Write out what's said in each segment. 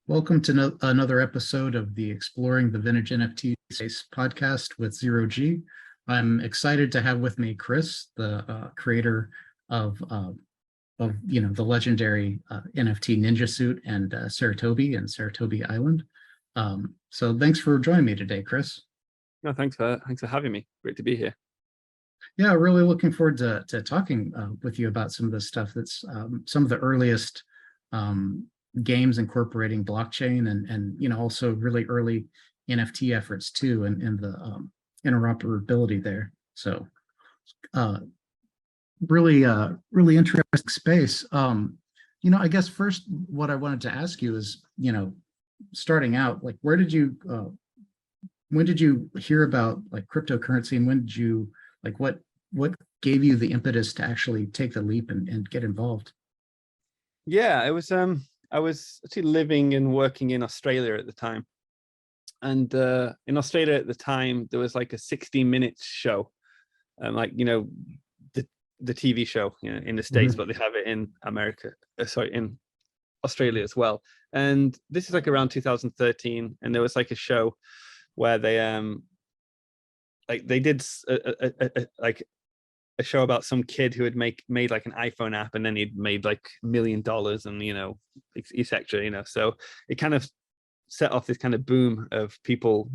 Welcome to another episode of the Exploring the Vintage NFT Space podcast with Zero G. I'm excited to have with me Chris, the creator of the legendary NFT Ninja Suit and SaruTobi and SaruTobi Island. So thanks for joining me today, Chris. No, thanks for having me. Great to be here. Yeah, really looking forward to talking with you about some of the stuff that's some of the earliest games incorporating blockchain and also really early NFT efforts too, and the interoperability there. So really interesting space. I guess first what I wanted to ask you is, starting out, like when did you hear about like cryptocurrency, and when did you what gave you the impetus to actually take the leap and get involved? Yeah, it was I was actually living and working in Australia at the time. And in Australia at the time, there was like a 60-minute show, the TV show, in the States, but they have it in America, in Australia as well. And this is like around 2013. And there was like a show where they did a show about some kid who had made like an iPhone app, and then he'd made like $1 million and etc. So it kind of set off this kind of boom of people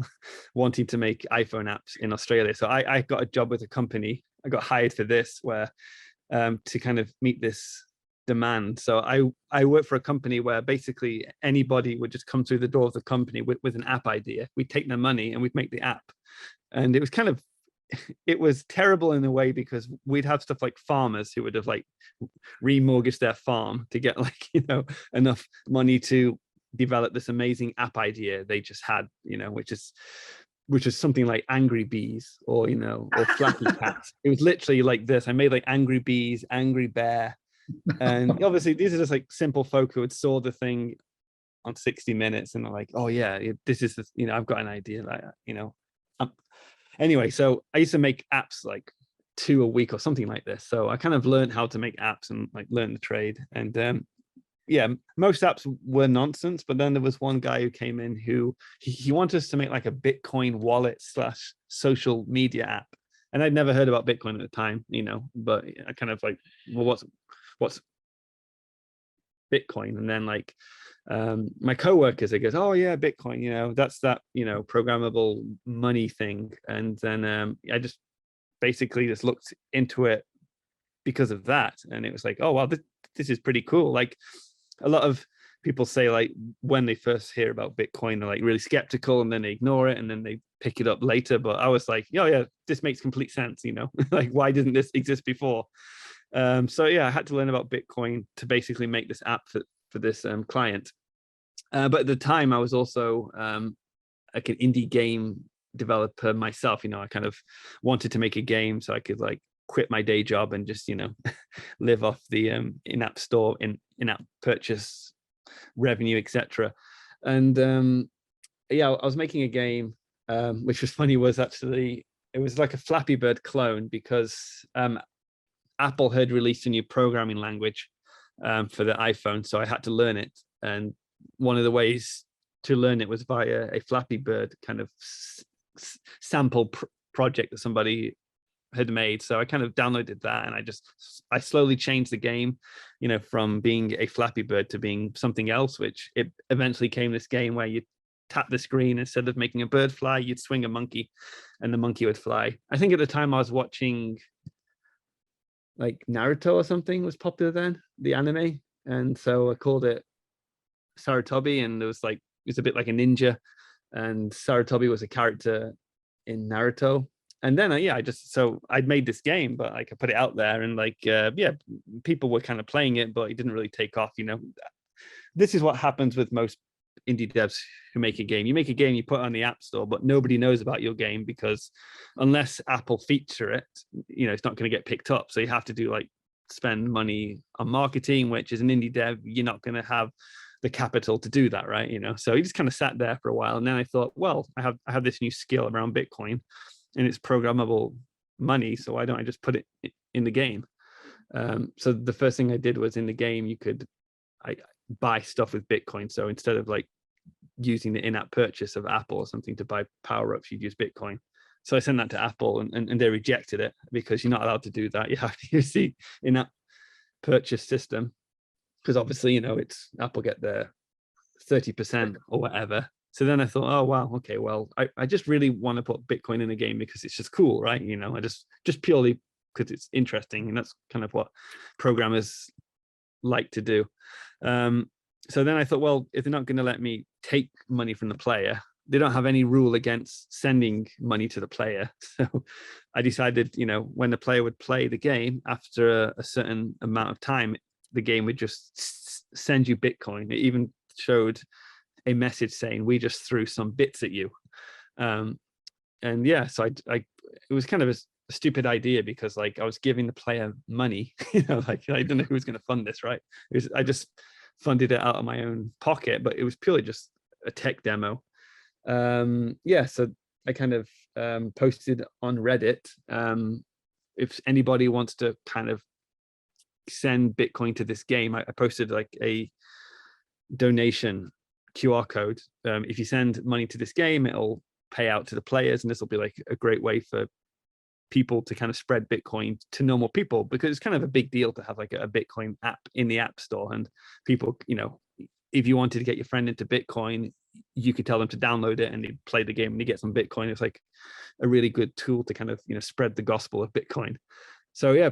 wanting to make iPhone apps in Australia. So I got a job with a company. I got hired for this, where to kind of meet this demand. So I worked for a company where basically anybody would just come through the door of the company with an app idea. We'd take their money and we'd make the app. And it was terrible in a way, because we'd have stuff like farmers who would have like remortgaged their farm to get enough money to develop this amazing app idea they just had, which is something like Angry Bees or Flappy Cats. It was literally like this. I made like Angry Bees, Angry Bear. And obviously these are just like simple folk who had saw the thing on 60 Minutes and they're like, oh yeah, this is, I've got an idea, anyway, so I used to make apps like 2 a week or something like this. So I kind of learned how to make apps and like learn the trade. And most apps were nonsense, but then there was one guy who came in who he wanted us to make like a Bitcoin wallet / social media app. And I'd never heard about Bitcoin at the time, but I kind of like, well, what's Bitcoin? And then like my coworkers, it goes, oh yeah, Bitcoin, that's that programmable money thing. And then I just basically just looked into it because of that, and it was like, oh wow, this is pretty cool. Like a lot of people say, like when they first hear about Bitcoin, they're like really skeptical and then they ignore it and then they pick it up later. But I was like, oh yeah, this makes complete sense, like why didn't this exist before? So yeah, I had to learn about Bitcoin to basically make this app for this client. But at the time, I was also like an indie game developer myself. I kind of wanted to make a game so I could like quit my day job and just live off the in-app store, in-app purchase revenue, etc. And I was making a game, which was funny. Was actually, it was like a Flappy Bird clone, because Apple had released a new programming language for the iPhone, so I had to learn it. And one of the ways to learn it was via a Flappy Bird kind of sample project that somebody had made. So I kind of downloaded that, and I slowly changed the game, from being a Flappy Bird to being something else, which it eventually came this game where you tap the screen, instead of making a bird fly, you'd swing a monkey and the monkey would fly. I think at the time I was watching like Naruto or something was popular then, the anime. And so I called it SaruTobi, and it was a bit like a ninja, and SaruTobi was a character in Naruto. And then I'd made this game, but like I put it out there, and people were kind of playing it, but it didn't really take off. This is what happens with most indie devs who make a game. You make a game, you put it on the App Store, but nobody knows about your game, because unless Apple feature it, it's not going to get picked up. So you have to spend money on marketing, which as an indie dev, you're not going to have the capital to do that, right? So he just kind of sat there for a while, and then I thought, well, I have this new skill around Bitcoin, and it's programmable money, so why don't I just put it in the game? So the first thing I did was, in the game, I buy stuff with Bitcoin. So instead of like using the in-app purchase of Apple or something to buy power-ups, you'd use Bitcoin. So I sent that to Apple, and they rejected it because you're not allowed to do that. You have to use the in-app purchase system, because obviously, it's Apple get their 30% or whatever. So then I thought, oh wow, okay, well, I just really want to put Bitcoin in a game because it's just cool, right? I just purely because it's interesting, and that's kind of what programmers like to do. So then I thought, well, if they're not going to let me take money from the player, they don't have any rule against sending money to the player. So I decided, when the player would play the game, after a certain amount of time, the game would just send you Bitcoin. It even showed a message saying, we just threw some bits at you. And yeah, so I it was kind of a stupid idea, because like I was giving the player money, like I don't know who was going to fund this, right? I just funded it out of my own pocket, but it was purely just a tech demo. Yeah, so I kind of posted on Reddit, if anybody wants to kind of send Bitcoin to this game. I posted like a donation QR code. If you send money to this game, it'll pay out to the players, and this will be like a great way for people to kind of spread Bitcoin to normal people, because it's kind of a big deal to have like a Bitcoin app in the App Store, and people, if you wanted to get your friend into Bitcoin, you could tell them to download it and they'd play the game and you get some Bitcoin. It's like a really good tool to kind of, spread the gospel of Bitcoin. So yeah,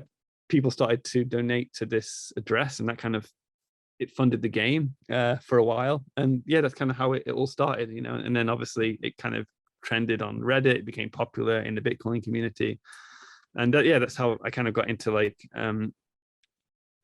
people started to donate to this address, and that kind of, it funded the game for a while. And yeah, that's kind of how it all started, and then obviously it kind of trended on Reddit. It became popular in the Bitcoin community. And yeah, that's how I kind of got into like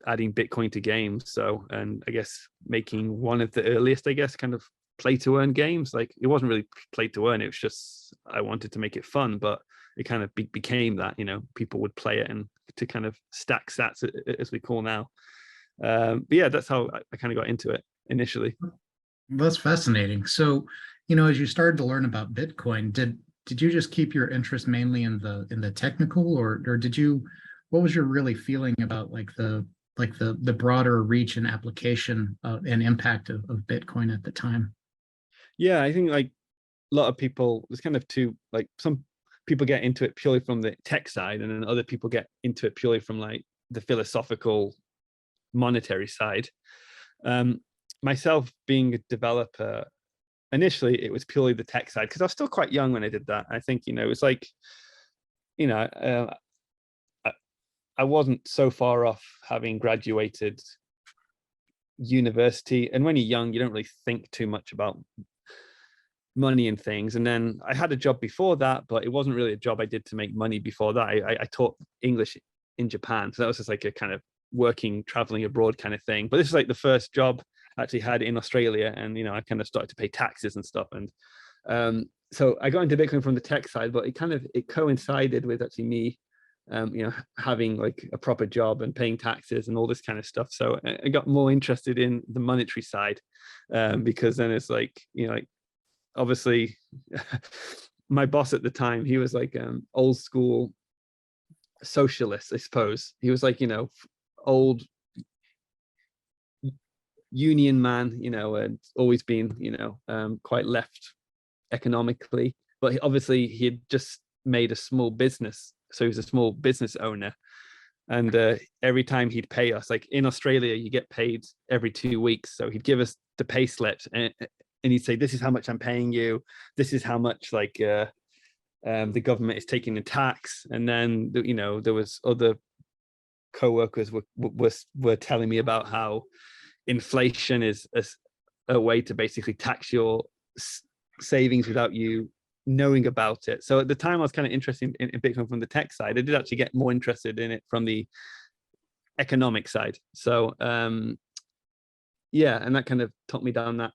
adding Bitcoin to games. So, and I guess making one of the earliest, kind of play to earn games. Like it wasn't really play to earn, it was just I wanted to make it fun, but it kind of became that, people would play it and to kind of stack sats, as we call now. But yeah, that's how I kind of got into it initially. That's fascinating. So, as you started to learn about Bitcoin, did you just keep your interest mainly in the technical, or did you, what was your really feeling about like the broader reach and application and impact of Bitcoin at the time? Yeah, I think like a lot of people, there's kind of two, like some people get into it purely from the tech side, and then other people get into it purely from like the philosophical, monetary side. Myself being a developer, initially it was purely the tech side, because I was still quite young when I did that. I think, it was like, I wasn't so far off having graduated university. And when you're young, you don't really think too much about money and things. And then I had a job before that, but it wasn't really a job I did to make money before that. I taught English in Japan. So that was just like a kind of working, traveling abroad kind of thing. But this is like the first job I actually had in Australia. And, I kind of started to pay taxes and stuff. And so I got into Bitcoin from the tech side, but it coincided with actually me, having like a proper job and paying taxes and all this kind of stuff. So I got more interested in the monetary side, because then it's like, like obviously my boss at the time, he was like old school socialist, I suppose. He was like, old union man, and always been, quite left economically. But obviously he had just made a small business. So he was a small business owner. And every time he'd pay us, like in Australia, you get paid every 2 weeks. So he'd give us the pay slips, and he'd say, this is how much I'm paying you. This is how much like the government is taking in tax. And then, there was other co-workers were telling me about how inflation is a way to basically tax your savings without you knowing about it. So at the time I was kind of interested in Bitcoin from the tech side. I did actually get more interested in it from the economic side. So yeah, and that kind of took me down that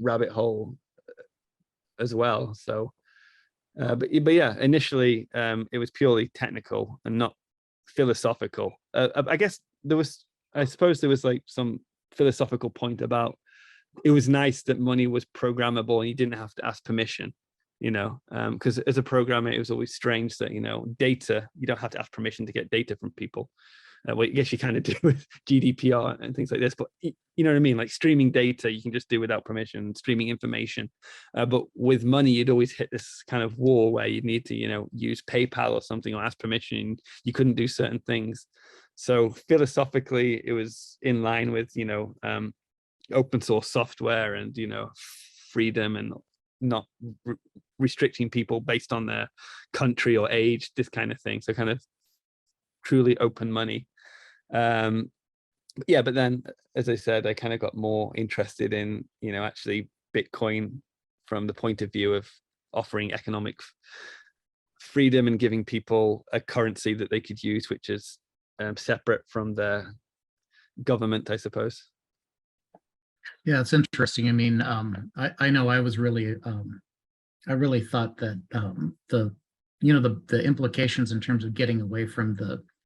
rabbit hole as well. So but yeah, initially it was purely technical and not philosophical. I guess I suppose there was like some philosophical point about, it was nice that money was programmable and you didn't have to ask permission, because as a programmer, it was always strange that, data, you don't have to ask permission to get data from people. Well, I guess you kind of do with GDPR and things like this, but you know what I mean? Like streaming data, you can just do without permission, streaming information. But with money, you'd always hit this kind of wall where you'd need to, use PayPal or something or ask permission. You couldn't do certain things. So philosophically, it was in line with, open source software and, freedom and not restricting people based on their country or age, this kind of thing. So kind of truly open money. Yeah, but then, as I said, I kind of got more interested in, actually Bitcoin from the point of view of offering economic freedom and giving people a currency that they could use, which is separate from their government, I suppose. Yeah, it's interesting. I mean, I know I was really, I really thought that the implications in terms of getting away from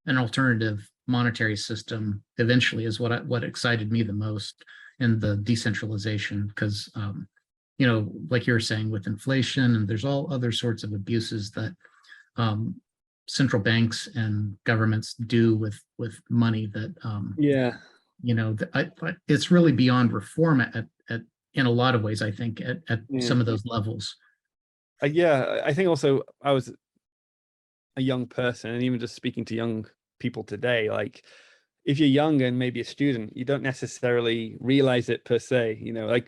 an alternative monetary system eventually is what excited me the most in the decentralization, because like you were saying, with inflation and there's all other sorts of abuses that central banks and governments do with money that it's really beyond reform at in a lot of ways, I think, at some of those levels. I think also I was a young person, and even just speaking to young people today, like if you're young and maybe a student, you don't necessarily realize it per se. Like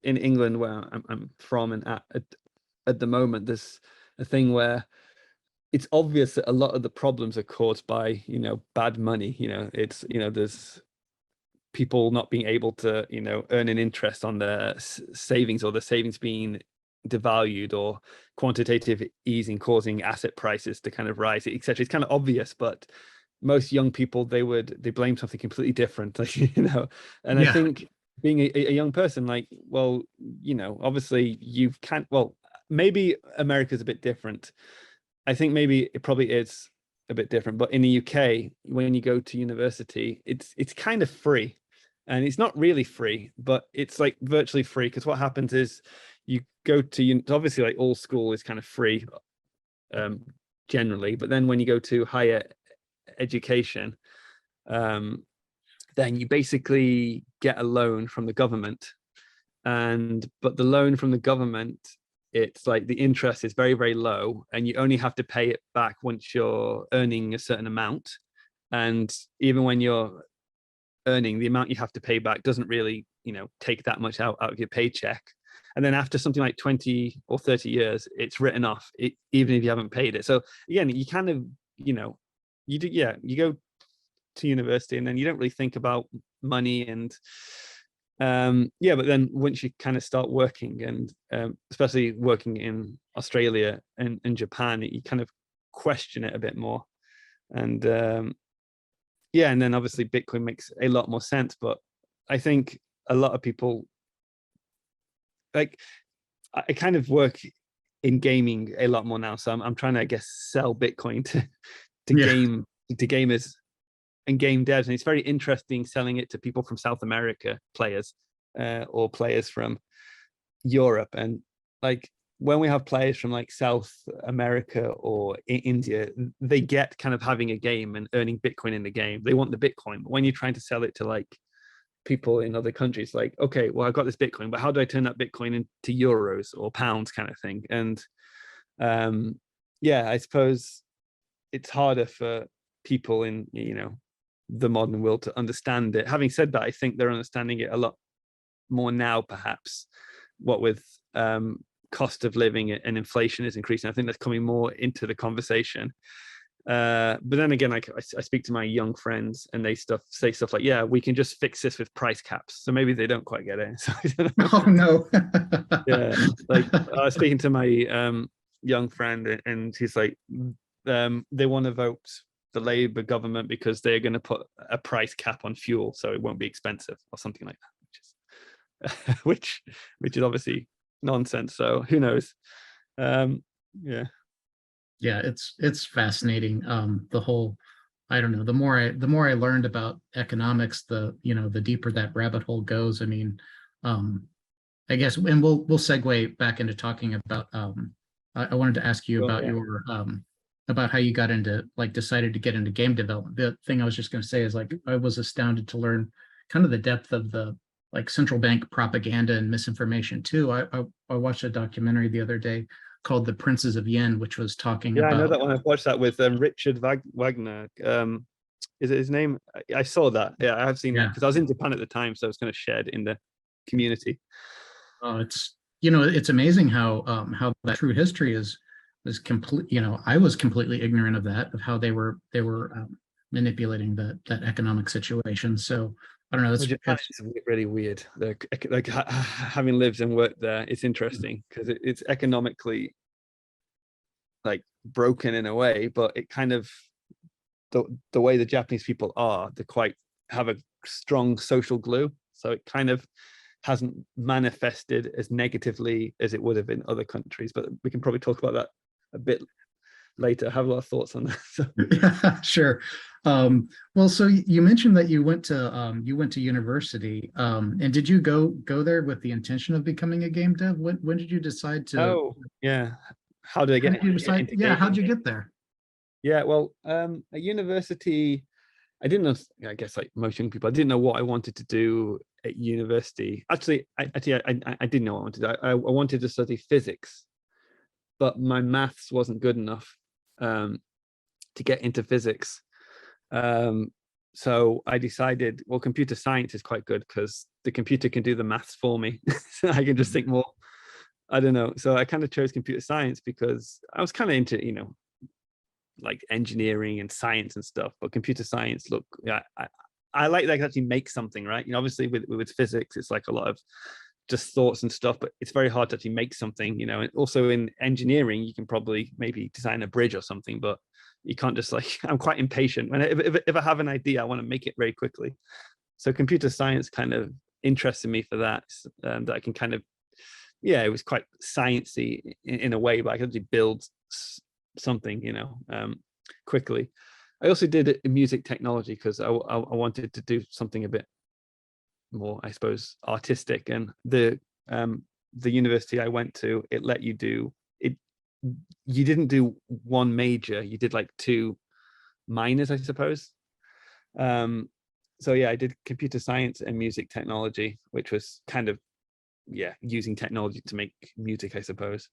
in England where I'm from, and at the moment there's a thing where it's obvious that a lot of the problems are caused by bad money. It's there's people not being able to earn an interest on their savings, or the savings being devalued, or quantitative easing causing asset prices to kind of rise, etc. It's kind of obvious, but most young people, they blame something completely different. And I think being a young person, like, well, obviously you can't, well, maybe America's a bit different. I think maybe it probably is a bit different, but in the UK, when you go to university, it's kind of free. And it's not really free, but it's like virtually free, because what happens is you go to, obviously like all school is kind of free generally, but then when you go to higher education, then you basically get a loan from the government. But the loan from the government, it's like the interest is very, very low, and you only have to pay it back once you're earning a certain amount. And even when you're earning, the amount you have to pay back doesn't really take that much out of your paycheck. And then after something like 20 or 30 years, it's written off, even if you haven't paid it. So again, you kind of you go to university, and then you don't really think about money. And but then once you kind of start working, and especially working in Australia and Japan, you kind of question it a bit more. And and then obviously Bitcoin makes a lot more sense. But I think a lot of people, like, I kind of work in gaming a lot more now, so I'm trying to, I guess, sell Bitcoin to gamers and game devs, and it's very interesting selling it to people from South America, players, or players from Europe. And like when we have players from like South America or India, they get kind of having a game and earning Bitcoin in the game. They want the Bitcoin. But when you're trying to sell it to like people in other countries, like, okay, well, I've got this Bitcoin, but how do I turn that Bitcoin into euros or pounds, kind of thing? And I suppose it's harder for people in the modern world to understand it. Having said that, I think they're understanding it a lot more now, perhaps, what with cost of living and inflation is increasing. I think that's coming more into the conversation. But then again, like I speak to my young friends, and they say stuff like, yeah, we can just fix this with price caps. So maybe they don't quite get it. So I don't know. Oh no. Yeah, like I was speaking to my young friend, and he's like, they want to vote the Labour government because they're going to put a price cap on fuel, so it won't be expensive or something like that, which is obviously nonsense. So who knows? Yeah, it's fascinating. The whole, I don't know, the more I learned about economics, the deeper that rabbit hole goes. I mean, I guess, and we'll segue back into talking about I wanted to ask you about your about how you got into, like, decided to get into game development. The thing I was just going to say is, like, I was astounded to learn kind of the depth of the, like, central bank propaganda and misinformation too. I watched a documentary the other day called The Princes of Yen, which was talking Yeah, I know about, that one. I've watched that with Richard Wagner. Is it his name? I saw that. Yeah, I have seen that yeah, because I was in Japan at the time, so it's kind of shared in the community. it's, you know, it's amazing how that true history is complete. You know, I was completely ignorant of that, of how they were manipulating that economic situation. So I don't know. Well, Japan It's is really weird. Like having lived and worked there, it's interesting because it's economically like broken in a way, but it kind of the way the Japanese people are, they quite have a strong social glue. So it kind of hasn't manifested as negatively as it would have in other countries. But we can probably talk about that a bit later. I have a lot of thoughts on that. So. yeah, sure. Well, so you mentioned that you went to university, and did you go there with the intention of becoming a game dev? When did you decide to? Oh, yeah. How did I How get did you decide? into Yeah, how gaming? did you get there? Yeah, well, at university, I didn't know. I guess like most young people, I didn't know what I wanted to do at university. Actually, I didn't know what I wanted to do. I wanted to study physics, but my maths wasn't good enough to get into physics. Um, so I decided, well, computer science is quite good because the computer can do the maths for me. So I can just think more. I don't know. So I kind of chose computer science because I was kind of into, like engineering and science and stuff, but computer science, look, yeah, I like that I can actually make something, right? Obviously with physics, it's like a lot of just thoughts and stuff, but it's very hard to actually make something, and also in engineering, you can probably maybe design a bridge or something, but you can't just like, I'm quite impatient. When if I have an idea, I want to make it very quickly. So computer science kind of interested me for that, that I can kind of, yeah, it was quite sciencey in a way, but I could actually build something, quickly. I also did music technology because I wanted to do something a bit more, I suppose, artistic. And the university I went to, it let you do it. You didn't do one major; you did like two minors, I suppose. So yeah, I did computer science and music technology, which was kind of, yeah, using technology to make music, I suppose.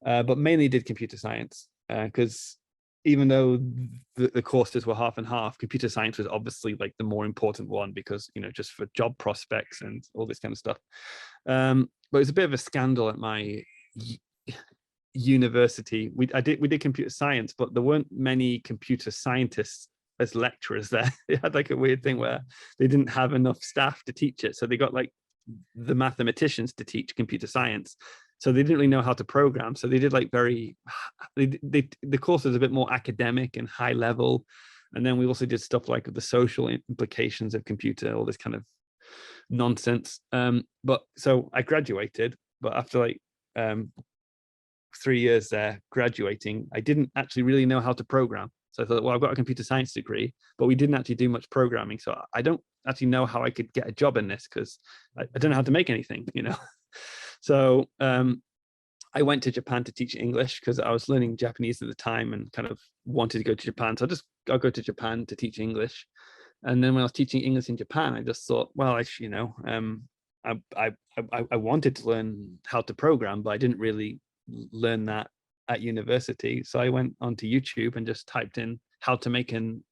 But mainly did computer science because even though the courses were half and half, computer science was obviously like the more important one because, just for job prospects and all this kind of stuff. But it was a bit of a scandal at my university. We did computer science, but there weren't many computer scientists as lecturers there. They had like a weird thing where they didn't have enough staff to teach it, so they got like the mathematicians to teach computer science, so they didn't really know how to program, so they did like the course was a bit more academic and high level. And then we also did stuff like the social implications of computer, all this kind of nonsense. But so I graduated, but after like 3 years there graduating, I didn't actually really know how to program. So I thought, well, I've got a computer science degree, but we didn't actually do much programming. So I don't actually know how I could get a job in this because I don't know how to make anything, So I went to Japan to teach English because I was learning Japanese at the time and kind of wanted to go to Japan. So I'll go to Japan to teach English. And then when I was teaching English in Japan, I just thought, well, I wanted to learn how to program, but I didn't really learn that at university. So I went onto YouTube and just typed in how to make an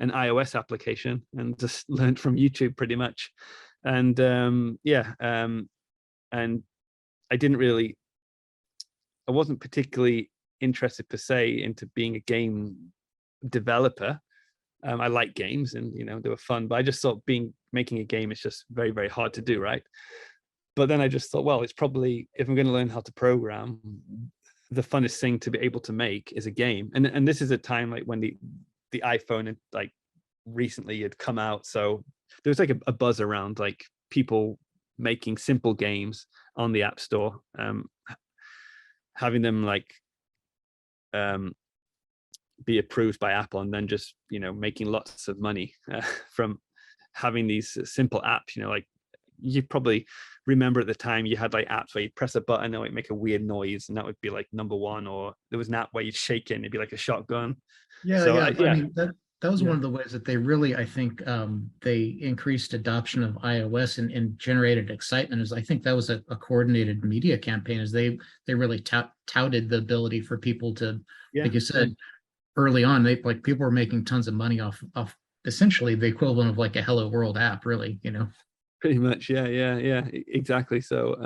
iOS application and just learned from YouTube pretty much. And and I wasn't particularly interested per se into being a game developer. I like games and they were fun, but I just thought making a game is just very, very hard to do, right? But then I just thought, well, it's probably, if I'm going to learn how to program, the funnest thing to be able to make is a game. And this is a time like when the iPhone had like recently had come out, so there was like a buzz around like people making simple games on the App Store, having them like be approved by Apple, and then just making lots of money from having these simple apps. Like you probably remember at the time you had like apps where you'd press a button and it would make a weird noise, and that would be like number one. Or there was an app where you'd shake it and it'd be like a shotgun. Yeah, So yeah. I yeah, mean, that was yeah, one of the ways that they really, I think, they increased adoption of iOS and generated excitement. Is I think that was a coordinated media campaign. Is they really touted the ability for people to, yeah, like you said, early on, they like people were making tons of money off essentially the equivalent of like a Hello World app, really, you know. pretty much. Yeah, yeah, yeah, exactly. So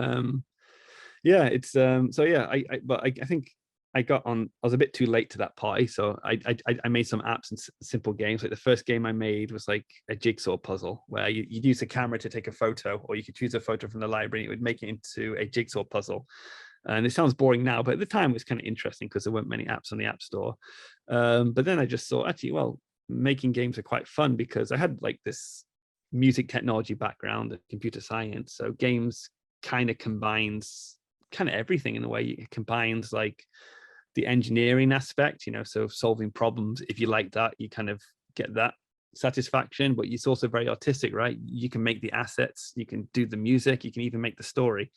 yeah, it's so yeah, I think I got on, I was a bit too late to that party, so I made some apps and simple games. Like the first game I made was like a jigsaw puzzle where you'd use a camera to take a photo, or you could choose a photo from the library. It would make it into a jigsaw puzzle. And it sounds boring now, but at the time it was kind of interesting because there weren't many apps on the App Store. But then I just thought, actually, well, making games are quite fun, because I had like this music technology background and computer science. So games kind of combines kind of everything in a way. It combines like the engineering aspect, you know, so solving problems. If you like that, you kind of get that satisfaction, but it's also very artistic, right? You can make the assets, you can do the music, you can even make the story.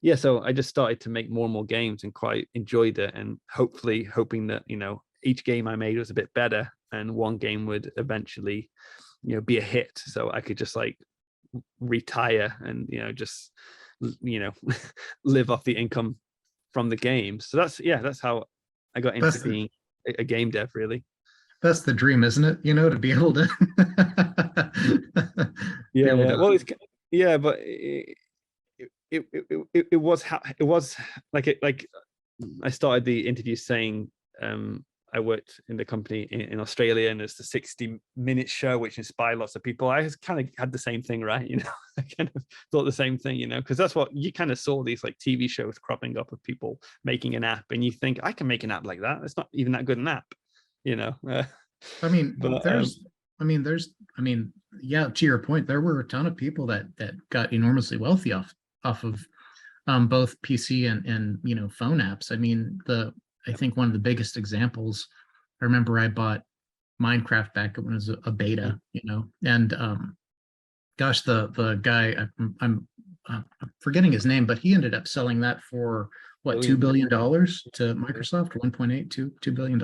Yeah, so I just started to make more and more games and quite enjoyed it, and hopefully hoping that, you know, each game I made was a bit better and one game would eventually, you know, be a hit, so I could just like retire and, you know, just, you know, live off the income from the game. So that's, yeah, that's how I got into being a game dev, really. That's the dream, isn't it? You know, to be able to be Yeah, able yeah. to. Well, it's yeah, but it was how it was like it like I started the interview saying I worked in the company in Australia, and there's the 60-minute show which inspired lots of people. I kind of had the same thing, right? You know, I kind of thought the same thing, you know, because that's what you kind of saw, these like TV shows cropping up of people making an app, and you think, I can make an app like that. It's not even that good an app, you know. I mean, But I mean, yeah, to your point, there were a ton of people that got enormously wealthy off of both PC and you know phone apps. I mean, I think one of the biggest examples, I remember I bought Minecraft back when it was a beta, you know, and gosh, the guy I'm forgetting his name, but he ended up selling that for what, $2 billion to Microsoft, 1.8, $2 billion.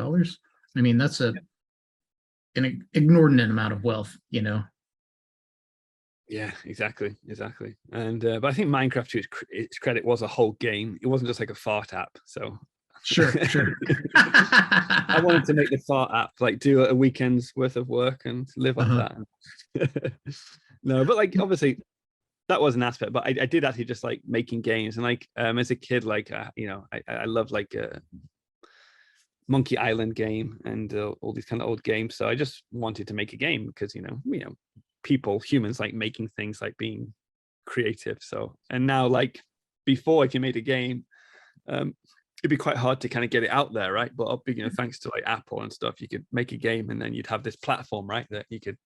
I mean, that's an inordinate amount of wealth, you know. yeah, exactly, exactly. And but I think Minecraft, to its credit, was a whole game. It wasn't just like a fart app. So Sure, sure. I wanted to make the fart app, like do a weekend's worth of work and live off Uh-huh. that. No, but like obviously that was an aspect, but I did actually just like making games. And like as a kid, like you know, I love like Monkey Island game and all these kind of old games. So I just wanted to make a game because, you know, people, humans, like making things, like being creative. So, and now like before, if you made a game, it'd be quite hard to kind of get it out there, right? But you know, thanks to like Apple and stuff, you could make a game and then you'd have this platform, right, that you could,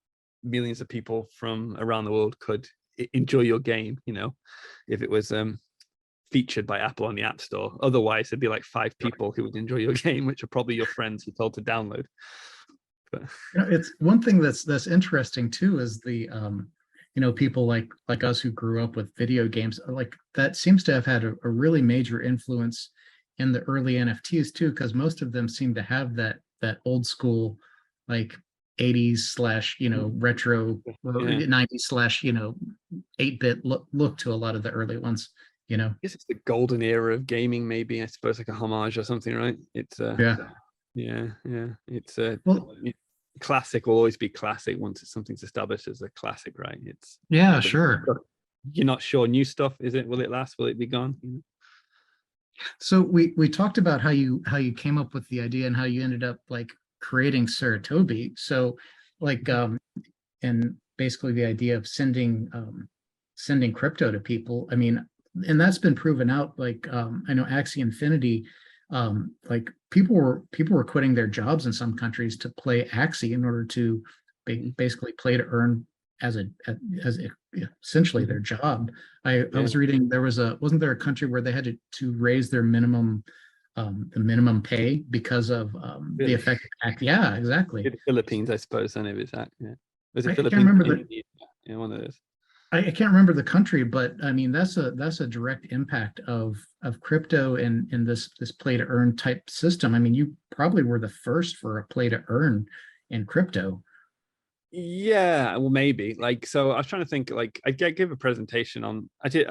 millions of people from around the world could enjoy your game, you know, if it was featured by Apple on the App Store. Otherwise, there'd be like 5 people who would enjoy your game, which are probably your friends you told to download. But You know, it's one thing that's interesting too is the you know, people like us who grew up with video games, like that seems to have had a really major influence in the early NFTs too, because most of them seem to have that old school like 80s slash, you know, retro, yeah, 90s slash, you know, 8-bit look to a lot of the early ones, you know. I guess it's the golden era of gaming, maybe, I suppose, like a homage or something, right? It's Yeah. yeah, yeah, it's Well, classic will always be classic once something's established as a classic, right? It's, you yeah, know, but sure. you're not sure new stuff, is it, will it last, will it be gone, you know? So we talked about how you came up with the idea and how you ended up like creating SaruTobi. So like and basically the idea of sending crypto to people. I mean, and that's been proven out. Like I know Axie Infinity, like people were quitting their jobs in some countries to play Axie in order to basically play to earn as essentially their job. I was reading there wasn't there a country where they had to raise their the minimum pay because of the Really? effect of Axie. Yeah, exactly. The Philippines, I suppose, then it was that, yeah. Was I it can't Philippines? remember the Yeah, one of those. I can't remember the country, but I mean that's a direct impact of crypto in this play to earn type system. I mean, you probably were the first for a play to earn in crypto. Yeah, well, maybe. Like, so I was trying to think. Like, gave a presentation on. I did.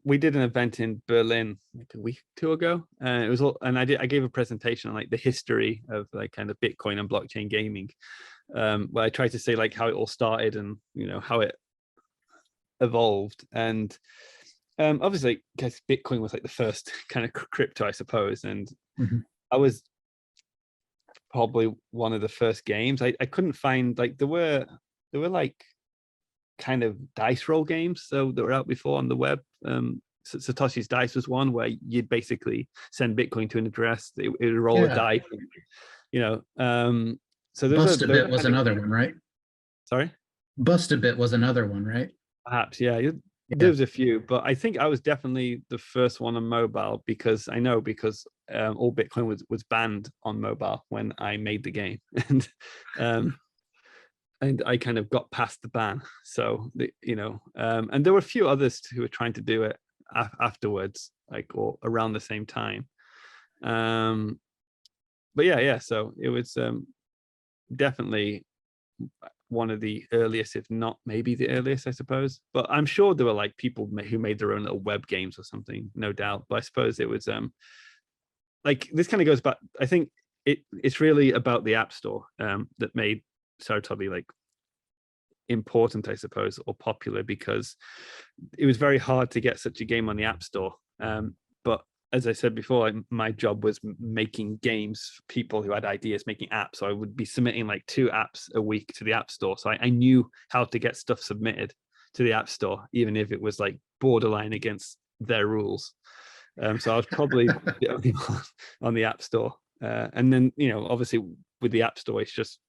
We did an event in Berlin like a week or two ago, and it was all. And I gave a presentation on like the history of like kind of Bitcoin and blockchain gaming, where I tried to say like how it all started and how it evolved. And obviously, because Bitcoin was like the first kind of crypto, I suppose, and Mhm. I was probably one of the first games. I couldn't find like there were like kind of dice roll games so that were out before on the web. Satoshi's Dice was one where you'd basically send Bitcoin to an address, it would roll a Yeah, die, you know. So Bust a those bit are was kind of another one, right? sorry, Bust a bit was another one, right? perhaps yeah. Yeah. There's a few, but I think I was definitely the first one on mobile because I know because all Bitcoin was banned on mobile when I made the game, um, and I kind of got past the ban. So and there were a few others who were trying to do it afterwards, like or around the same time. Um, but yeah. So it was definitely one of the earliest, if not maybe the earliest, I suppose. But I'm sure there were like people who made their own little web games or something, no doubt. But I suppose it was like this kind of goes back. I think it's really about the App Store that made SaruTobi like important, I suppose, or popular because it was very hard to get such a game on the App Store. But as I said before, my job was making games for people who had ideas, making apps. So I would be submitting like 2 apps a week to the App Store. So I knew how to get stuff submitted to the App Store, even if it was like borderline against their rules. So I was probably the only one on the App Store. And then, obviously with the App Store, it's just,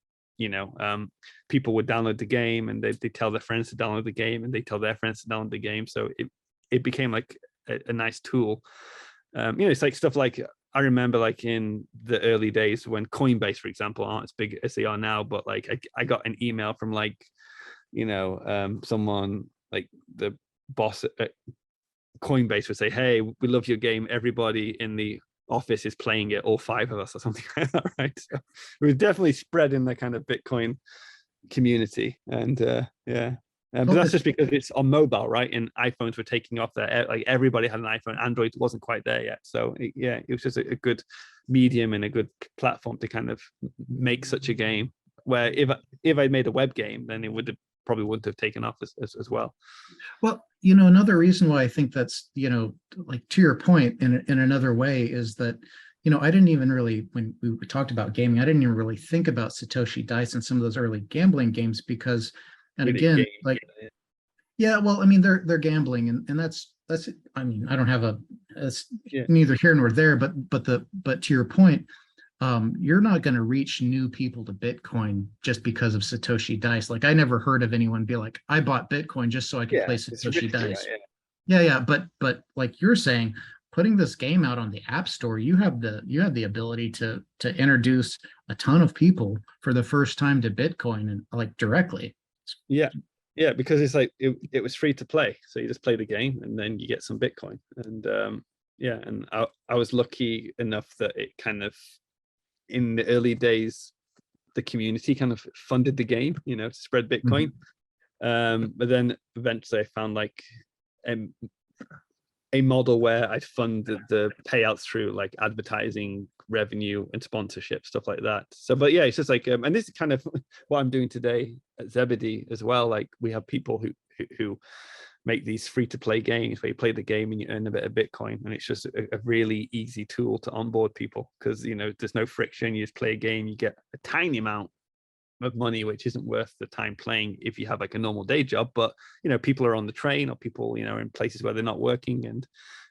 people would download the game and they tell their friends to download the game and they tell their friends to download the game. So it became like a nice tool. It's like stuff like I remember like in the early days when Coinbase, for example, aren't as big as they are now, but like I got an email from like, someone like the boss at Coinbase would say, "Hey, we love your game. Everybody in the office is playing it, all 5 of us," or something like that, right? So it was definitely spread in the kind of Bitcoin community, and yeah. But Well, that's it's just because it's on mobile, right? And iPhones were taking off there. Like everybody had an iPhone. Android wasn't quite there yet. So it was just a good medium and a good platform to kind of make such a game. Where if I'd made a web game, then it would have probably wouldn't have taken off as well. well, another reason why I think that's, like to your point in another way is that, I didn't even really, when we talked about gaming, I didn't even really think about Satoshi Dice and some of those early gambling games because, and With a again, game, like, yeah, well, I mean, they're gambling and that's, I mean, I don't have it's yeah, neither here nor there, but to your point, you're not going to reach new people to Bitcoin just because of Satoshi Dice. Like I never heard of anyone be like, I bought Bitcoin just so I could play it's Satoshi risky, right? Dice. Yeah, but like you're saying, putting this game out on the App Store, you have the ability to introduce a ton of people for the first time to Bitcoin and like directly. Yeah, yeah, because it's like it was free to play, so you just play the game and then you get some Bitcoin, and yeah, and I was lucky enough that it kind of in the early days the community kind of funded the game, to spread Bitcoin. Mhm. But then eventually I found like um, a model where I funded the payouts through like advertising revenue and sponsorship stuff like that. So but yeah, it's just like and this is kind of what I'm doing today at Zebedee as well. Like we have people who make these free to play games where you play the game and you earn a bit of Bitcoin, and it's just a really easy tool to onboard people because there's no friction. You just play a game, you get a tiny amount of money, which isn't worth the time playing if you have like a normal day job. But people are on the train or people are in places where they're not working, and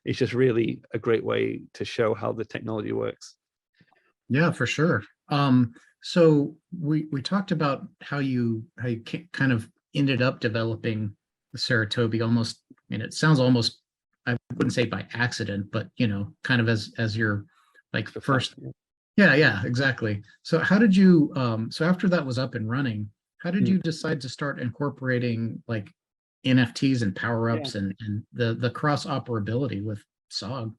it's just really a great way to show how the technology works. Yeah, for sure. So we talked about how you kind of ended up developing the Saratobi almost, I mean, it sounds almost, I wouldn't say by accident, but kind of as your like For fun. first, yeah, exactly. So how did you so after that was up and running, how did Mm. you decide to start incorporating like NFTs and power Yeah. ups and the cross operability with SOG.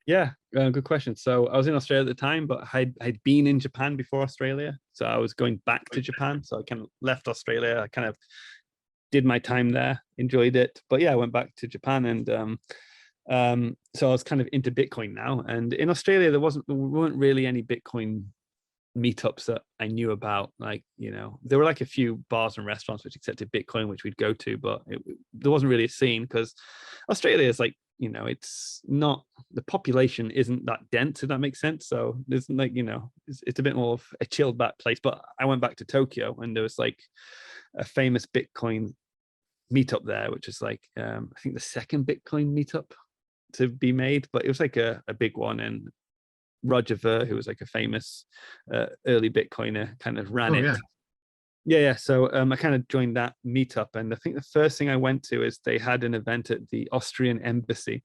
Yeah, good question. So I was in Australia at the time, but I'd been in Japan before Australia. So I was going back to Japan. So I kind of left Australia. I kind of did my time there, enjoyed it. But yeah, I went back to Japan, and so I was kind of into Bitcoin now. And in Australia, there weren't really any Bitcoin meetups that I knew about. Like, you know, there were like a few bars and restaurants which accepted Bitcoin, which we'd go to, but there wasn't really a scene because Australia is like, you know, it's not, the population isn't that dense, if that makes sense. So there's like, you know, it's a bit more of a chilled back place. But I went back to Tokyo, and there was like a famous Bitcoin meetup there, which is like I think the second Bitcoin meetup to be made, but it was like a big one. And Roger Ver, who was like a famous early Bitcoiner, kind of ran Oh, it. yeah. Yeah. So I kind of joined that meetup, and I think the first thing I went to is they had an event at the Austrian embassy,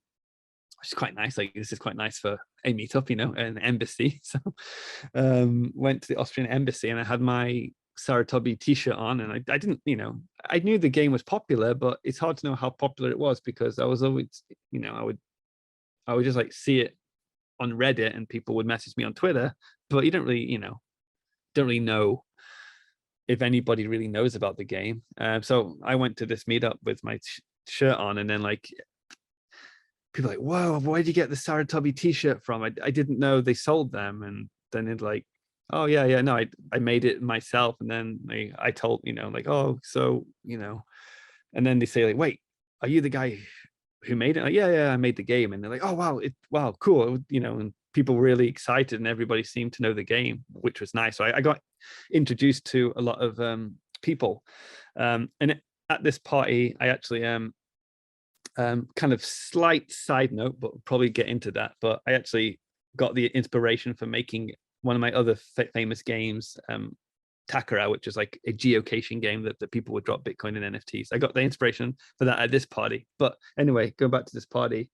which is quite nice. Like, this is quite nice for a meetup, you know, an embassy. So went to the Austrian embassy, and I had my SaruTobi t-shirt on, and I didn't, you know, I knew the game was popular, but it's hard to know how popular it was because I was always, you know, I would just like see it on Reddit, and people would message me on Twitter, but you don't really, you know, don't really know if anybody really knows about the game. So I went to this meetup with my shirt on, and then like people are like, whoa, where'd you get the SaruTobi t-shirt from? I didn't know they sold them. And then it's like, oh yeah, no, I made it myself. And then I told, you know, like, oh, so, you know, and then they say like, wait, are you the guy who made it? Like, yeah, I made the game. And they're like, oh wow, cool, you know. And people were really excited, and everybody seemed to know the game, which was nice. So I got introduced to a lot of people, and at this party, I actually kind of slight side note, but we'll probably get into that. But I actually got the inspiration for making one of my other famous games, Takara, which is like a geocaching game that people would drop Bitcoin and NFTs. I got the inspiration for that at this party. But anyway, going back to this party,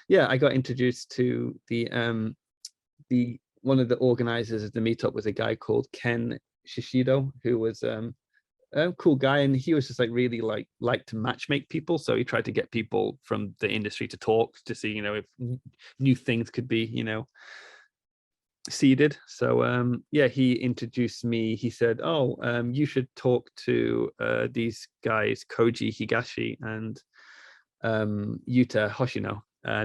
yeah, I got introduced to the one of the organizers of the meetup was a guy called Ken Shishido, who was a cool guy, and he was just like really like to matchmake people. So he tried to get people from the industry to talk to see, you know, if new things could be, you know, seeded. So yeah, he introduced me. He said, oh, you should talk to these guys, Koji Higashi and Yuta Hoshino.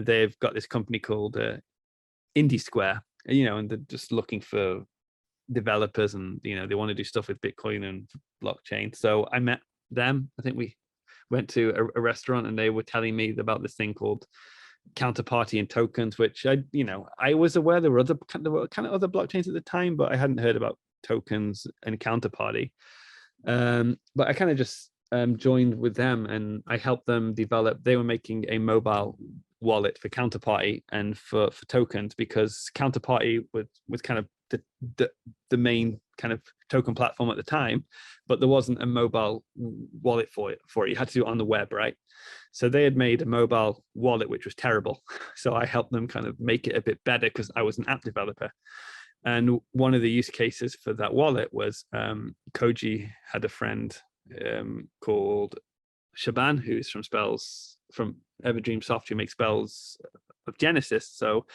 They've got this company called Indie Square, you know, and they're just looking for developers, and you know, they want to do stuff with Bitcoin and blockchain. So I met them. I think we went to a restaurant, and they were telling me about this thing called counterparty and tokens, which I was aware there were kind of other blockchains at the time, but I hadn't heard about tokens and counterparty. But I kind of just joined with them, and I helped them develop. They were making a mobile wallet for counterparty and for tokens, because counterparty was kind of the main kind of token platform at the time, but there wasn't a mobile wallet for it. You had to do it on the web, right? So they had made a mobile wallet which was terrible. So I helped them kind of make it a bit better, because I was an app developer. And one of the use cases for that wallet was Koji had a friend called Shaban, who's from Everdream Soft, who makes spells of Genesis. So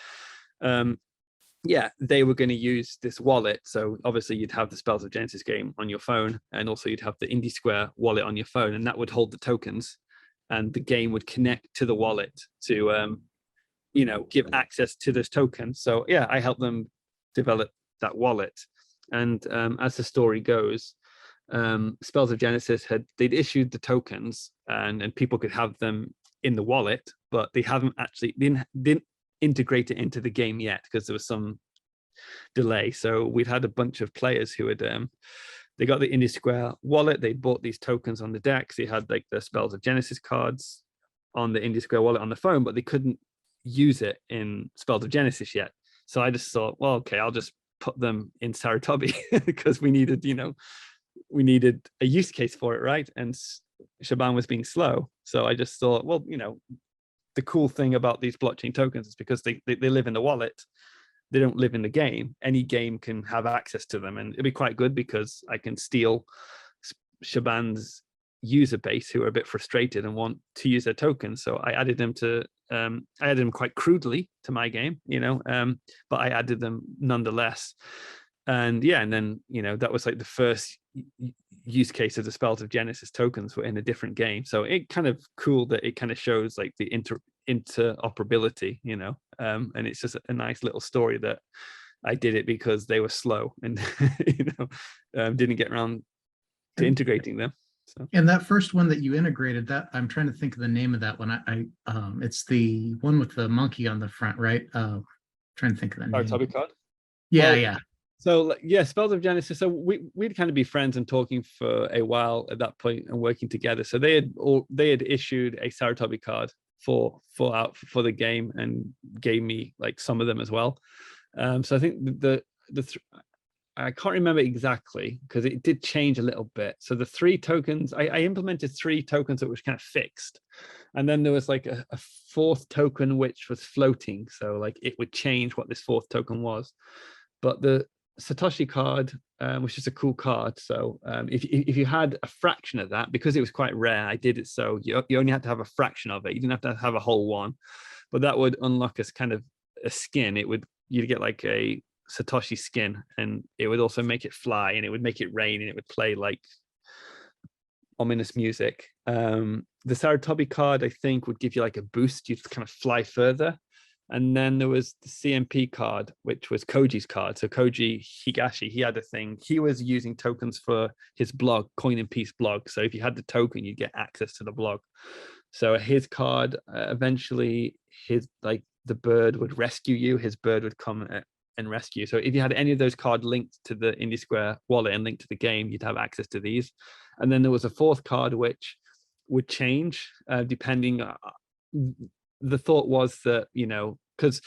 yeah, they were going to use this wallet. So obviously you'd have the Spells of Genesis game on your phone, and also you'd have the Indie Square wallet on your phone, and that would hold the tokens, and the game would connect to the wallet to give access to those tokens. So yeah, I helped them develop that wallet. And as the story goes, Spells of Genesis they'd issued the tokens, and people could have them in the wallet, but they didn't integrate it into the game yet, because there was some delay. So we'd had a bunch of players who had they got the Indie Square wallet, they bought these tokens on the decks, they had like the Spells of Genesis cards on the Indie Square wallet on the phone, but they couldn't use it in Spells of Genesis yet. So I just thought, well, okay, I'll just put them in SaruTobi because we needed a use case for it, right? And Shaban was being slow. So I just thought, well, the cool thing about these blockchain tokens is because they live in the wallet, they don't live in the game. Any game can have access to them, and it'd be quite good because I can steal Shaban's user base who are a bit frustrated and want to use their tokens. So I added them to I added them quite crudely to my game, but I added them nonetheless. And yeah, and then that was like the first use case of the Spells of Genesis tokens were in a different game. So it kind of cool that it kind of shows like the interoperability, and it's just a nice little story that I did it because they were slow and didn't get around to integrating them. So. And that first one that you integrated, that I'm trying to think of the name of that one. It's the one with the monkey on the front, right? Trying to think of the name. SaruTobi card. Yeah, yeah. So yeah, Spells of Genesis. So we'd kind of be friends and talking for a while at that point and working together. So they had issued a SaruTobi card for the game and gave me like some of them as well. So I think I can't remember exactly because it did change a little bit. So the 3 tokens, I implemented 3 tokens that was kind of fixed. And then there was like a 4th token, which was floating. So like it would change what this 4th token was. But the Satoshi card, which is a cool card. So if you had a fraction of that, because it was quite rare, I did it so you only had to have a fraction of it. You didn't have to have a whole one. But that would unlock us kind of a skin. You'd get like a Satoshi skin, and it would also make it fly, and it would make it rain, and it would play like ominous music. The SaruTobi card, I think, would give you like a boost. You'd kind of fly further. And then there was the CMP card, which was Koji's card. So Koji Higashi, he had a thing. He was using tokens for his blog, Coin in Peace blog. So if you had the token, you get access to the blog. So his card, eventually, the bird would rescue you. His bird would come and rescue. So if you had any of those cards linked to the Indie Square wallet and linked to the game, you'd have access to these. And then there was a 4th card, which would change depending. The thought was that, because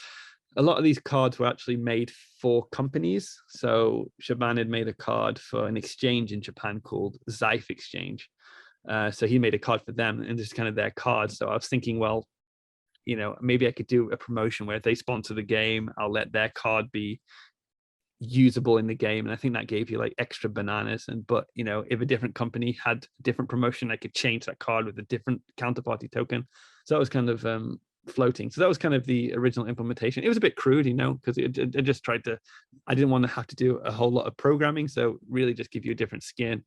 a lot of these cards were actually made for companies. So Shaban had made a card for an exchange in Japan called Xife Exchange. So he made a card for them, and this is kind of their card. So I was thinking, well, maybe I could do a promotion where if they sponsor the game, I'll let their card be usable in the game. And I think that gave you like extra bananas. But if a different company had a different promotion, I could change that card with a different counterparty token. So that was kind of floating. So that was kind of the original implementation. It was a bit crude, because I just tried to, I didn't want to have to do a whole lot of programming. So really just give you a different skin,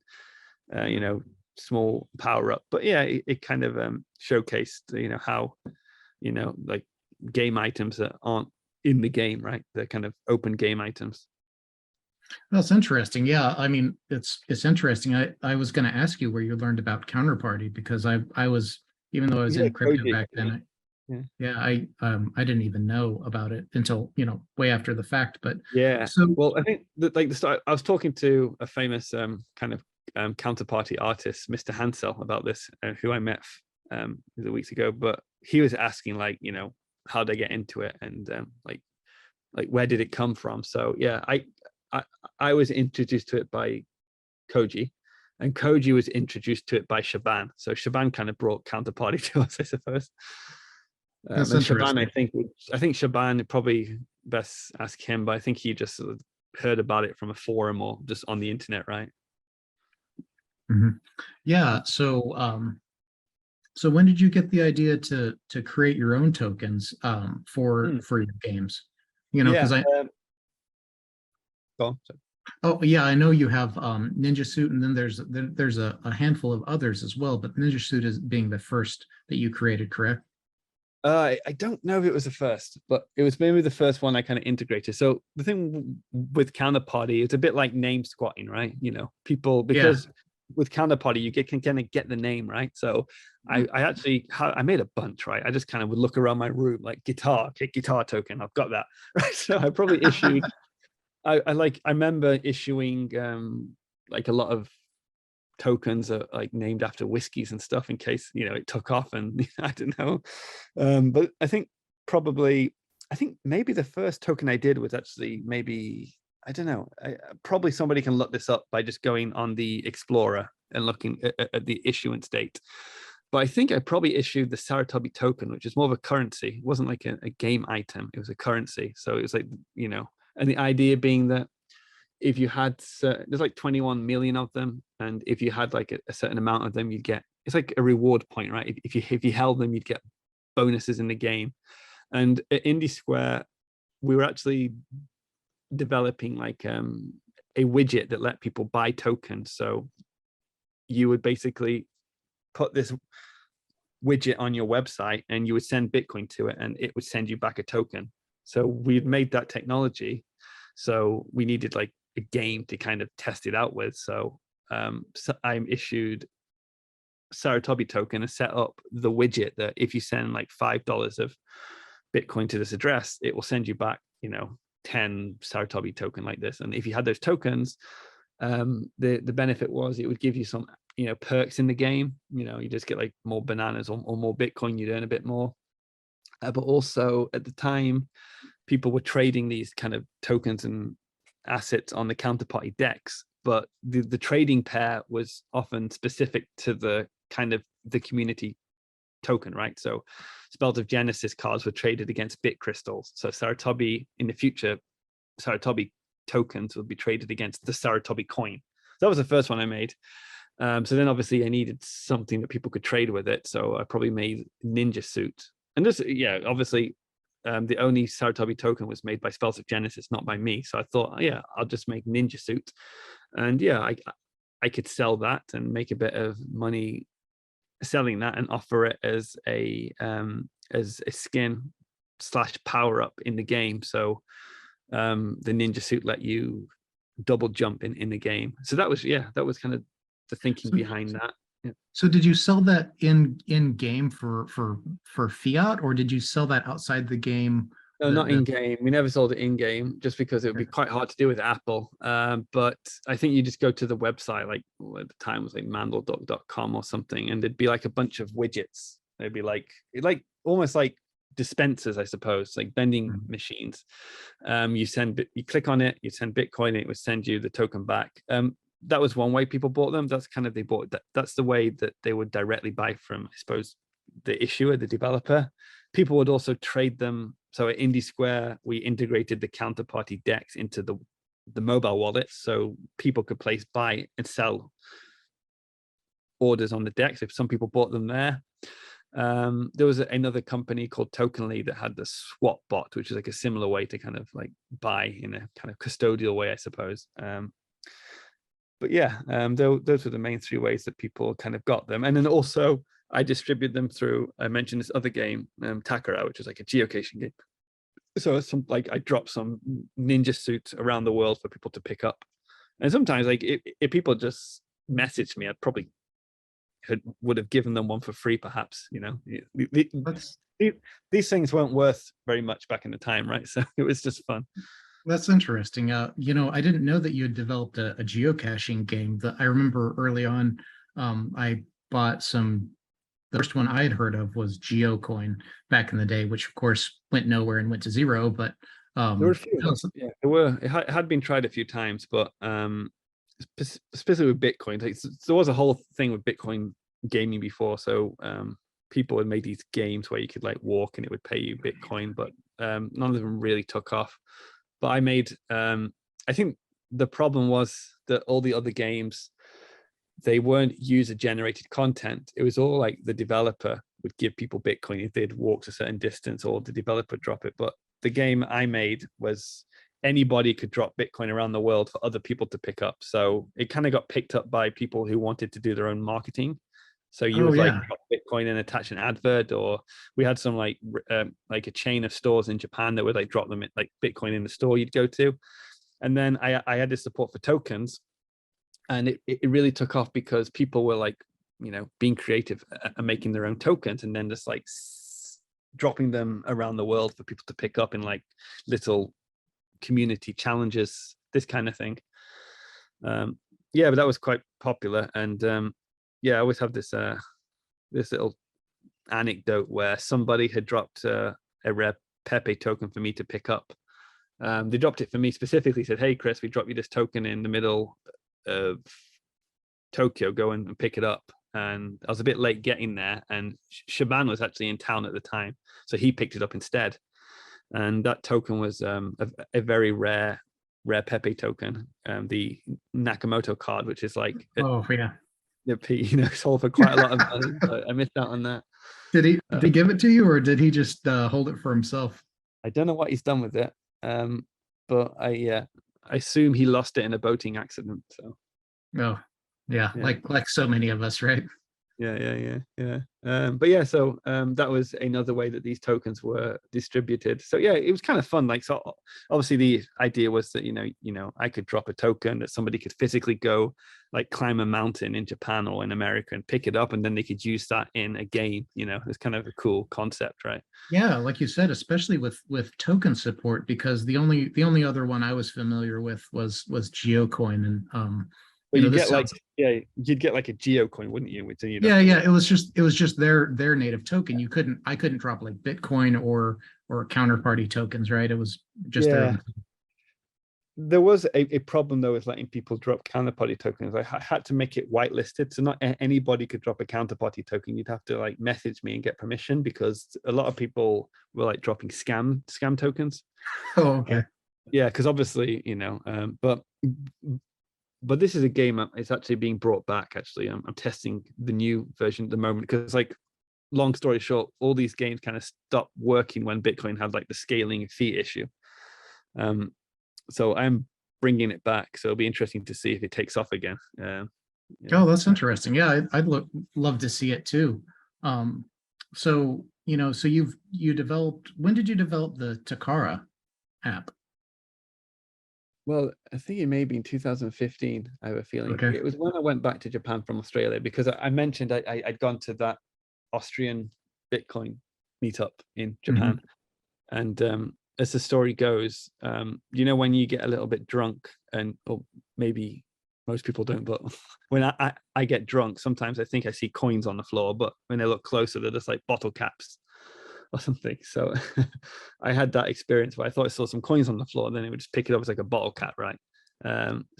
small power up. But yeah, it kind of showcased, how, like game items that aren't in the game, right? They're kind of open game items. That's interesting. Yeah, I mean, it's interesting. I was going to ask you where you learned about Counterparty, because I was, even though I was in crypto back then, I didn't even know about it until way after the fact. But yeah, so well, I think that like the start, I was talking to a famous kind of counterparty artist, Mr. Hansel, about this, who I met a few weeks ago. But he was asking like, how did I get into it, and like where did it come from? So yeah, I was introduced to it by Koji, and Koji was introduced to it by Shaban. So Shaban kind of brought Counterparty to us, I suppose. That's and Shaban, I think Shaban, probably best ask him, but I think he just sort of heard about it from a forum or just on the internet, right? Mm-hmm. Yeah. So so when did you get the idea to create your own tokens for your games? Because oh yeah, I know you have Ninja Suit, and then there's a handful of others as well, but Ninja Suit is being the first that you created, correct? I don't know if it was the first, but it was maybe the first one I kind of integrated. So the thing with Counterparty, it's a bit like name squatting, right? People, because with Counterparty, you can kind of get the name, right? So I made a bunch, right? I just kind of would look around my room, like guitar token, I've got that, right? So I probably issued, I remember issuing like a lot of tokens are like named after whiskeys and stuff in case it took off, and I don't know, but I think maybe the first token I did was actually maybe, I don't know, probably somebody can look this up by just going on the Explorer and looking at the issuance date, but I think I probably issued the SaruTobi token, which is more of a currency. It wasn't like a game item, it was a currency. So it was like, and the idea being that if you had there's like 21 million of them, and if you had like a certain amount of them, you'd get, it's like a reward point, right? If you held them, you'd get bonuses in the game. And at Indie Square, we were actually developing like a widget that let people buy tokens. So you would basically put this widget on your website and you would send Bitcoin to it and it would send you back a token. So we've made that technology. So we needed like a game to kind of test it out with. So I issued SaruTobi token and set up the widget that if you send like $5 of Bitcoin to this address, it will send you back, 10 SaruTobi token like this. And if you had those tokens, the benefit was it would give you some, perks in the game. You just get like more bananas or more Bitcoin, you'd earn a bit more. But also at the time, people were trading these kind of tokens and assets on the counterparty decks, but the trading pair was often specific to the kind of the community token, right? So Spells of Genesis cards were traded against bit crystals. So SaruTobi in the future, SaruTobi tokens would be traded against the SaruTobi coin. So that was the first one I made. So then obviously I needed something that people could trade with it. So I probably made Ninja Suit. And this, obviously the only SaruTobi token was made by Spells of Genesis, not by me. So I thought, I'll just make Ninja Suit. And I could sell that and make a bit of money selling that and offer it as a skin / power up in the game. So the Ninja Suit let you double jump in the game. So that was kind of the thinking behind that. Yeah. So did you sell that in game for fiat, or did you sell that outside the game? No, not in game. We never sold it in game just because it would be quite hard to do with Apple. But I think you just go to the website, like at the time it was like MandelDuck.com or something, and there'd be like a bunch of widgets. They'd be like almost like dispensers, I suppose, like vending machines. You click on it, you send Bitcoin, and it would send you the token back. That was one way people bought them. That's kind of that's the way that they would directly buy from, I suppose, the issuer, the developer. People would also trade them. So at Indie Square, we integrated the counterparty DEX into the mobile wallet, so people could place buy and sell orders on the DEX if some people bought them there. There was another company called Tokenly that had the swap bot, which is like a similar way to kind of like buy in a kind of custodial way, I suppose. But those were the main three ways that people kind of got them. And then also I distribute them through, I mentioned this other game, Takara, which is like a geocaching game. So I drop some Ninja Suits around the world for people to pick up. And sometimes like if people just messaged me, I probably would have given them one for free, perhaps. These things weren't worth very much back in the time, right? So it was just fun. That's interesting. I didn't know that you had developed a geocaching game. That I remember early on, I bought some. The first one I had heard of was GeoCoin back in the day, which of course went nowhere and went to zero. But there were a few. It had been tried a few times, but specifically with Bitcoin, there was a whole thing with Bitcoin gaming before. So people had made these games where you could like walk and it would pay you Bitcoin, but none of them really took off. But I made, I think the problem was that all the other games, they weren't user-generated content. It was all like the developer would give people Bitcoin if they'd walked a certain distance, or the developer drop it. But the game I made was anybody could drop Bitcoin around the world for other people to pick up. So it kind of got picked up by people who wanted to do their own marketing. So you would like drop Bitcoin and attach an advert, or we had some like a chain of stores in Japan that would like drop them like Bitcoin in the store you'd go to. And then I had this support for tokens, and it really took off because people were like, being creative and making their own tokens and then just like dropping them around the world for people to pick up in like little community challenges, this kind of thing. But that was quite popular. And I always have this little anecdote where somebody had dropped a rare Pepe token for me to pick up. They dropped it for me specifically, said, "Hey Chris, we dropped you this token in the middle of Tokyo, go and pick it up." And I was a bit late getting there, and Shaban was actually in town at the time, so he picked it up instead. And that token was a very rare Rare Pepe token, the Nakamoto card, which is like Oh yeah. sold for quite a lot of money. So I missed out on that. Did he give it to you, or did he just hold it for himself? I don't know what he's done with it, but I assume he lost it in a boating accident. So Oh yeah, like so many of us, right? yeah. But yeah, so that was another way that these tokens were distributed. So yeah, it was kind of fun. Like, so obviously the idea was that I could drop a token that somebody could physically go like climb a mountain in Japan or in America and pick it up, and then they could use that in a game. It's kind of a cool concept, right? Yeah, like you said, especially with token support, because the only other one I was familiar with was Geocoin, and Well, you this get sounds, you'd get like a Geocoin, wouldn't you? Which you'd have yeah, to, yeah, it was just their native token. I couldn't drop like Bitcoin or counterparty tokens, right? It was just their yeah. own. There was a problem though with letting people drop counterparty tokens. I had to make it whitelisted, so not anybody could drop a counterparty token. You'd have to like message me and get permission, because a lot of people were like dropping scam tokens. Oh, okay. Yeah, because obviously, but this is a game. It's actually being brought back. Actually, I'm testing the new version at the moment, because like, long story short, all these games kind of stopped working when Bitcoin had like the scaling fee issue. So I'm bringing it back. So it'll be interesting to see if it takes off again. Oh, that's interesting. Yeah, I'd love to see it too. So so you developed. When did you develop the Takara app? Well, I think it may be in 2015. I have a feeling Okay. it was when I went back to Japan from Australia, because I mentioned I'd gone to that Austrian Bitcoin meetup in Mhm. Japan, and as the story goes, when you get a little bit drunk, and or maybe most people don't, but when I get drunk, sometimes I think I see coins on the floor, but when I look closer, they're just like bottle caps or something. So I had that experience where I thought I saw some coins on the floor, and then it would just pick it up as like a bottle cap, right?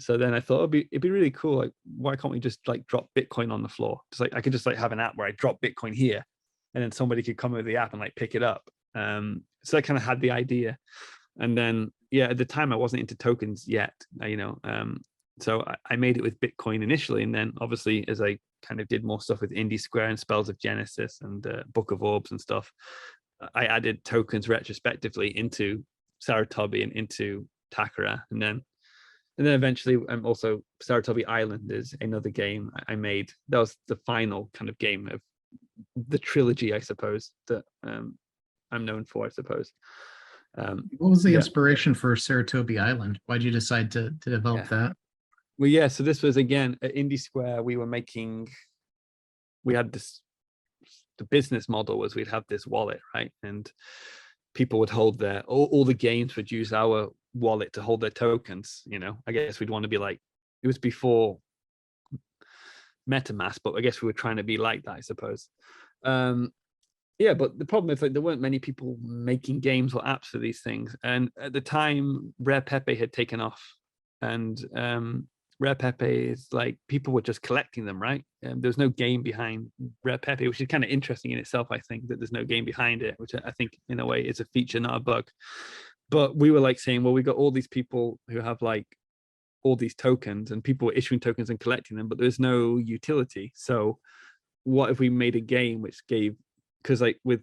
So then I thought it'd be really cool. Like, why can't we just like drop Bitcoin on the floor? Just like I could just like have an app where I drop Bitcoin here, and then somebody could come with the app and like pick it up. So I kind of had the idea, and then yeah, at the time I wasn't into tokens yet, so I made it with Bitcoin initially, and then obviously as I kind of did more stuff with Indie Square and Spells of Genesis and Book of Orbs and stuff, I added tokens retrospectively into SaruTobi and into Takara, and then eventually also SaruTobi Island is another game I made. That was the final kind of game of the trilogy, I suppose, that I'm known for, I suppose. What was the Yeah. inspiration for SaruTobi Island? Why did you decide to develop Yeah. that? Well, yeah. So this was again at Indie Square. We had the business model was we'd have this wallet, right? And people would hold all the games would use our wallet to hold their tokens. I guess we'd want to be like, it was before MetaMask, but I guess we were trying to be like that, I suppose. Yeah, but the problem is like there weren't many people making games or apps for these things, and at the time, Rare Pepe had taken off, and Rare Pepe is like people were just collecting them, right? There was no game behind Rare Pepe, which is kind of interesting in itself. I think that there's no game behind it, which I think in a way is a feature, not a bug. But we were like saying, well, we got all these people who have like all these tokens, and people were issuing tokens and collecting them, but there's no utility. So what if we made a game which gave, because like with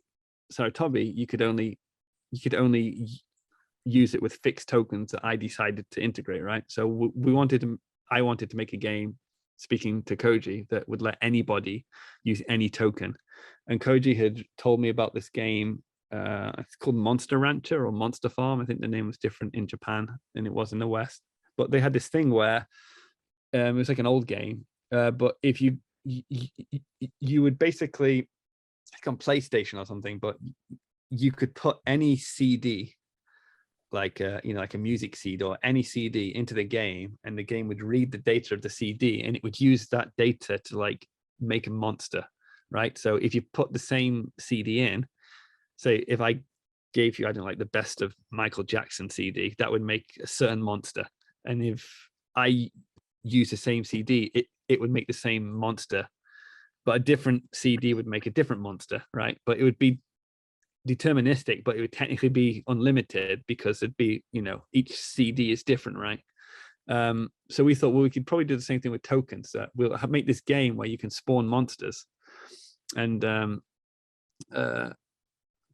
SaruTobi, you could only use it with fixed tokens that I decided to integrate, right? So I wanted to make a game, speaking to Koji, that would let anybody use any token. And Koji had told me about this game. It's called Monster Rancher or Monster Farm. I think the name was different in Japan than it was in the West. But they had this thing where it was like an old game, but if you would basically, like on PlayStation or something, but you could put any CD, like like a music CD or any CD into the game, and the game would read the data of the CD, and it would use that data to like make a monster, right? So if you put the same CD in, say if I gave you, I don't know, like the best of Michael Jackson CD, that would make a certain monster, and if I use the same CD, it would make the same monster, but a different CD would make a different monster, right? But it would be deterministic, but it would technically be unlimited because it'd be, each CD is different, right? So we thought, well, we could probably do the same thing with tokens. That we'll make this game where you can spawn monsters, and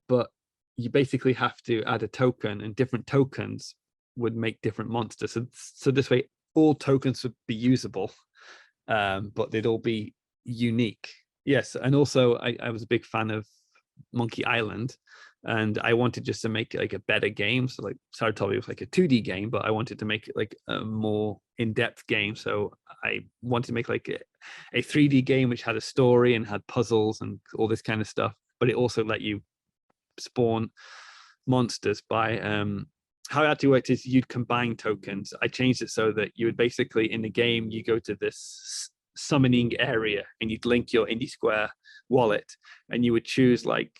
but you basically have to add a token, and different tokens would make different monsters. So this way, all tokens would be usable, but they'd all be unique. Yes, and also I was a big fan of Monkey Island, and I wanted just to make it like a better game. So like SaruTobi was like a 2D game, but I wanted to make it like a more in-depth game. So I wanted to make like a 3D game which had a story and had puzzles and all this kind of stuff, but it also let you spawn monsters by how it actually worked is you'd combine tokens. I changed it so that you would basically, in the game, you go to this summoning area and you'd link your Indie Square wallet, and you would choose like,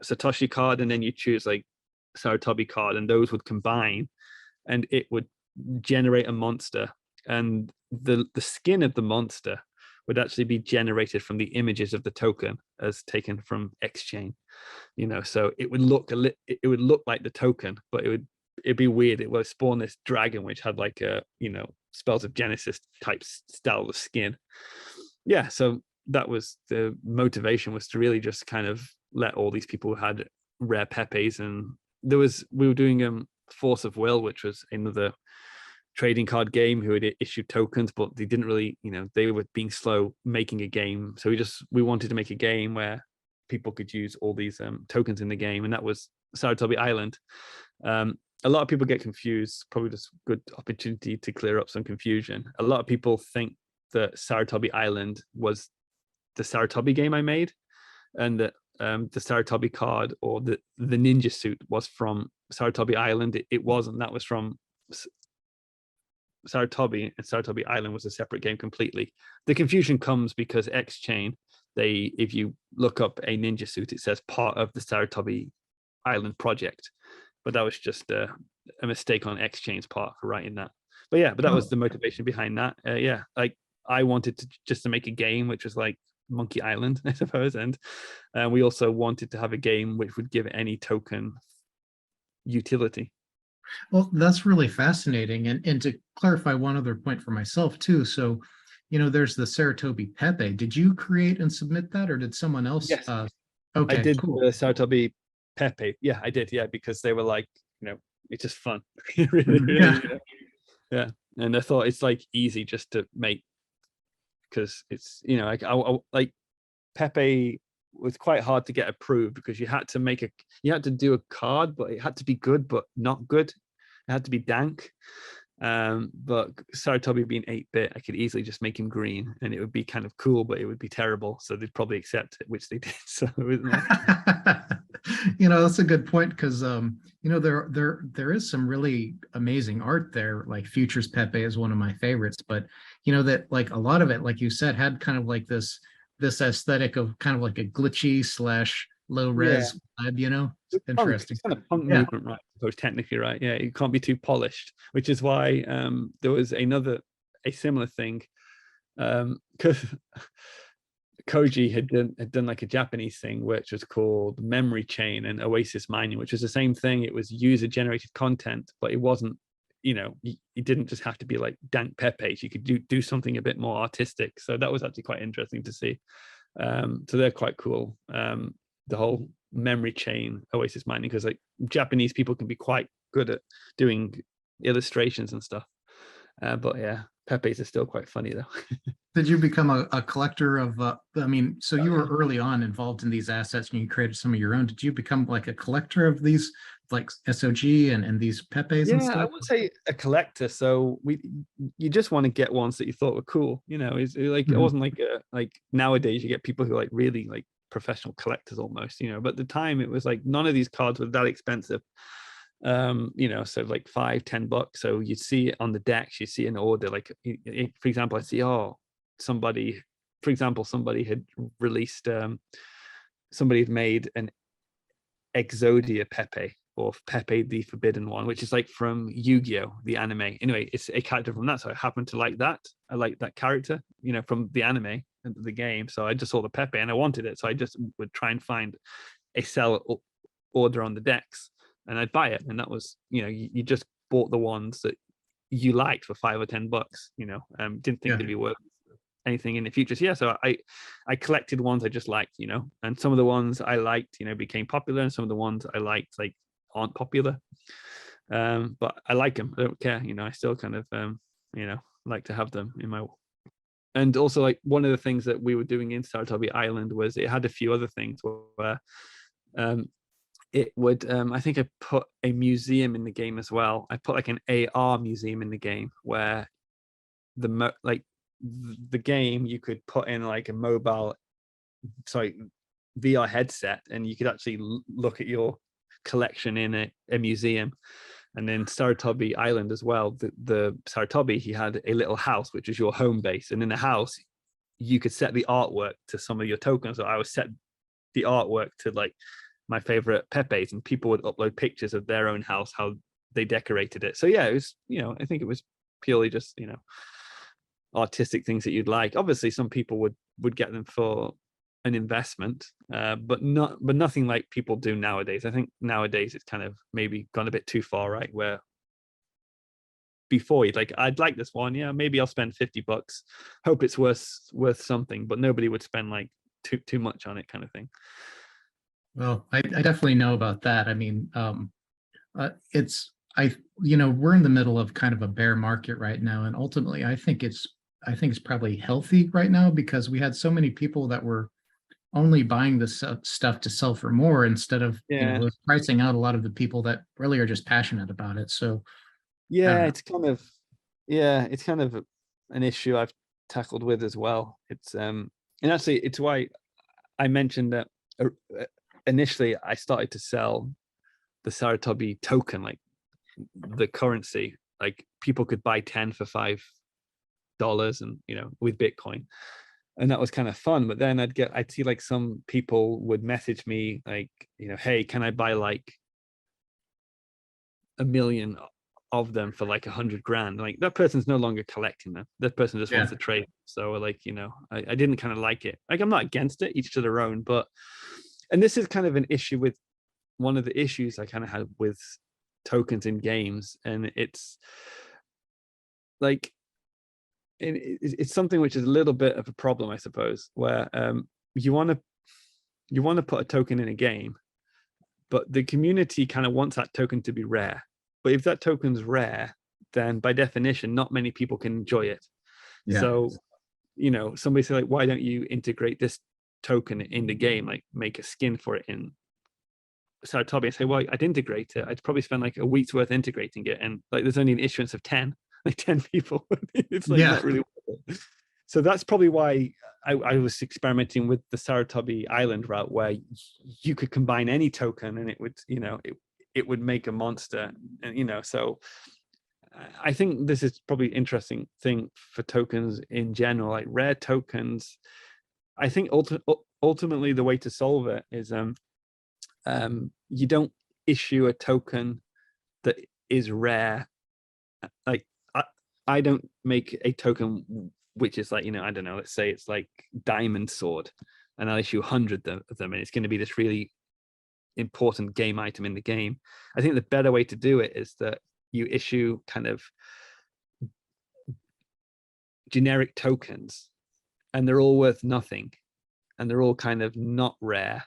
Satoshi card, and then you choose like SaruTobi card, and those would combine and it would generate a monster. And the skin of the monster would actually be generated from the images of the token as taken from Xchain. So it would look it would look like the token, but it'd be weird. It would spawn this dragon which had like a Spells of Genesis type style of skin. Yeah, so that was the motivation, was to really just kind of let all these people who had rare Pepes. And we were doing Force of Will, which was another trading card game who had issued tokens, but they didn't really, they were being slow making a game. So we wanted to make a game where people could use all these tokens in the game, and that was SaruTobi Island. A lot of people get confused, probably just good opportunity to clear up some confusion. A lot of people think that SaruTobi Island was the SaruTobi game I made, and that the SaruTobi card or the ninja suit was from SaruTobi Island. It wasn't. That was from SaruTobi, and SaruTobi Island was a separate game completely. The confusion comes because Xchain, if you look up a ninja suit, it says part of the SaruTobi Island project, but that was just a mistake on Xchain's part for writing that. But that was the motivation behind that. Like I wanted to make a game which was like Monkey Island, I suppose, and we also wanted to have a game which would give any token utility. Well, that's really fascinating. And to clarify one other point for myself too. So, there's the SaruTobi Pepe. Did you create and submit that, or did someone else? Yes. Okay, I did cool. the SaruTobi Pepe. Yeah, I did. Yeah, because they were like, it's just fun. Yeah. And I thought it's like easy just to make, because it's, like Pepe was quite hard to get approved because you had to do a card, but it had to be good, but not good. It had to be dank. But SaruTobi being 8-bit, I could easily just make him green and it would be kind of cool, but it would be terrible. So they'd probably accept it, which they did. So that's a good point, because there is some really amazing art there. Like Futures Pepe is one of my favorites, but that like a lot of it, like you said, had kind of like this aesthetic of kind of like a glitchy / low res vibe, interesting. It's kind of punk movement, right? I suppose technically, right? Yeah, you can't be too polished, which is why there was a similar thing, because Koji had done like a Japanese thing which was called Memory Chain and Oasis Mining, which was the same thing. It was user generated content, but it wasn't, you didn't just have to be like dank Pepe's. You could do something a bit more artistic. So that was actually quite interesting to see. So they're quite cool. The whole Memory Chain Oasis Mining, because like Japanese people can be quite good at doing illustrations and stuff. But yeah, Pepe's are still quite funny though. Did you become a collector of, so you were early on involved in these assets and you created some of your own. Did you become like a collector of these, like SOG and these Pepes and stuff? I would say a collector. So you just want to get ones that you thought were cool. It's like, it wasn't like nowadays you get people who like really like professional collectors almost, but at the time it was like none of these cards were that expensive. So like $5-10. So you see it on the decks, you see an order, like for example, I see, somebody had released, somebody had made an Exodia Pepe, or Pepe the Forbidden One, which is like from Yu-Gi-Oh, the anime. Anyway, it's a character from that, so I happen to like that. I like that character, from the anime. into the game. So I just saw the Pepe and I wanted it. So I just would try and find a sell order on the decks and I'd buy it. And that was, you just bought the ones that you liked for $5 or $10, didn't think they'd be worth anything in the future. So yeah, so I collected ones I just liked, and some of the ones I liked, became popular, and some of the ones I liked like aren't popular. But I like them. I don't care, I still kind of like to have them in my. And also, like, one of the things that we were doing in SaruTobi Island was it had a few other things where it would I think I put a museum in the game as well. I put like an AR museum in the game where the game, you could put in like a mobile VR headset and you could actually look at your collection in a museum. And then SaruTobi Island as well, the SaruTobi, he had a little house which is your home base, and in the house you could set the artwork to some of your tokens. So I would set the artwork to like my favorite Pepe's, and people would upload pictures of their own house, how they decorated it. So yeah, it was, I think it was purely just, artistic things that you'd like. Obviously some people would get them for an investment, but nothing like people do nowadays. I think nowadays it's kind of maybe gone a bit too far, right? Where before you'd like, I'd like this one, yeah, maybe I'll spend $50, hope it's worth something, but nobody would spend like too much on it, kind of thing. Well, I definitely know about that. I mean, we're in the middle of kind of a bear market right now, and ultimately I think it's probably healthy right now, because we had so many people that were only buying this stuff to sell for more, instead of it was pricing out a lot of the people that really are just passionate about it. So yeah, it's kind of an issue I've tackled with as well. It's and actually it's why I mentioned that initially I started to sell the SaruTobi token, like the currency, like people could buy 10 for $5, and with Bitcoin, and that was kind of fun. But then I'd see like some people would message me like, hey, can I buy like 1 million of them for like 100 grand? Like, that person's no longer collecting them, that person just wants to trade. So like, I didn't kind of like it. Like, I'm not against it, each to their own, but, and this is kind of an issue with one of the issues I kind of had with tokens in games, and it's like it's something which is a little bit of a problem, I suppose, where you want to put a token in a game, but the community kind of wants that token to be rare. But if that token's rare, then by definition not many people can enjoy it. So somebody say like, why don't you integrate this token in the game, like make a skin for it in SaruTobi? I say, well, I'd integrate it, I'd probably spend like a week's worth integrating it, and like there's only an issuance of 10 people. It's like not really worth it. So that's probably why I was experimenting with the SaruTobi Island route, where you could combine any token and it would it would make a monster. And so I think this is probably an interesting thing for tokens in general, like rare tokens. I think ultimately the way to solve it is you don't issue a token that is rare. Like I don't make a token which is like, I don't know, let's say it's like Diamond Sword, and I'll issue 100 of them, and it's going to be this really important game item in the game. I think the better way to do it is that you issue kind of generic tokens, and they're all worth nothing, and they're all kind of not rare,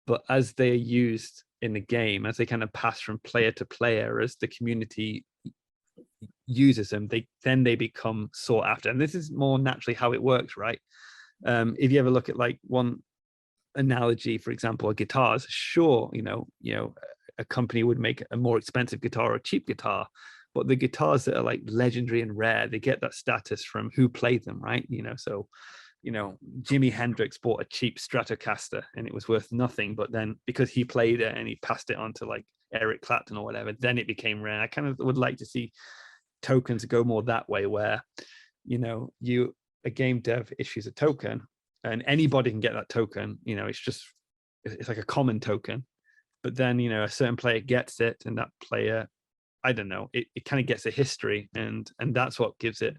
but as they're used in the game, as they kind of pass from player to player, as the community uses them, they become sought after. And this is more naturally how it works, right? If you ever look at like one analogy, for example, guitars, sure, a company would make a more expensive guitar or a cheap guitar, but the guitars that are like legendary and rare, they get that status from who played them, right? So Jimi Hendrix bought a cheap Stratocaster and it was worth nothing, but then because he played it and he passed it on to like Eric Clapton or whatever, then it became rare. I kind of would like to see tokens go more that way, where a game dev issues a token and anybody can get that token. It's like a common token, but then a certain player gets it, and that player, I don't know, it kind of gets a history, and that's what gives it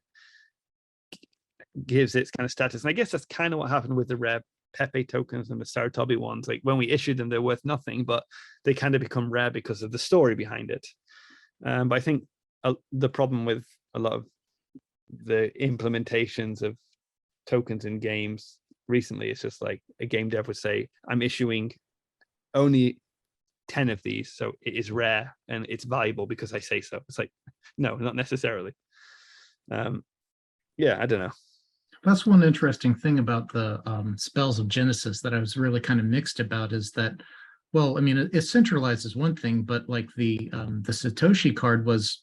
gives its kind of status. And I guess that's kind of what happened with the rare Pepe tokens and the SaruTobi ones. Like when we issued them, they're worth nothing, but they kind of become rare because of the story behind it. But I think the problem with a lot of the implementations of tokens in games recently, it's just like a game dev would say, I'm issuing only 10 of these, so it is rare and it's valuable because I say so. It's like, no, not necessarily. Yeah, I don't know. That's one interesting thing about the spells of Genesis that I was really kind of mixed about is that, well, I mean, it centralizes one thing, but like the Satoshi card was,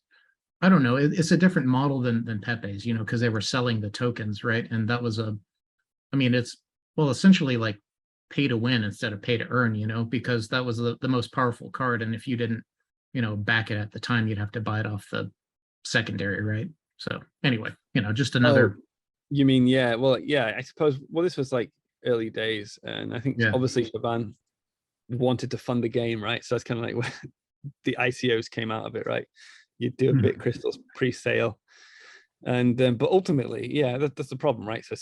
I don't know, it's a different model than Pepe's, you know, because they were selling the tokens, right? And that was I mean, it's, well, essentially like pay to win instead of pay to earn, you know, because that was the most powerful card. And if you didn't, you know, back it at the time, you'd have to buy it off the secondary, right? So anyway, you know, just another. Oh, you mean, yeah, well, yeah, I suppose, well, this was like early days, and I think Yeah. obviously Shaban wanted to fund the game, right? So that's kind of like where the ICOs came out of it, right? You do a bit crystals pre-sale, and but ultimately, yeah, that's the problem, right? So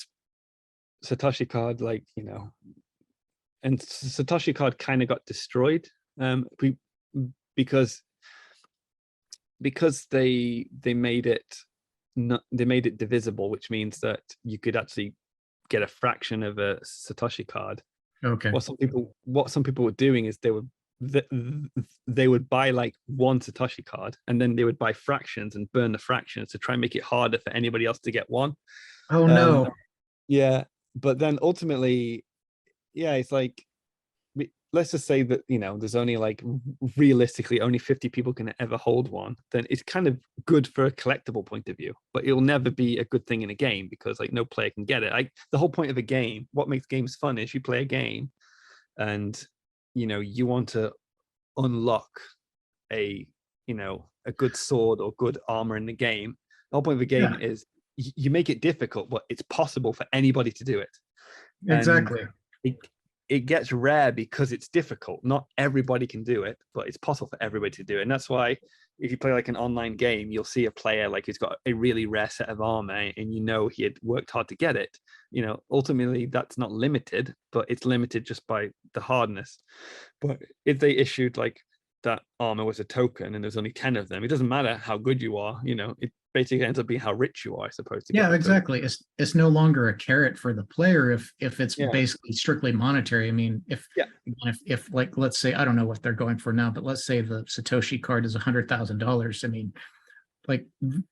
Satoshi card, like, you know, and Satoshi card kind of got destroyed because they made it divisible, which means that you could actually get a fraction of a Satoshi card. Okay. What some people were doing is they would buy like one Satoshi card, and then they would buy fractions and burn the fractions to try and make it harder for anybody else to get one. Oh no. Yeah, but then ultimately, yeah, it's like, let's just say that, you know, there's only like realistically only 50 people can ever hold one, then it's kind of good for a collectible point of view, but it'll never be a good thing in a game because like no player can get it. Like the whole point of a game, what makes games fun is you play a game and, you know, you want to unlock a, you know, a good sword or good armor in the game. The whole point of a game is you make it difficult, but it's possible for anybody to do it. Exactly. And it gets rare because it's difficult. Not everybody can do it, but it's possible for everybody to do it. And that's why if you play like an online game, you'll see a player like who's got a really rare set of armor and you know he had worked hard to get it. You know, ultimately that's not limited, but it's limited just by the hardness. But if they issued like that armor was a token and there's only 10 of them, it doesn't matter how good you are, you know, it basically ends up being how rich you are, I suppose. Yeah, exactly. It's no longer a carrot for the player if it's Yeah. basically strictly monetary. I mean, if like, let's say, I don't know what they're going for now, but let's say the Satoshi card is $100,000. I mean, like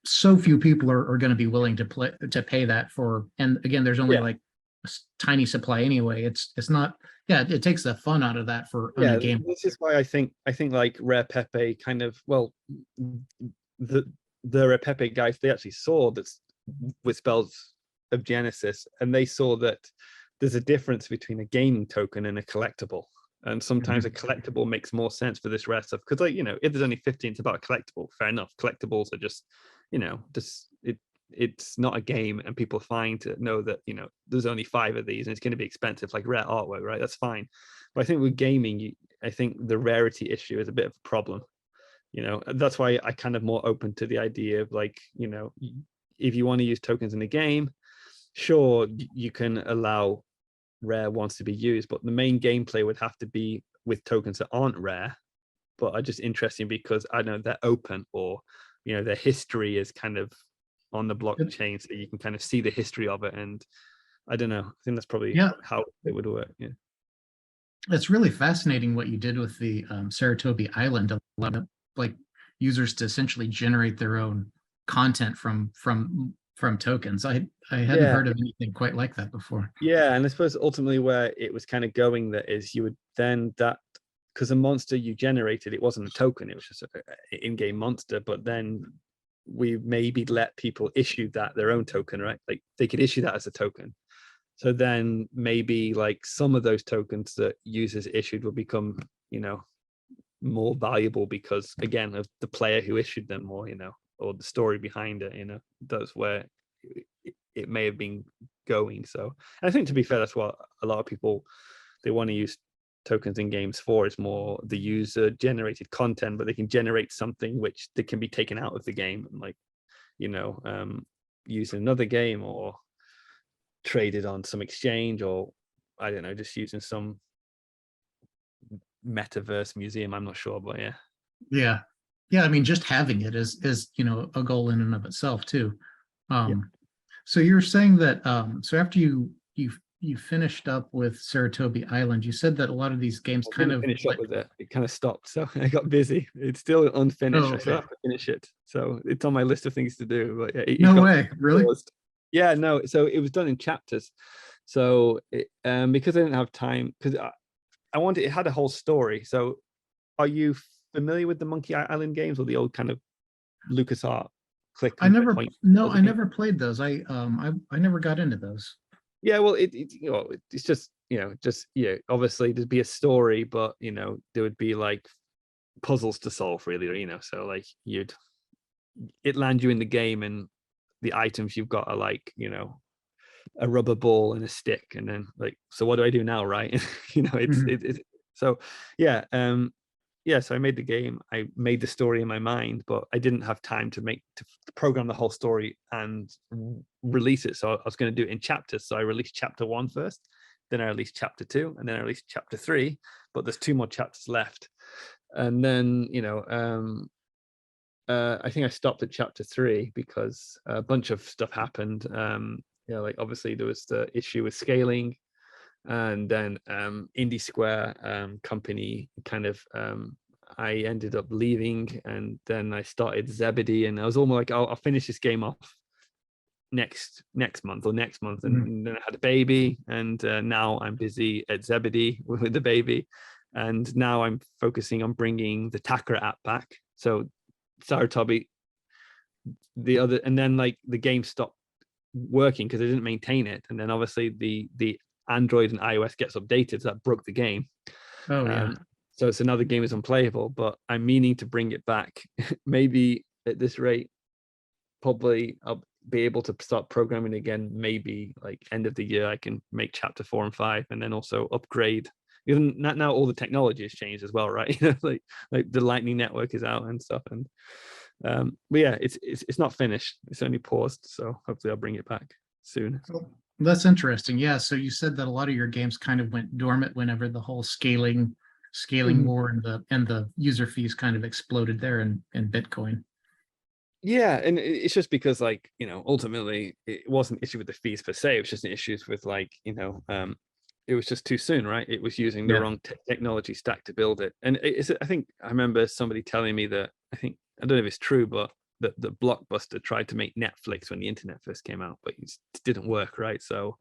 so few people are going to be willing to pay that for, and again, there's only like a tiny supply anyway. It's not, it takes the fun out of that for a game. This is why I think like Rare Pepe kind of, well, the Rare Pepe guys, they actually saw that with spells of Genesis, and they saw that there's a difference between a gaming token and a collectible. And sometimes a collectible makes more sense for this rare stuff. Because, like, you know, if there's only 15, it's about a collectible. Fair enough. Collectibles are just, you know, it's not a game, and people are fine to know that, you know, there's only 5 of these and it's going to be expensive, like rare artwork, right? That's fine. But I think with gaming, I think the rarity issue is a bit of a problem. You know, that's why I kind of more open to the idea of, like, you know, if you want to use tokens in the game, sure, you can allow rare ones to be used, but the main gameplay would have to be with tokens that aren't rare, but are just interesting because, I don't know, they're open, or, you know, their history is kind of on the blockchain, so you can kind of see the history of it. And I don't know, I think that's probably how it would work. Yeah. It's really fascinating what you did with the SaruTobi Island. Like users to essentially generate their own content from tokens. I hadn't heard of anything quite like that before. Yeah, and I suppose ultimately where it was kind of going, that is, you would then, that because the monster you generated, it wasn't a token, it was just an in-game monster, but then we maybe let people issue that their own token, right? Like they could issue that as a token. So then maybe like some of those tokens that users issued will become, you know, more valuable because, again, of the player who issued them, or, you know, or the story behind it, you know, that's where it may have been going. So I think, to be fair, that's what a lot of people, they want to use tokens in games for, is more the user generated content, but they can generate something which that can be taken out of the game and, like, you know, use in another game, or traded on some exchange, or I don't know, just using some metaverse museum. I'm not sure, but yeah. Yeah, I mean, just having it is a goal in and of itself too. Yeah. So you're saying that so after you finished up with SaruTobi Island, you said that a lot of these games I kind didn't of finish up with it. It kind of stopped, so I got busy. It's still unfinished. Oh, I still okay. have to finish it, so it's on my list of things to do. But yeah, it No got way, really? paused. Yeah, no. So it was done in chapters. So because I didn't have time, because I wanted, it had a whole story. So are you familiar with the Monkey Island games, or the old kind of LucasArts click I and never point no, puzzle I game? never played those. I never got into those. Yeah, well, it's just obviously there'd be a story, but there would be like puzzles to solve, really, so like it land you in the game, and the items you've got are like a rubber ball and a stick, and then like, so what do I do now, right? Mhm. it's so yeah. Yeah, so I made the game, I made the story in my mind, but I didn't have time to program the whole story and release it. So I was going to do it in chapters. So I released chapter 1 first, then I released chapter 2, and then I released chapter 3. But there's 2 more chapters left. And then I think I stopped at chapter 3 because a bunch of stuff happened. Like obviously there was the issue with scaling, and then Indie Square company kind of I ended up leaving, and then I started Zebedee, and I was almost like, I'll finish this game off next month or next month, Mhm. and then I had a baby, and now I'm busy at Zebedee with the baby, and now I'm focusing on bringing the Takara app back. So SaruTobi, the other, and then like the game stopped working because I didn't maintain it, and then obviously the Android and iOS gets updated, so that broke the game. Oh yeah. So it's another game is unplayable, but I'm meaning to bring it back. Maybe at this rate, probably I'll be able to start programming again. Maybe like end of the year, I can make chapter 4 and 5, and then also upgrade. Even now, all the technology has changed as well, right? like the Lightning Network is out and stuff, and but yeah, it's not finished. It's only paused, so hopefully I'll bring it back soon. Well, that's interesting. Yeah. So you said that a lot of your games kind of went dormant whenever the whole scaling Mhm. war and the user fees kind of exploded there in Bitcoin. Yeah, and it's just because like ultimately it wasn't an issue with the fees per se. It was just an issue with like it was just too soon, right? It was using the Yeah. wrong technology stack to build it. And I think I remember somebody telling me that, I don't know if it's true, but that the Blockbuster tried to make Netflix when the internet first came out, but it didn't work, right? So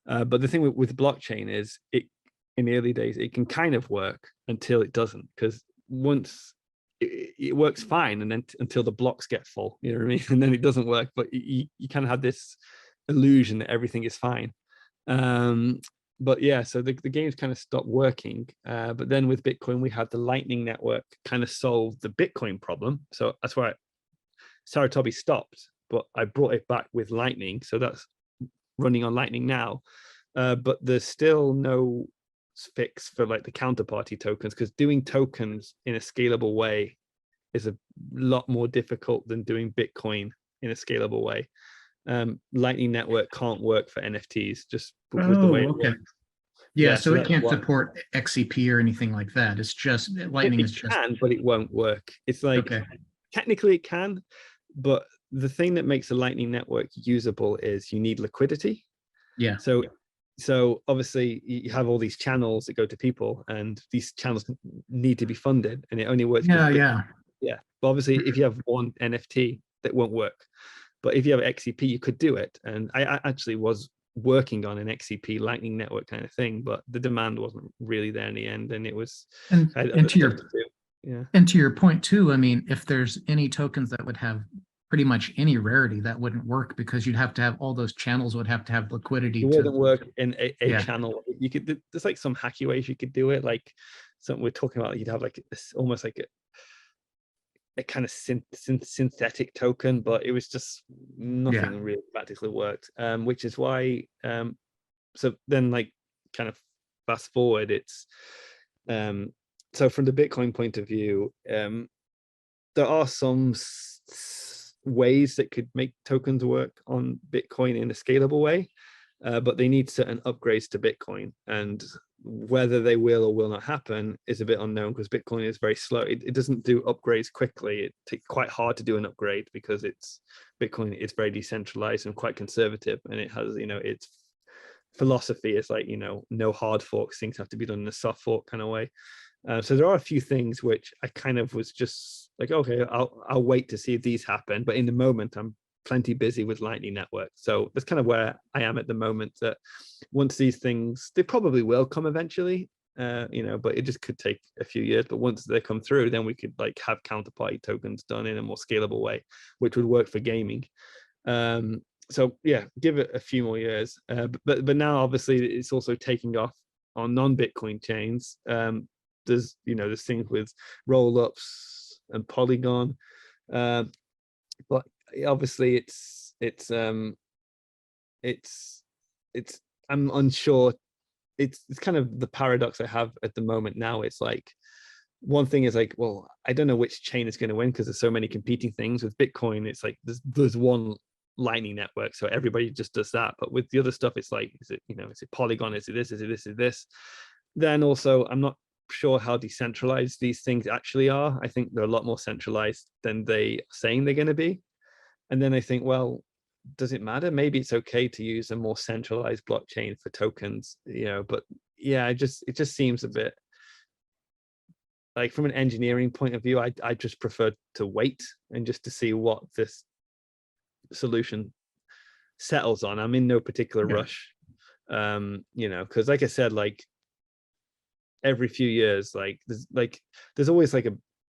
but the thing with blockchain is, it in the early days it can kind of work until it doesn't, because once it works fine, and then until the blocks get full, you know what I mean, and then it doesn't work. But you kind of have this illusion that everything is fine. um but yeah, so the games kind of stopped working, but then with Bitcoin we had the Lightning Network kind of solve the Bitcoin problem. So that's why SaruTobi stopped, but I brought it back with Lightning, so that's running on Lightning now. But there's still no fix for like the counterparty tokens, because doing tokens in a scalable way is a lot more difficult than doing Bitcoin in a scalable way. Lightning Network can't work for NFTs just with the way Oh, it okay. works. Yeah. Yeah, So so it that's can't why support XCP or anything like that. It's just Lightning it is just can, but it won't work. It's like okay. technically it can, but the thing that makes a Lightning Network usable is you need liquidity. Yeah. So obviously you have all these channels that go to people, and these channels need to be funded, and it only works with Yeah. Bitcoin. Yeah. Yeah, but obviously if you have one NFT, that won't work. But if you have XCP, you could do it. And I actually was working on an XCP Lightning Network kind of thing, but the demand wasn't really there in the end, and it was, And I had and other to stuff your to do. Yeah. and to your point too, I mean, if there's any tokens that would have pretty much any rarity, that wouldn't work because you'd have to have all those channels would have to have liquidity It to wouldn't work in a yeah. channel. You could, there's like some hacky ways you could do it, like something we're talking about. You'd have like almost like a kind of synthetic token, but it was just Yeah. nothing really practically worked. Which is why, so then like kind of fast forward, it's so from the Bitcoin point of view, there are some ways that could make tokens work on Bitcoin in a scalable way. but they need certain upgrades to Bitcoin, and whether they will or will not happen is a bit unknown because Bitcoin is very slow. It doesn't do upgrades quickly. It takes quite hard to do an upgrade because Bitcoin is very decentralized and quite conservative, and it has, its philosophy is like, no hard forks. Things have to be done in a soft fork kind of way. So there are a few things which I kind of was just like, okay, I'll wait to see if these happen. But in the moment, I'm plenty busy with Lightning Network. So that's kind of where I am at the moment, that once these things, they probably will come eventually, but it just could take a few years. But once they come through, then we could like have counterparty tokens done in a more scalable way, which would work for gaming. So yeah, give it a few more years. But now obviously it's also taking off on non-Bitcoin chains. There's things with roll-ups and Polygon, but obviously it's I'm unsure. It's kind of the paradox I have at the moment now. It's like, one thing is like, well, I don't know which chain is going to win because there's so many competing things. With Bitcoin, it's like there's one Lightning Network, so everybody just does that. But with the other stuff, it's like, is it Polygon, is it this, is it this, is this? Then also, I'm not sure how decentralized these things actually are. I think they're a lot more centralized than they saying they're going to be. And then I think, well, does it matter? Maybe it's okay to use a more centralized blockchain for tokens, but yeah, it just seems a bit like, from an engineering point of view, I just prefer to wait and just to see what this solution settles on. I'm in no particular rush, because like I said, like every few years, there's always like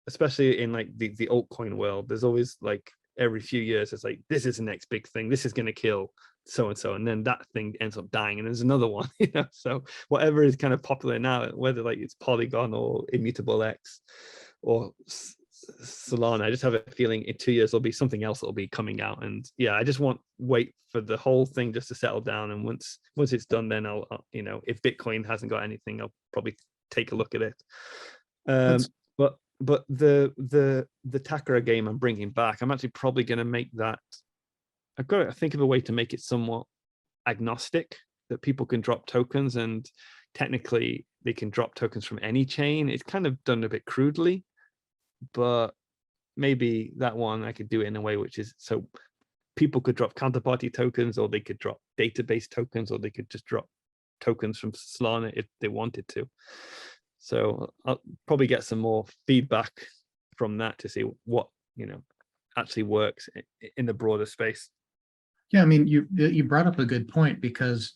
especially in like the altcoin world, there's always like every few years it's like, this is the next big thing, this is going to kill so and so, and then that thing ends up dying and there's another one. So whatever is kind of popular now, whether like it's Polygon or Immutable X or Solana, I just have a feeling in 2 years there'll be something else that'll be coming out. And yeah, I just wait for the whole thing just to settle down, and once it's done, then I'll if Bitcoin hasn't got anything, I'll probably take a look at it. But the Takara game I'm bringing back, I'm actually probably going to make that. I've got to think of a way to make it somewhat agnostic, that people can drop tokens, and technically they can drop tokens from any chain. It's kind of done a bit crudely, but maybe that one I could do it in a way which is so people could drop counterparty tokens, or they could drop database tokens, or they could just drop tokens from Solana if they wanted to. So I'll probably get some more feedback from that to see what actually works in the broader space. Yeah, I mean, you brought up a good point, because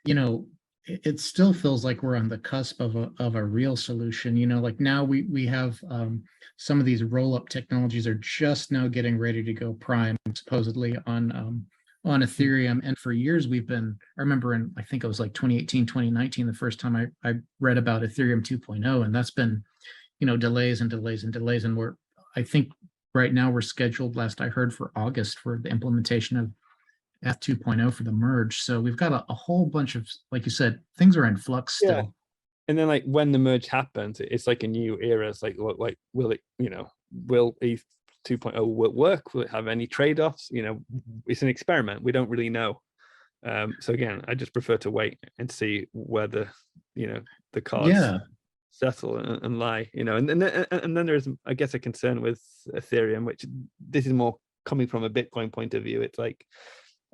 it still feels like we're on the cusp of a real solution. Like now we have some of these roll-up technologies are just now getting ready to go prime, supposedly on Ethereum. And for years I remember I think it was like 2018, 2019, the first time I read about Ethereum 2.0, and that's been, delays and delays and delays. And I think right now we're scheduled, last I heard, for August for the implementation of F 2.0 for the merge. So we've got a whole bunch of, like you said, things are in flux still. Yeah. And then like when the merge happens, it's like a new era. It's like will it, will ETH 2.0 work? Will it have any trade-offs? It's an experiment. We don't really know. So again, I just prefer to wait and see where the cards settle and lie. And then there's, I guess, a concern with Ethereum, which this is more coming from a Bitcoin point of view. It's like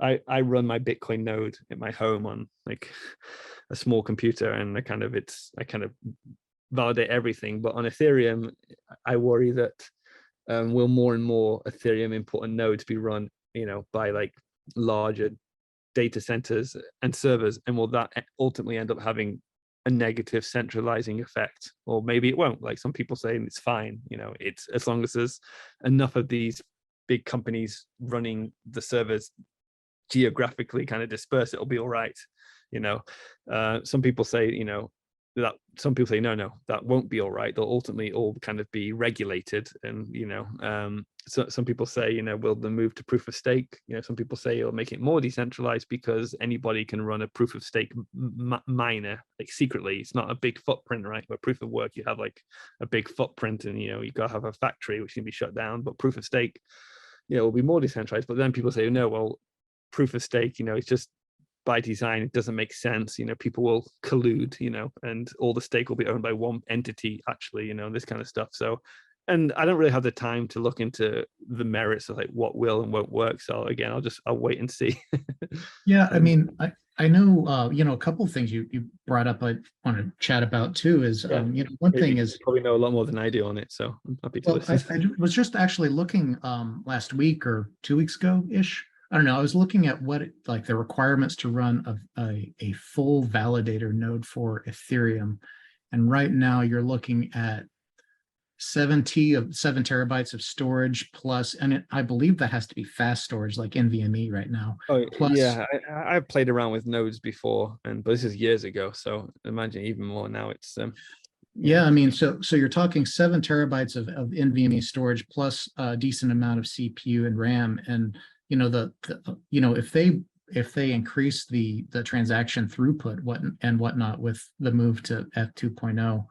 I run my Bitcoin node at my home on like a small computer, and I kind of validate everything. But on Ethereum, I worry that will more and more Ethereum important nodes be run, by like larger data centers and servers, and will that ultimately end up having a negative centralizing effect? Or maybe it won't. Like some people say it's fine, it's as long as there's enough of these big companies running the servers geographically kind of dispersed, it'll be all right. Some people say that, some people say no, that won't be all right. They'll ultimately all kind of be regulated. And so some people say will the move to proof of stake. Some people say it'll make it more decentralized because anybody can run a proof of stake miner like secretly. It's not a big footprint, right? But proof of work, you have like a big footprint, and you gotta have a factory which can be shut down. But proof of stake will be more decentralized. But then people say no, well, proof of stake, it's just by design, it doesn't make sense. People will collude, and all the stake will be owned by one entity, actually, this kind of stuff. So, and I don't really have the time to look into the merits of like what will and won't work. So again, I'll wait and see. Yeah, I mean, I know, a couple of things you brought up I want to chat about too is, Yeah, one maybe thing you is, probably know a lot more than I do on it, so I'm happy to well, listen. I was just actually looking last week or 2 weeks ago-ish. I don't know, I was looking at what like the requirements to run a full validator node for Ethereum. And right now you're looking at 7 terabytes of storage plus, and I believe that has to be fast storage like NVMe right now. Oh Plus, yeah, I've played around with nodes before, but this is years ago, so imagine even more now. It's yeah, I mean, so you're talking 7 terabytes of NVMe storage plus a decent amount of CPU and RAM, and if they increase the transaction throughput whatnot with the move to F 2.0,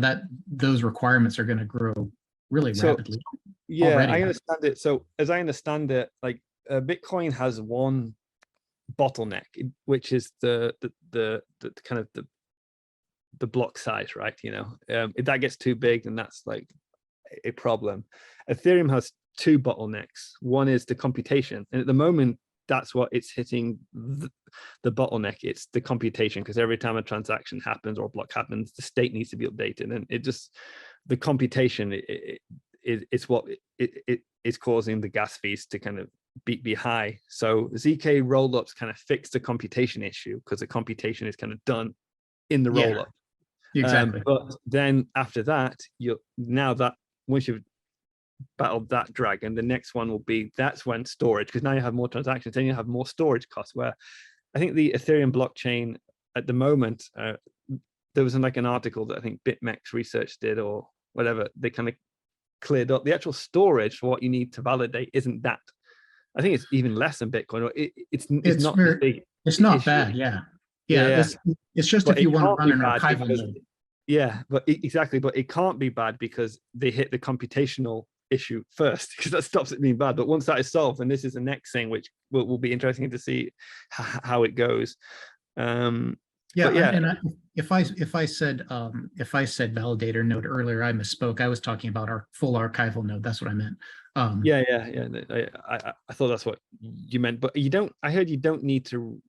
that those requirements are going to grow really so rapidly yeah, already. I understand it. So as I understand it, like Bitcoin has one bottleneck, which is the kind of the block size, right? If that gets too big, then that's like a problem. Ethereum has two bottlenecks. One is the computation, and at the moment, that's what it's hitting the bottleneck. It's the computation, because every time a transaction happens or a block happens, the state needs to be updated, and the computation it's what it's causing the gas fees to kind of be high. So ZK rollups kind of fix the computation issue, because the computation is kind of done in the Yeah, rollup. exactly. But then after that, once you've battled that dragon, the next one will be, that's when storage, because now you have more transactions, then you have more storage costs. Where I think the Ethereum blockchain at the moment, there was like an article that I think BitMEX research did or whatever, they kind of cleared up the actual storage for what you need to validate isn't that. I think it's even less than Bitcoin, or it's not very, a big it's not issue. bad. Yeah. Yeah, It's just but if it you want to can't run be an bad archival because node. yeah, but exactly, but it can't be bad because they hit the computational issue first, because that stops it being bad. But once that is solved, and this is the next thing, which will be interesting to see how it goes. Yeah, But yeah, if I said validator node earlier, I misspoke. I was talking about our full archival node. That's what I meant. yeah. I thought that's what you meant, but you don't. I heard you don't need to.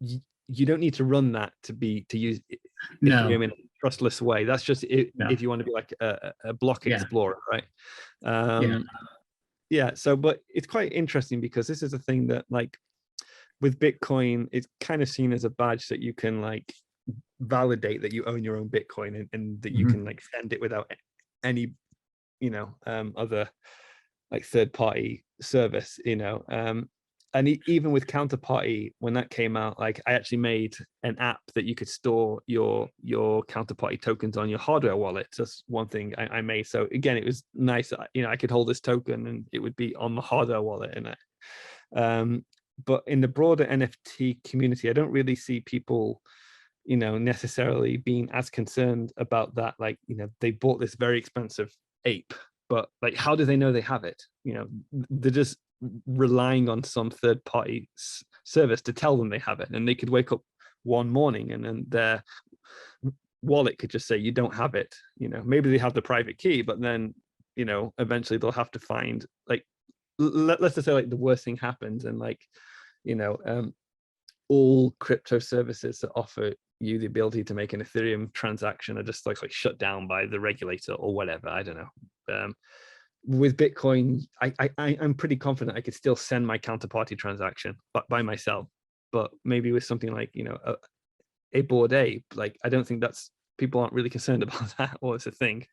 You don't need to run that to use No, Ethereum in a trustless way. That's just no, if you want to be like a block yeah, explorer, right? yeah. Yeah. So, but it's quite interesting because this is a thing that, like, with Bitcoin, it's kind of seen as a badge that you can like validate that you own your own Bitcoin, and that you Mhm. can like send it without any, other like third party service, and even with Counterparty, when that came out, like I actually made an app that you could store your Counterparty tokens on your hardware wallet. That's one thing I made. So again, it was nice, I could hold this token and it would be on the hardware wallet. And but in the broader NFT community, I don't really see people, necessarily being as concerned about that. Like, they bought this very expensive ape, but like, how do they know they have it? They're just relying on some third party service to tell them they have it, and they could wake up one morning and then their wallet could just say you don't have it. Maybe they have the private key, but then eventually they'll have to find, like, let's just say like the worst thing happens, and like all crypto services that offer you the ability to make an Ethereum transaction are just like shut down by the regulator or whatever. I don't know. With Bitcoin, I'm pretty confident I could still send my counterparty transaction by myself. But maybe with something like a Bored Ape, like I don't think people aren't really concerned about that, or it's a thing.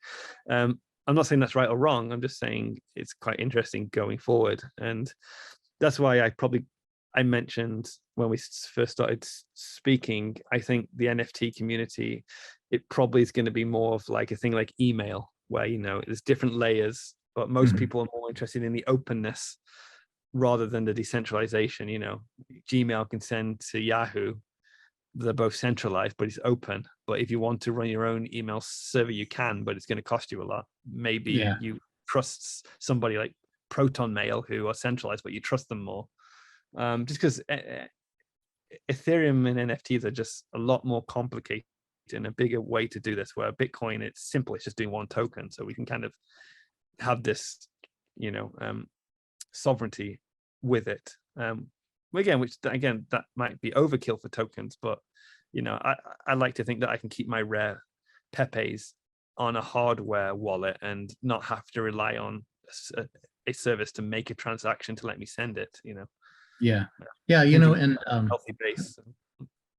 I'm not saying that's right or wrong. I'm just saying it's quite interesting going forward, and that's why I mentioned when we first started speaking, I think the NFT community, it probably is going to be more of like a thing like email, where there's different layers, but most people are more interested in the openness rather than the decentralization. Gmail can send to Yahoo. They're both centralized, but it's open. But if you want to run your own email server, you can, but it's going to cost you a lot. Maybe you trust somebody like Proton Mail, who are centralized, but you trust them more. Just because Ethereum and NFTs are just a lot more complicated and a bigger way to do this, where Bitcoin, it's simple, it's just doing one token. So we can kind of have this, sovereignty with it. Which again, that might be overkill for tokens, but I like to think that I can keep my rare Pepes on a hardware wallet and not have to rely on a service to make a transaction to let me send it. Yeah. And healthy base.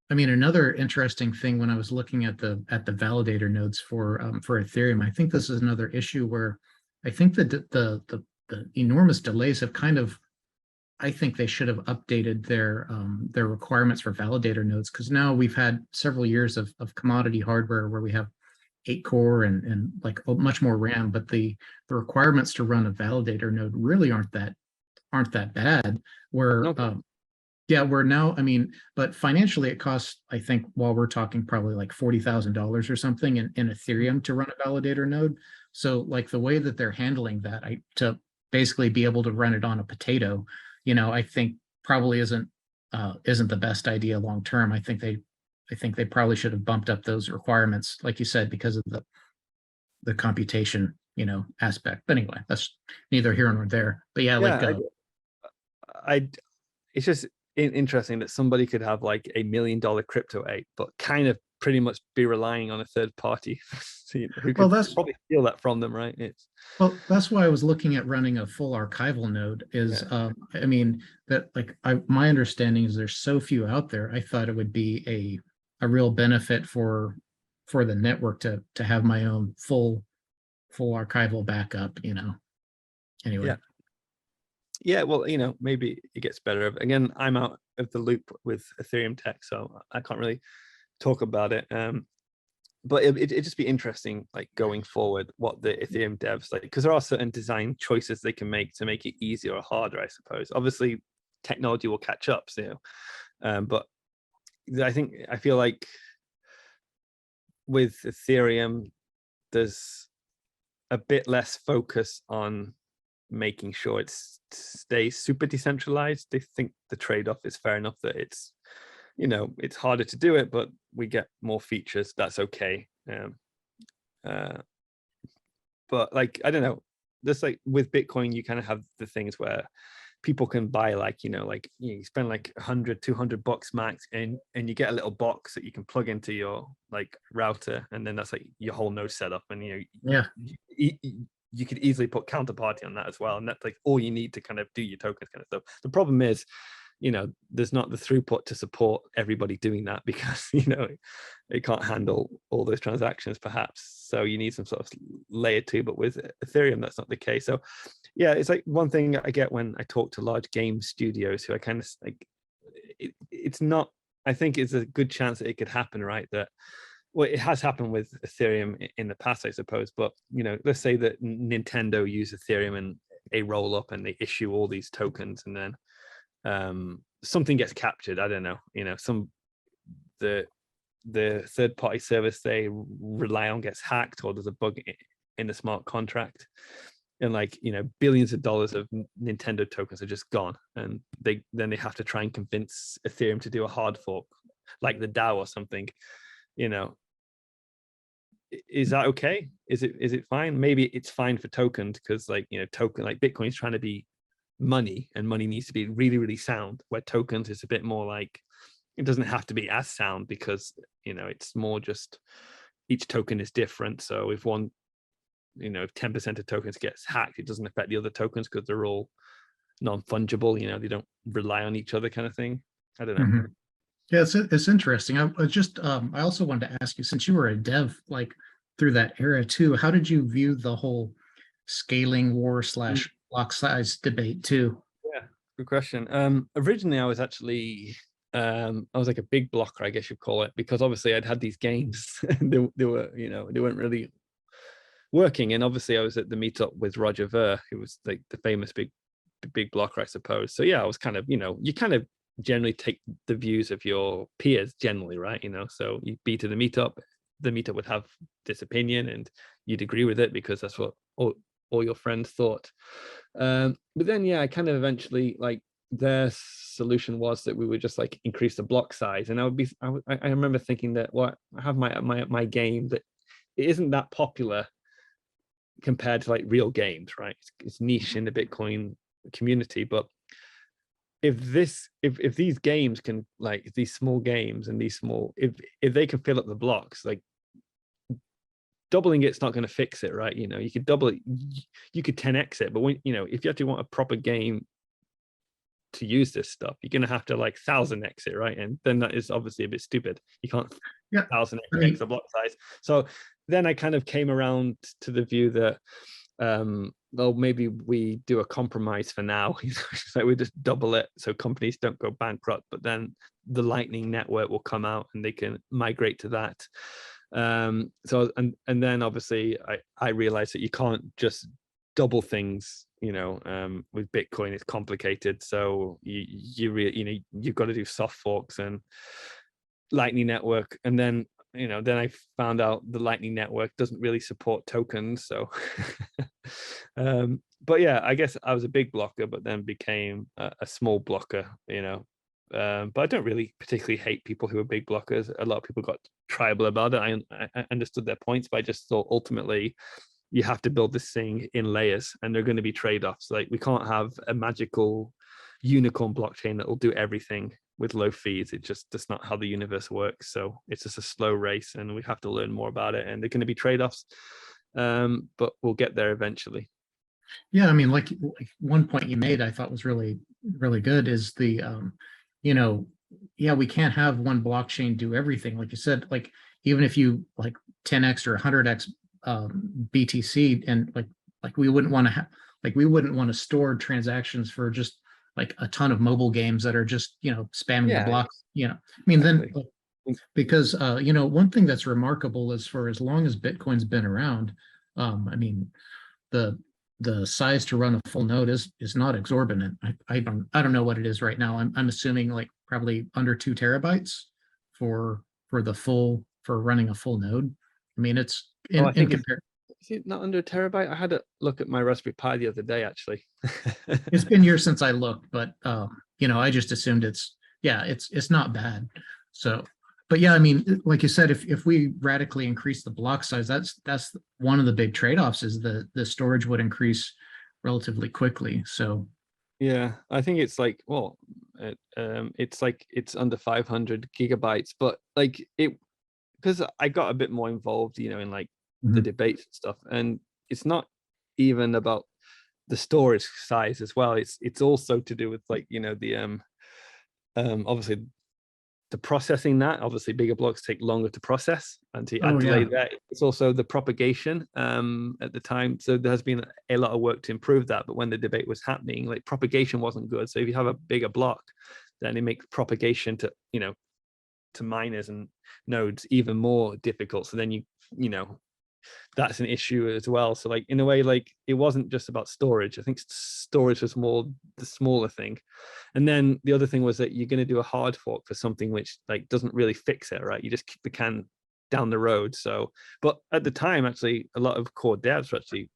I mean, another interesting thing when I was looking at the validator nodes for Ethereum, I think this is another issue where I think that the enormous delays have kind of, I think they should have updated their requirements for validator nodes, because now we've had several years of commodity hardware where we have 8-core and like much more RAM, but the requirements to run a validator node really aren't that bad. Where we're now, I mean, but financially it costs, I think, while we're talking probably like $40,000 or something in Ethereum to run a validator node. So like the way that they're handling that, to basically be able to run it on a potato, I think probably isn't the best idea long term. I think they probably should have bumped up those requirements, like you said, because of the computation, aspect. But anyway, that's neither here nor there. But it's just interesting that somebody could have like $1 million crypto ape, but kind of pretty much be relying on a third party who could probably steal that from them, right? Well, that's why I was looking at running a full archival node. I mean, that my understanding is there's so few out there. I thought it would be a real benefit for the network to have my own full archival backup. Anyway. Yeah, well, maybe it gets better. Again, I'm out of the loop with Ethereum tech, so I can't really talk about it. But it'd just be interesting, like going forward, what the Ethereum devs like, because there are certain design choices they can make to make it easier or harder, I suppose. Obviously, technology will catch up, but I feel like with Ethereum, there's a bit less focus on making sure it stays super decentralized. They think the trade-off is fair enough that it's harder to do it, but we get more features. That's okay. But like, I don't know, just like with Bitcoin, you kind of have the things where people can buy you spend like $100-200 max and you get a little box that you can plug into your like router, and then that's like your whole node setup. And you could easily put counterparty on that as well, and that's like all you need to kind of do your tokens kind of stuff. The problem is, there's not the throughput to support everybody doing that, because it can't handle all those transactions perhaps. So you need some sort of layer 2, but with Ethereum that's not the case. So yeah, it's like one thing I get when I talk to large game studios who I kind of like, it's not, I think it's a good chance that it could happen, right? That, well, it has happened with Ethereum in the past, I suppose, but let's say that Nintendo use Ethereum and a roll up and they issue all these tokens, and then something gets captured. I don't know, the third party service they rely on gets hacked, or there's a bug in the smart contract, and billions of dollars of Nintendo tokens are just gone, and they have to try and convince Ethereum to do a hard fork like the DAO or something. Is that okay? Is it fine? Maybe it's fine for tokens, because token, like Bitcoin's trying to be money, and money needs to be really, really sound, where tokens is a bit more like, it doesn't have to be as sound, because it's more just each token is different. So if 10% of tokens gets hacked, it doesn't affect the other tokens because they're all non-fungible. They don't rely on each other, kind of thing. I don't know. Mm-hmm. Yeah, it's interesting. I also wanted to ask you, since you were a dev like through that era too, how did you view the whole scaling war / block size debate too? Yeah, good question. Originally I was actually I was like a big blocker, I guess you'd call it, because obviously I'd had these games and they were, they weren't really working. And obviously I was at the meetup with Roger Ver, who was like the famous big blocker, I suppose. So yeah, I was kind of, you kind of generally take the views of your peers generally, right? So you'd be to the meetup would have this opinion and you'd agree with it because that's what all your friends thought. But then yeah, I kind of eventually, like, their solution was that we would just like increase the block size, and I remember thinking that, well, I have my game that it isn't that popular compared to like real games, right? It's niche in the Bitcoin community, but if these games can, like these small games and these small, if they can fill up the blocks, like doubling it's not going to fix it, right? You know, you could double it, you could 10x it, but when, you know, if you actually want a proper game to use this stuff, you're going to have to like 1000x it, right? And then that is obviously a bit stupid. You can't 1000x the block size. So then I kind of came around to the view that well, maybe we do a compromise for now. So we just double it so companies don't go bankrupt, but then the Lightning Network will come out and they can migrate to that. So and then obviously I realized that you can't just double things, you know, with Bitcoin. It's complicated, so you've got to do soft forks and Lightning Network. And then, you know, then I found out the Lightning Network doesn't really support tokens. So but yeah, I guess I was a big blocker, but then became a small blocker, you know. But I don't really particularly hate people who are big blockers. A lot of people got tribal about it. I understood their points, but I just thought ultimately you have to build this thing in layers, and there are going to be trade-offs. Like, we can't have a magical unicorn blockchain that will do everything with low fees. That's not how the universe works. So it's just a slow race, and we have to learn more about it, and they're going to be trade-offs, but we'll get there eventually. Yeah, I mean, like one point you made I thought was really, really good is the, you know, yeah, we can't have one blockchain do everything. Like you said, like even if you like 10x or 100x BTC, and like we wouldn't want to have, like we wouldn't want to store transactions for just like a ton of mobile games that are just, you know, spamming the blocks, you know. I mean, exactly. Then because you know, one thing that's remarkable is for as long as Bitcoin's been around, I mean, the size to run a full node is not exorbitant. I don't know what it is right now. I'm assuming like probably under 2 terabytes for running a full node. I mean, it's in comparison. Is it not under a terabyte? I had a look at my Raspberry Pi the other day, actually. It's been years since I looked, but you know, I just assumed it's not bad. So, but yeah, I mean, like you said, if we radically increase the block size, that's one of the big trade-offs, is the storage would increase relatively quickly. So yeah, I think it's like, well, it's like it's under 500 gigabytes, but like it, because I got a bit more involved, you know, in like the debates and stuff, and it's not even about the storage size as well. It's also to do with, like, you know, the obviously the processing. That obviously bigger blocks take longer to process, and to add delay that. It's also the propagation at the time. So there has been a lot of work to improve that, but when the debate was happening, like, propagation wasn't good. So if you have a bigger block, then it makes propagation to, you know, to miners and nodes even more difficult. So then you know, that's an issue as well. So like, in a way, like, it wasn't just about storage. I think storage was more the smaller thing. And then the other thing was that you're going to do a hard fork for something which like doesn't really fix it, right? You just kick the can down the road. So, but at the time, actually, a lot of core devs were actually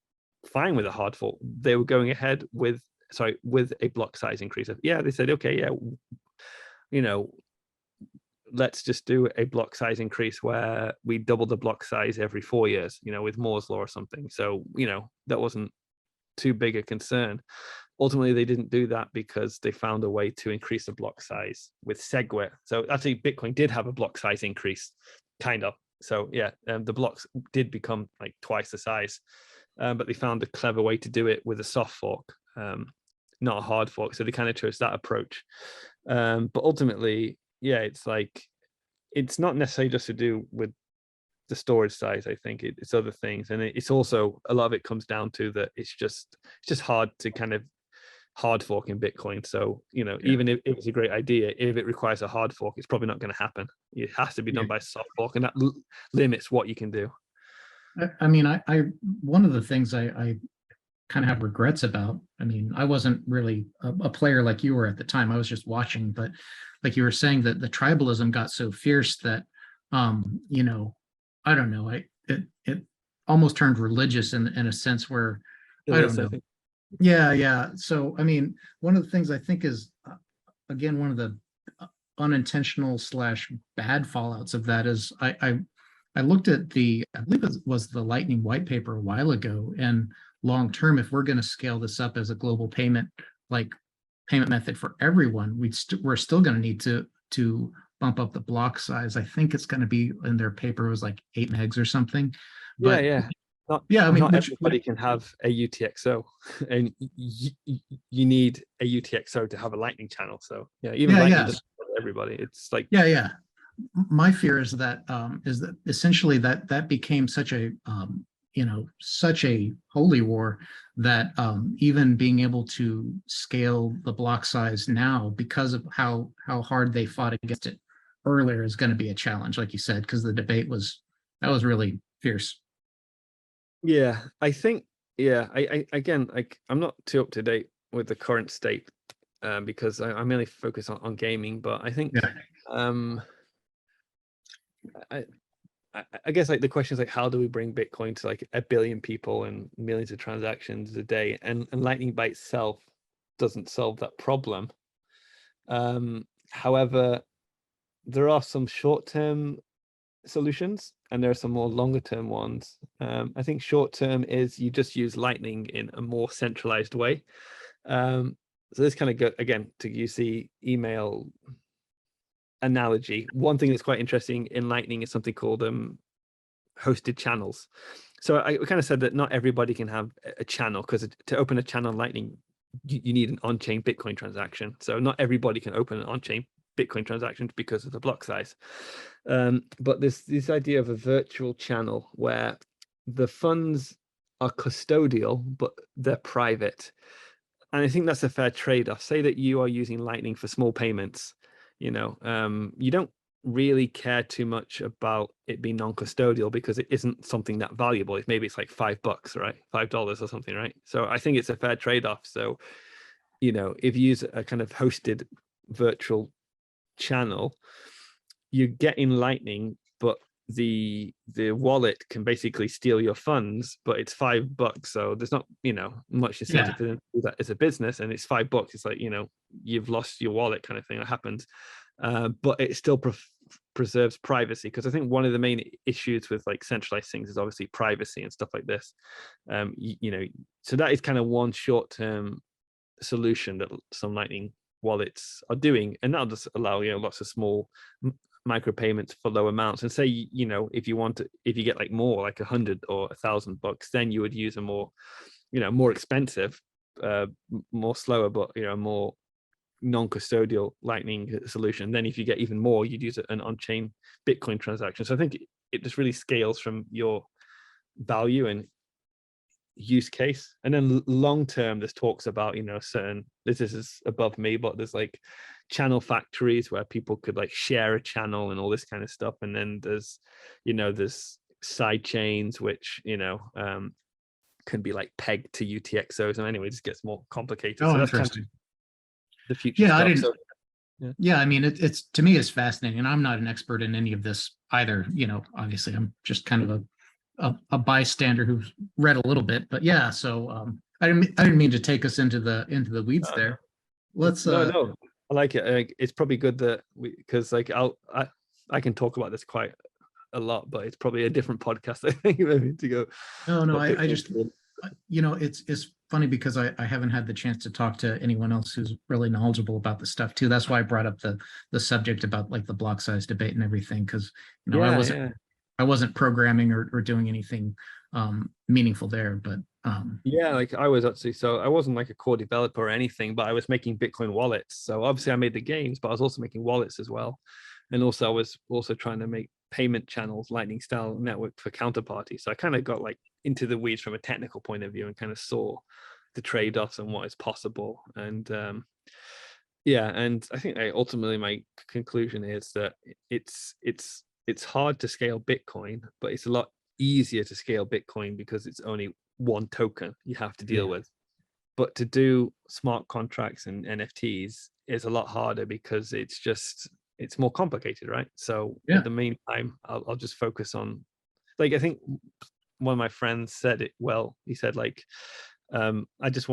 fine with a hard fork. They were going ahead with a block size increase. Yeah, they said, okay, yeah, you know, let's just do a block size increase where we double the block size every 4 years, you know, with Moore's law or something. So, you know, that wasn't too big a concern. Ultimately, they didn't do that because they found a way to increase the block size with SegWit. So actually, Bitcoin did have a block size increase, kind of. So yeah, the blocks did become like twice the size, but they found a clever way to do it with a soft fork, not a hard fork. So they kind of chose that approach. But ultimately, yeah, it's like, it's not necessarily just to do with the storage size. I think it's other things, and it's also, a lot of it comes down to that it's just hard to kind of hard fork in Bitcoin. So, you know, even if it was a great idea, if it requires a hard fork, it's probably not going to happen. It has to be done by soft fork, and that limits what you can do. I mean, I one of the things I kind of have regrets about. I mean, I wasn't really a player like you were at the time. I was just watching, but like you were saying, that the tribalism got so fierce that, you know, I don't know, it almost turned religious in a sense where, I don't know. Yeah. So, I mean, one of the things I think is again, one of the unintentional slash bad fallouts of that is I looked at I believe it was the Lightning white paper a while ago, and long term, if we're going to scale this up as a global payment, like payment method for everyone, we're still going to need to bump up the block size. I think it's going to be in their paper, it was like 8 megs or something. But yeah. Not, yeah, I mean, not everybody can have a UTXO, and you need a UTXO to have a Lightning channel. So yeah, even Lightning doesn't for everybody. It's like yeah. My fear is that essentially that became such a such a holy war that even being able to scale the block size now, because of how hard they fought against it earlier, is going to be a challenge, like you said, because the debate was really fierce. Yeah, I think, yeah, I again, like, I'm not too up to date with the current state, because I mainly focus on gaming, but I think, I, I guess, like, the question is, like, how do we bring Bitcoin to like 1 billion people and millions of transactions a day? And Lightning by itself doesn't solve that problem. However, there are some short-term solutions and there are some more longer-term ones. I think short-term is you just use Lightning in a more centralized way. So this kind of go again to use the email analogy. One thing that's quite interesting in Lightning is something called hosted channels. So I kind of said that not everybody can have a channel, because to open a channel in Lightning, you need an on-chain Bitcoin transaction. So not everybody can open an on-chain Bitcoin transaction because of the block size. But this idea of a virtual channel where the funds are custodial, but they're private. And I think that's a fair trade-off. Say that you are using Lightning for small payments, you don't really care too much about it being non-custodial because it isn't something that valuable. Maybe it's like $5, right? $5 or something, right? So I think it's a fair trade-off. So, if you use a kind of hosted virtual channel, you get in Lightning, but the wallet can basically steal your funds, but it's $5, so there's not much incentive for them to do that as a business, and it's $5. It's like you've lost your wallet kind of thing that happens, but it still preserves privacy, because I think one of the main issues with like centralized things is obviously privacy and stuff like this. So that is kind of one short-term solution that some Lightning wallets are doing, and that'll just allow lots of small micropayments for low amounts. And say if you get like more, like 100 or $1,000, then you would use a more more expensive, more slower, but more non-custodial Lightning solution. Then if you get even more, you'd use an on-chain Bitcoin transaction. So I think it just really scales from your value and use case. And then long term, there's talks about certain, this is above me, but there's like channel factories where people could like share a channel and all this kind of stuff. And then there's there's side chains which can be like pegged to UTXOs, and anyway, it just gets more complicated. Oh, so that's interesting. kind of the future Yeah, stuff. I didn't. Yeah, I mean, it's to me, it's fascinating, and I'm not an expert in any of this either. Obviously, I'm just kind of a bystander who's read a little bit, but yeah. So I didn't mean to take us into the weeds there. Let's no, I like it. It's probably good that because like I can talk about this quite a lot, but it's probably a different podcast I think maybe to go. No, I just it's funny because I haven't had the chance to talk to anyone else who's really knowledgeable about the stuff too. That's why I brought up the subject about like the block size debate and everything, because I wasn't programming or doing anything meaningful there, but yeah, like I was actually, so I wasn't like a core developer or anything, but I was making Bitcoin wallets. So obviously I made the games, but I was also making wallets as well. And also I was also trying to make payment channels, Lightning style network for counterparties. So I kind of got like into the weeds from a technical point of view and kind of saw the trade-offs and what is possible. And and I think ultimately my conclusion is that it's hard to scale Bitcoin, but it's a lot easier to scale Bitcoin because it's only one token you have to deal with. But to do smart contracts and NFTs is a lot harder because it's more complicated, right? So in the meantime, I'll just focus on, like, I think one of my friends said it well. He said, like, I just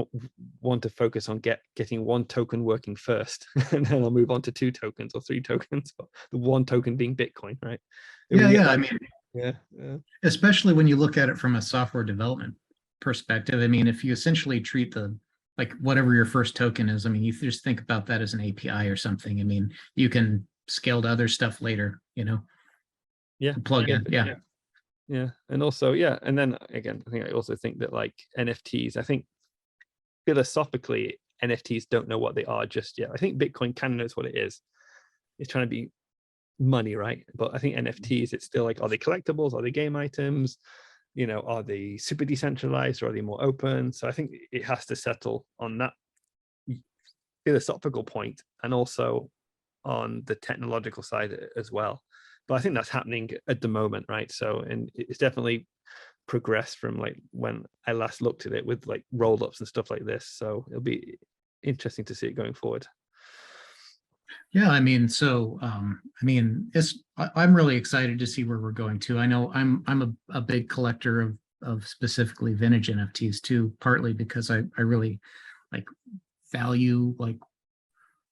want to focus on getting one token working first, and then I'll move on to 2 tokens or 3 tokens, the one token being Bitcoin, right? Yeah. I mean, yeah. especially when you look at it from a software development perspective. I mean, if you essentially treat like whatever your first token is, I mean, you just think about that as an API or something. I mean, you can scale to other stuff later, Yeah. plug in. Yeah. Yeah. And also, yeah. And then again, I also think that like NFTs, I think philosophically, NFTs don't know what they are just yet. I think Bitcoin kind of knows what it is. It's trying to be money, right? But I think NFTs, it's still like, are they collectibles? Are they game items? Are they super decentralized, or are they more open? So I think it has to settle on that philosophical point, and also on the technological side as well. But I think that's happening at the moment, right? So, and it's definitely progressed from like when I last looked at it with like roll-ups and stuff like this. So it'll be interesting to see it going forward. Yeah, I mean, so I'm really excited to see where we're going to. I know I'm a big collector of specifically vintage NFTs too, partly because I really like value like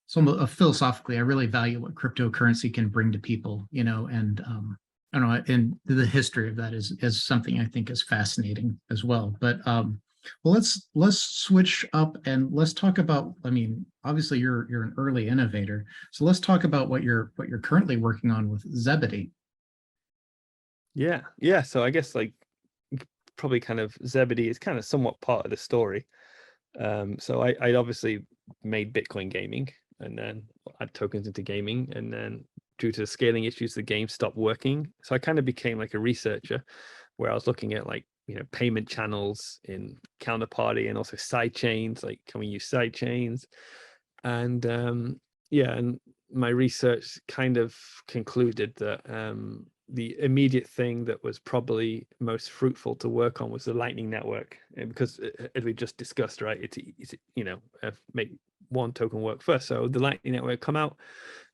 philosophically, I really value what cryptocurrency can bring to people, and I don't know, and the history of that is something I think is fascinating as well. But well, let's switch up and let's talk about. I mean, obviously you're an early innovator, so let's talk about what you're currently working on with Zebedee. Yeah. So I guess like probably kind of Zebedee is kind of somewhat part of the story. So I obviously made Bitcoin gaming, and then add tokens into gaming, and then due to the scaling issues, the game stopped working. So I kind of became like a researcher, where I was looking at like payment channels in counterparty, and also side chains. Like, can we use side chains? And and my research kind of concluded that the immediate thing that was probably most fruitful to work on was the Lightning Network, because as we just discussed, right, it's make one token work first. So the Lightning Network come out,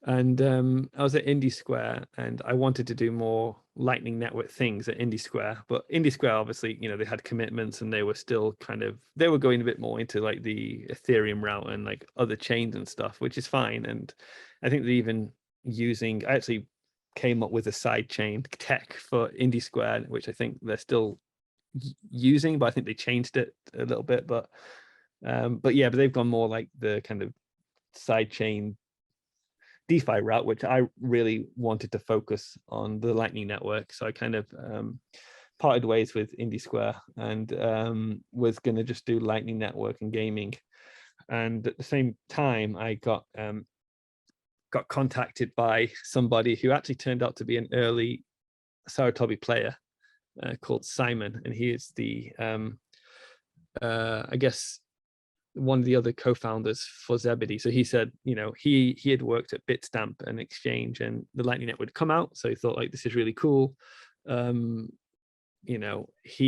and I was at Indie Square, and I wanted to do more Lightning Network things at Indie Square. But Indie Square, obviously, they had commitments, and they were still they were going a bit more into like the Ethereum route and like other chains and stuff, which is fine. And I think they even I actually came up with a side chain tech for Indie Square, which I think they're still using, but I think they changed it a little bit. But they've gone more like the kind of side chain DeFi route, which I really wanted to focus on the Lightning Network. So I kind of parted ways with Indie Square, and was going to just do Lightning Network and gaming. And at the same time, I got contacted by somebody who actually turned out to be an early SaruTobi player called Simon, and he is the I guess one of the other co-founders for Zebedee. So he said, he had worked at Bitstamp and Exchange, and the Lightning Network would come out. So he thought like, this is really cool. He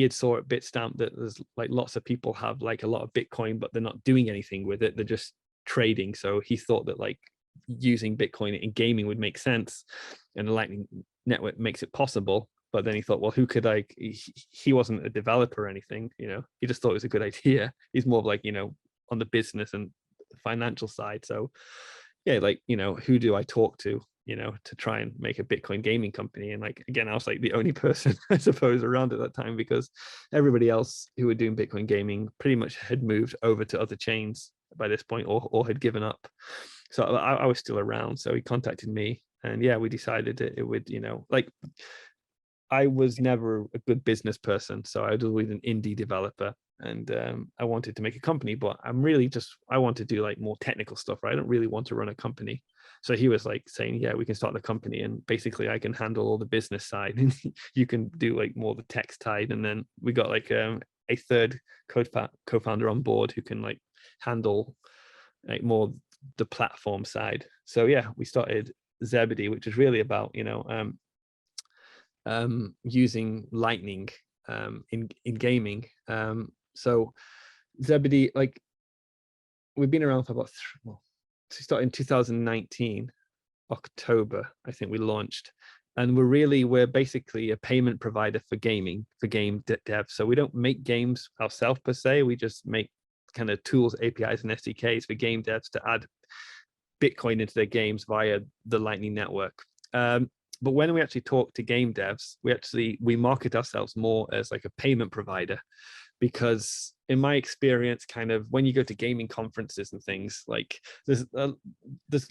had saw at Bitstamp that there's like lots of people have like a lot of Bitcoin, but they're not doing anything with it. They're just trading. So he thought that like using Bitcoin in gaming would make sense, and the Lightning Network makes it possible. But then he thought, well, who could he wasn't a developer or anything, he just thought it was a good idea. He's more of like, on the business and financial side. So yeah, like, who do I talk to, to try and make a Bitcoin gaming company? And like, again, I was like the only person, I suppose, around at that time, because everybody else who were doing Bitcoin gaming pretty much had moved over to other chains by this point, or had given up. So I was still around. So he contacted me, and yeah, we decided that it would, like, I was never a good business person. So I was always an indie developer, and I wanted to make a company, but I want to do like more technical stuff, right? I don't really want to run a company. So he was like saying, yeah, we can start the company, and basically I can handle all the business side, and you can do like more the tech side. And then we got like a third co-founder on board who can like handle like more the platform side. So yeah, we started Zebedee, which is really about, using Lightning in gaming. So Zebedee, like, we've been around for about we started in 2019 October, I think we launched, and we're basically a payment provider for gaming, for game dev. So we don't make games ourselves per se. We just make kind of tools, APIs, and SDKs for game devs to add Bitcoin into their games via the Lightning Network. But when we actually talk to game devs, we market ourselves more as like a payment provider, because in my experience, kind of when you go to gaming conferences and things, like there's a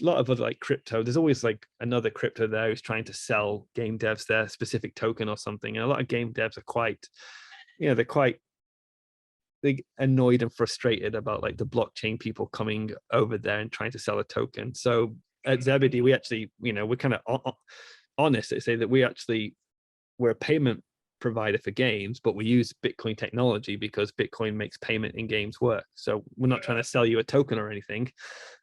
lot of other like crypto. There's always like another crypto there who's trying to sell game devs their specific token or something. And a lot of game devs are quite, they're quite annoyed and frustrated about like the blockchain people coming over there and trying to sell a token. So at Zebedee, we actually, we're kind of honest. They say that we're a payment provider for games, but we use Bitcoin technology because Bitcoin makes payment in games work. So we're not trying to sell you a token or anything.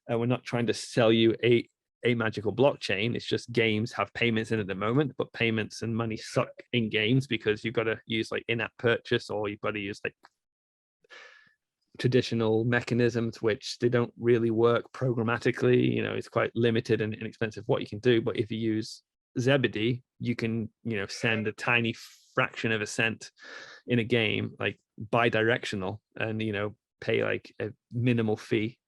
We're not trying to sell you a magical blockchain. It's just games have payments in at the moment, but payments and money suck in games because you've got to use like in-app purchase, or you've got to use like traditional mechanisms, which they don't really work programmatically. It's quite limited and inexpensive what you can do. But if you use Zebedee, you can send a tiny fraction of a cent in a game, like bi-directional, and pay like a minimal fee.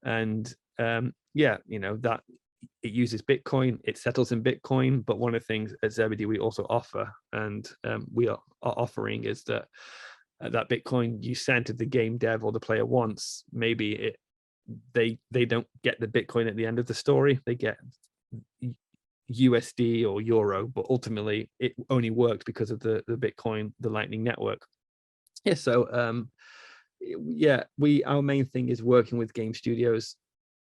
And that it uses Bitcoin, it settles in Bitcoin. But one of the things at Zebedee we also offer, and we are offering, is that that Bitcoin you send to the game dev or the player once, maybe they don't get the Bitcoin at the end of the story. They get USD or euro, but ultimately it only worked because of the Bitcoin, the Lightning Network. So our main thing is working with game studios,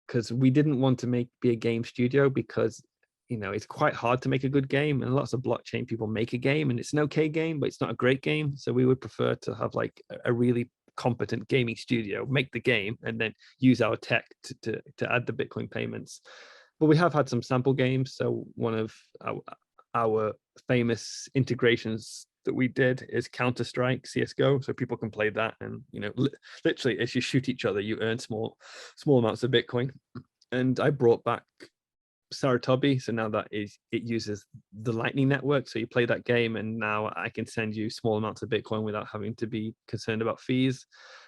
because we didn't want to be a game studio because it's quite hard to make a good game, and lots of blockchain people make a game and it's an okay game, but it's not a great game. So we would prefer to have like a really competent gaming studio make the game and then use our tech to add the Bitcoin payments. But we have had some sample games. So one of our famous integrations that we did is Counter-Strike CSGO, so people can play that, and literally as you shoot each other you earn small amounts of Bitcoin. And I brought back SaruTobi, so now it uses the Lightning Network, so you play that game and now I can send you small amounts of Bitcoin without having to be concerned about fees.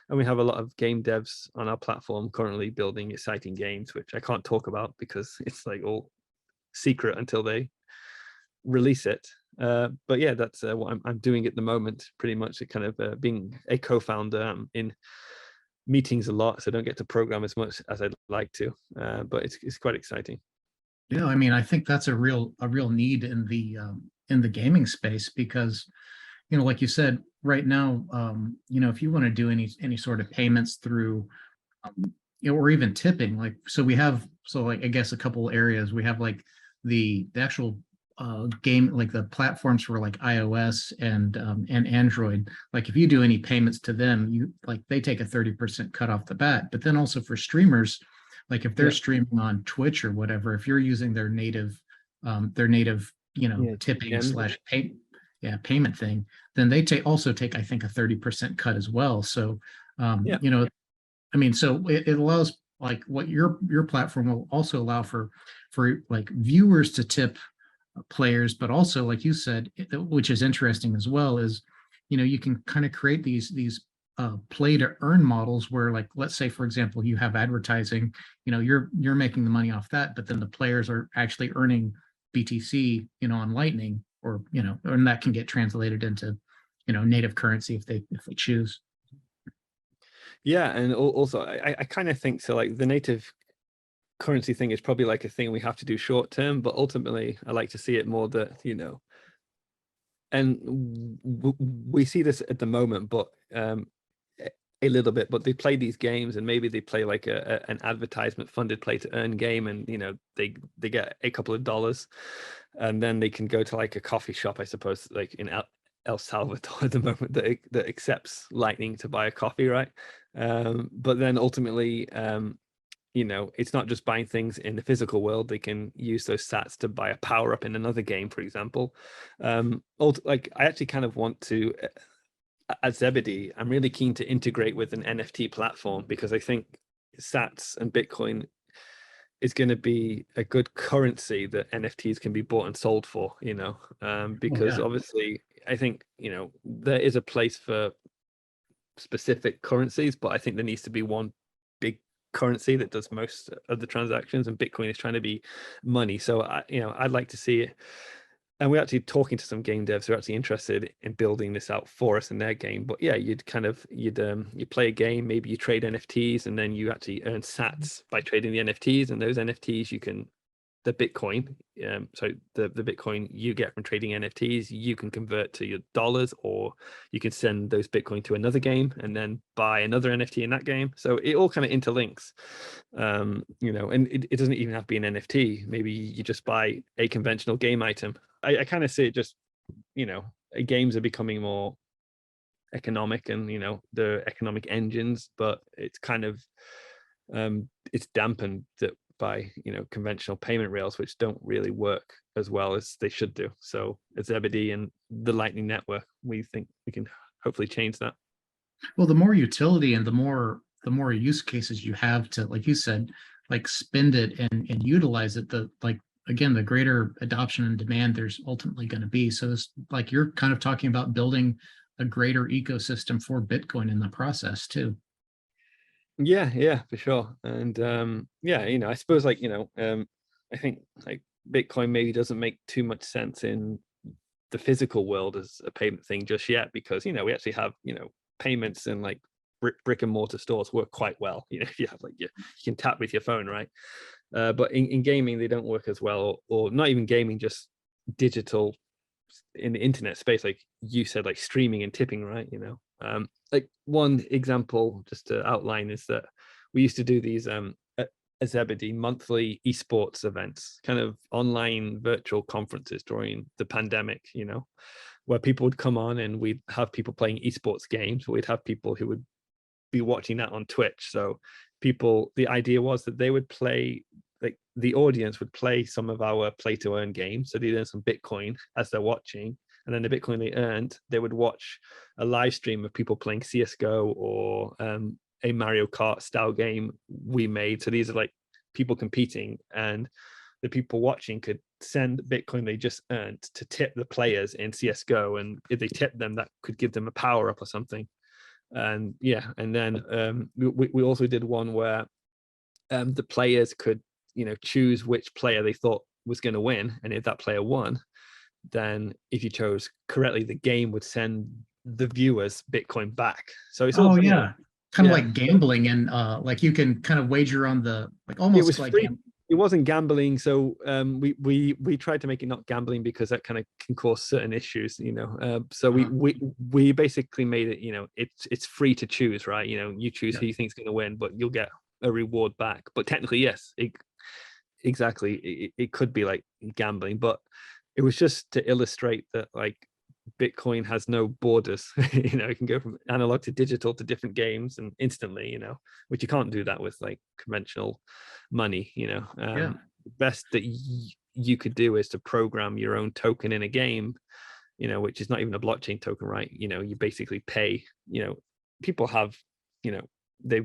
And we have a lot of game devs on our platform currently building exciting games, which I can't talk about because it's like all secret until they release it. But yeah, that's what I'm doing at the moment, pretty much. Kind of being a co-founder in meetings a lot, so I don't get to program as much as I'd like to, but it's quite exciting. I mean, I think that's a real need in the gaming space, because like you said, right now, if you want to do any sort of payments through or even tipping, like, I guess a couple areas. We have like the actual game, like the platforms for like iOS and Android. Like if you do any payments to them, they take a 30% cut off the bat. But then also for streamers, like if they're streaming on Twitch or whatever, if you're using their native tipping / payment thing, then they also take, I think, a 30% cut as well. So I mean, so it allows, like, what your platform will also allow for like viewers to tip players, but also, like you said, which is interesting as well, is you can kind of create these play to earn models where, like, let's say for example you have advertising, you're making the money off that, but then the players are actually earning BTC on Lightning, or and that can get translated into native currency if they choose. Yeah, and also I kind of think so, like the native currency thing is probably like a thing we have to do short term, but ultimately I like to see it more that and we see this at the moment, but a little bit, but they play these games and maybe they play like an advertisement funded play to earn game, and they get a couple of dollars, and then they can go to like a coffee shop, I suppose, like in El Salvador at the moment, that accepts Lightning to buy a coffee, right? But then ultimately it's not just buying things in the physical world. They can use those sats to buy a power up in another game, for example. Like I actually kind of want to, at Zebedee, I'm really keen to integrate with an NFT platform, because I think sats and Bitcoin is going to be a good currency that NFTs can be bought and sold for, because yeah. obviously I think, there is a place for specific currencies, but I think there needs to be one big currency that does most of the transactions, and Bitcoin is trying to be money. So I'd like to see it. And we're actually talking to some game devs who are actually interested in building this out for us in their game. But yeah, you play a game, maybe you trade NFTs, and then you actually earn sats by trading the NFTs, and those NFTs the Bitcoin, so the Bitcoin you get from trading NFTs, you can convert to your dollars, or you can send those Bitcoin to another game and then buy another NFT in that game. So it all kind of interlinks, and it doesn't even have to be an NFT. Maybe you just buy a conventional game item. I kind of see it just, games are becoming more economic, and the economic engines, but it's kind of it's dampened that by conventional payment rails, which don't really work as well as they should do. So at Zebedee and the Lightning Network, we think we can hopefully change that. Well, the more utility and the more use cases you have to, like you said, like spend it and utilize it, again, the greater adoption and demand there's ultimately going to be. So it's like you're kind of talking about building a greater ecosystem for Bitcoin in the process too. Yeah, for sure. And I suppose I think like Bitcoin maybe doesn't make too much sense in the physical world as a payment thing just yet, because we actually have payments in like brick and mortar stores work quite well. If you have you can tap with your phone, right? But in gaming they don't work as well, or not even gaming, just digital in the internet space, like you said, like streaming and tipping, right? Like one example just to outline is that we used to do these Zebedee monthly esports events, kind of online virtual conferences during the pandemic, where people would come on and we'd have people playing esports games. We'd have people who would be watching that on Twitch. So the idea was that they would play, like the audience would play some of our play to earn games. So they earn some Bitcoin as they're watching. And then the Bitcoin they earned, they would watch a live stream of people playing CSGO or a Mario Kart style game we made. So these are like people competing, and the people watching could send Bitcoin they just earned to tip the players in CSGO. And if they tip them, that could give them a power up or something. And and then we also did one where the players could choose which player they thought was going to win, and if that player won, then if you chose correctly, the game would send the viewers Bitcoin back. So it's all kind of like gambling, and like you can kind of wager on the almost it was like free. It wasn't gambling, so we tried to make it not gambling, because that kind of can cause certain issues, so we basically made it, it's free to choose, right? You choose who you think is going to win, but you'll get a reward back. But technically, yes, exactly, it could be like gambling, but it was just to illustrate that like Bitcoin has no borders. You can go from analog to digital to different games and instantly, which you can't do that with like conventional money. The best that you could do is to program your own token in a game, which is not even a blockchain token, right? You basically pay, people have, they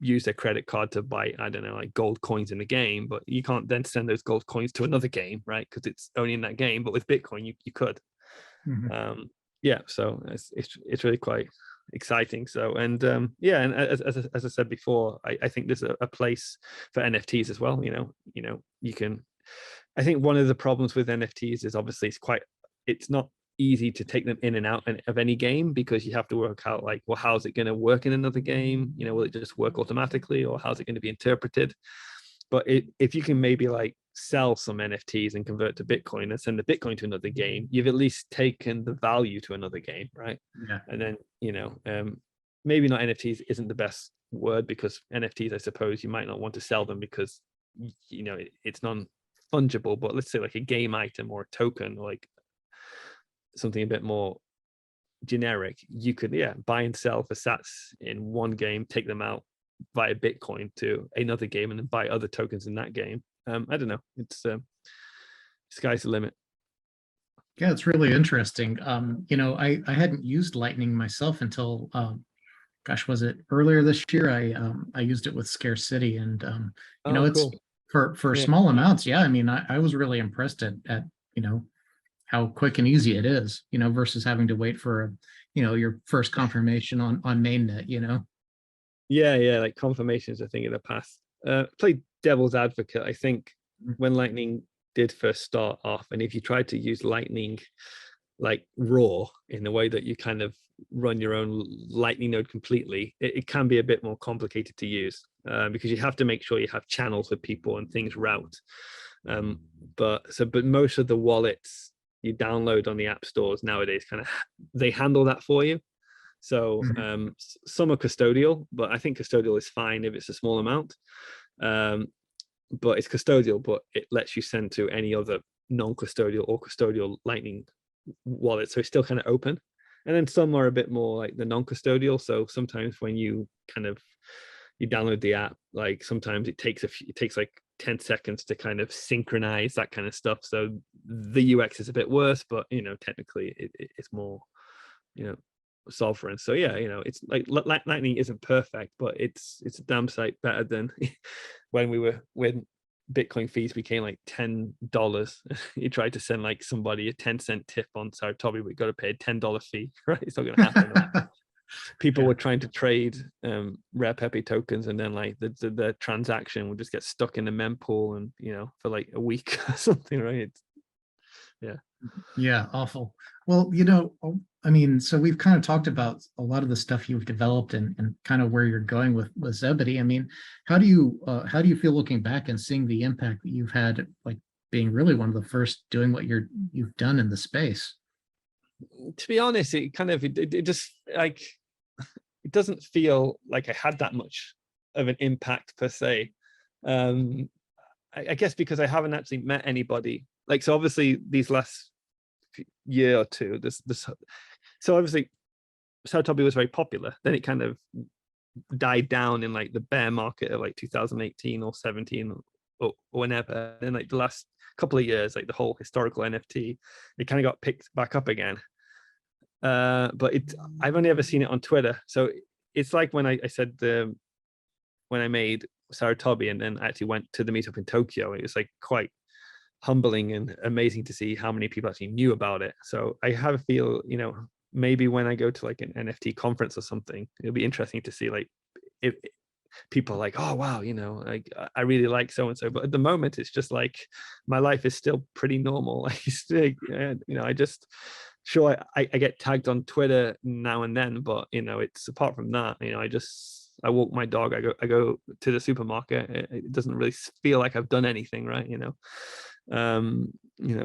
use their credit card to buy, I don't know, like gold coins in the game, but you can't then send those gold coins to another game, right? Because it's only in that game. But with Bitcoin, you could. Mm-hmm. So it's really quite exciting. So and as I said before, I think there's a place for NFTs as well. You can. I think one of the problems with NFTs is obviously it's not easy to take them in and out of any game, because you have to work out like, well, how's it going to work in another game? Will it just work automatically, or how's it going to be interpreted? But if you can maybe like sell some NFTs and convert to Bitcoin and send the Bitcoin to another game, you've at least taken the value to another game, right? Yeah. And then maybe not NFTs isn't the best word, because NFTs, I suppose you might not want to sell them because it's non-fungible. But let's say like a game item or a token, or like something a bit more generic, you could buy and sell for sats in one game, take them out via Bitcoin to another game, and then buy other tokens in that game. I don't know, it's sky's the limit. Yeah, it's really interesting. I hadn't used Lightning myself until gosh, was it earlier this year? I used it with Scarce City, and Cool. For Yeah. small amounts, yeah. I mean, I was really impressed at you know how quick and easy it is, versus having to wait for your first confirmation on mainnet. Yeah, yeah, like confirmations, I think in the past. Play devil's advocate. I think when Lightning did first start off, and if you tried to use Lightning like raw in the way that you kind of run your own Lightning node completely, it can be a bit more complicated to use because you have to make sure you have channels with people and things route. But most of the wallets you download on the app stores nowadays they handle that for you. So some are custodial, but I think custodial is fine if it's a small amount. But it's custodial, but it lets you send to any other non-custodial or custodial Lightning wallet. So it's still kind of open. And then some are a bit more like the non-custodial. So sometimes when you download the app, like sometimes it takes like 10 seconds to kind of synchronize that kind of stuff. So the UX is a bit worse, but technically it's more, sovereign. So yeah, it's like Lightning isn't perfect, but it's a damn sight better than when Bitcoin fees became like $10. You tried to send like somebody a 10-cent tip on SaruTobi, we got to pay a $10 fee, right? It's not going to happen. People were trying to trade rare Pepe tokens, and then like the transaction would just get stuck in the mempool, and for like a week or something, right? Yeah, awful. Well, I mean, so we've kind of talked about a lot of the stuff you've developed and kind of where you're going with Zebedee. I mean, how do you feel looking back and seeing the impact that you've had, like being really one of the first doing what you've done in the space? To be honest, it just like, it doesn't feel like I had that much of an impact per se. I guess because I haven't actually met anybody. Like, so obviously these last year or two, so obviously SaruTobi was very popular. Then it kind of died down in like the bear market of like 2018 or 17 or whenever. And like the last couple of years, like the whole historical NFT, it kind of got picked back up again. But I've only ever seen it on Twitter. So it's like when I said when I made SaruTobi and then I actually went to the meetup in Tokyo, it was like quite humbling and amazing to see how many people actually knew about it. So I have a feel, maybe when I go to like an NFT conference or something, it'll be interesting to see like if people are like, oh wow, like I really like so and so. But at the moment, it's just like my life is still pretty normal. Like I just sure I get tagged on Twitter now and then, but it's apart from that, I walk my dog, I go to the supermarket. It doesn't really feel like I've done anything, right?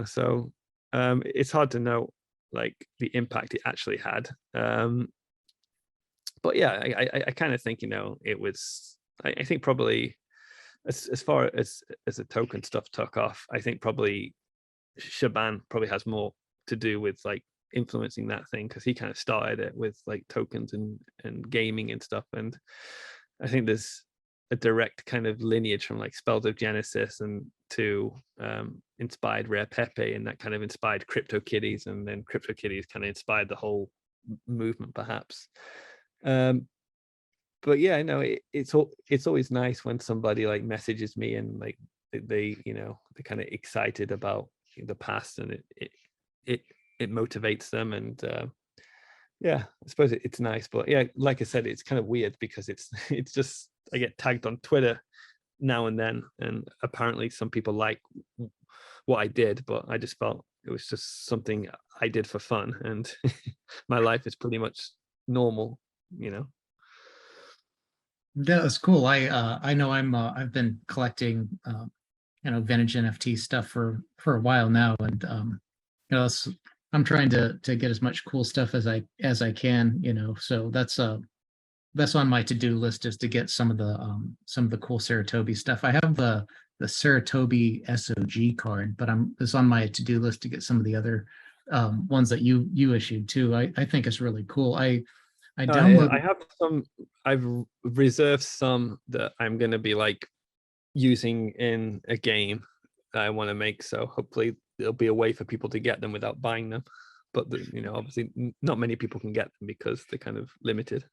So it's hard to know like the impact it actually had. But yeah, I kind of think it was. I think probably as far as the token stuff took off, I think probably Shaban probably has more to do with like influencing that thing, because he kind of started it with like tokens and gaming and stuff. And I think there's a direct kind of lineage from like Spells of Genesis and to inspired Rare Pepe, and that kind of inspired CryptoKitties, and then CryptoKitties kind of inspired the whole movement perhaps. But yeah, no, it's always nice when somebody like messages me and like they're kind of excited about the past, and it motivates them. And yeah, I suppose it's nice. But yeah, like I said, it's kind of weird because it's just I get tagged on Twitter now and then, and apparently some people like what I did, but I just felt it was just something I did for fun, and my life is pretty much normal. Yeah, that's cool. I know I've been collecting vintage NFT stuff for a while now, and I'm trying to get as much cool stuff as I can, so that's on my to-do list, is to get some of the cool SaruTobi stuff. I have the SaruTobi SOG card, but it's on my to-do list to get some of the other ones that you issued too. I think it's really cool. I downloaded. I have some. I've reserved some that I'm going to be like using in a game that I want to make. So hopefully there'll be a way for people to get them without buying them. But obviously not many people can get them because they're kind of limited.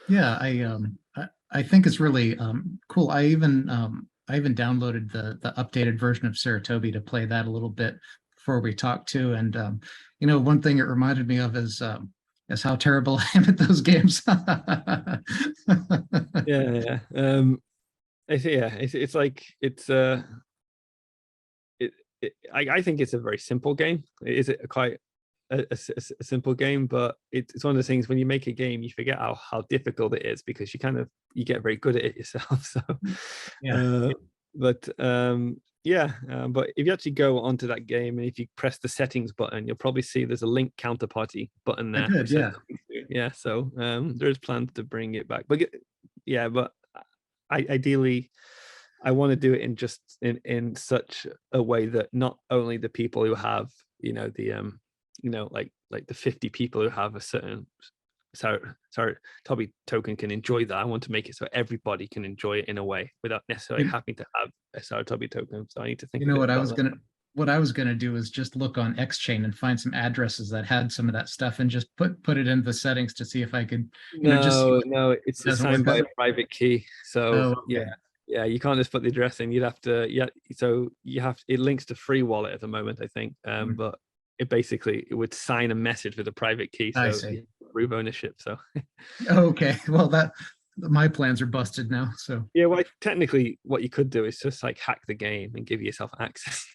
Yeah, I think it's really cool. I even even downloaded the updated version of SaruTobi to play that a little bit before we talked to. And one thing it reminded me of is how terrible I am at those games. Yeah. It's like I think it's a very simple game. It is quite a simple game, but it's one of the things when you make a game, you forget how difficult it is because you get very good at it yourself. So, Yeah. But if you actually go onto that game and if you press the settings button, you'll probably see there's a link counterparty button there. I did, yeah. Yeah. So there's plans to bring it back, but ideally, I want to do it in such a way that not only the people who have like the 50 people who have a certain SaruTobi token can enjoy that. I want to make it so everybody can enjoy it in a way without necessarily having to have a SaruTobi token. So I need to think. What I was gonna do is just look on Xchain and find some addresses that had some of that stuff and just put it into the settings to see if I could. No, it's assigned by a private key. So okay. Yeah, you can't just put the address in. You'd have to, so it links to free wallet at the moment, I think. But it would sign a message with a private key. So I see. Prove ownership. So okay. Well, my plans are busted now. So yeah, well, technically what you could do is just like hack the game and give yourself access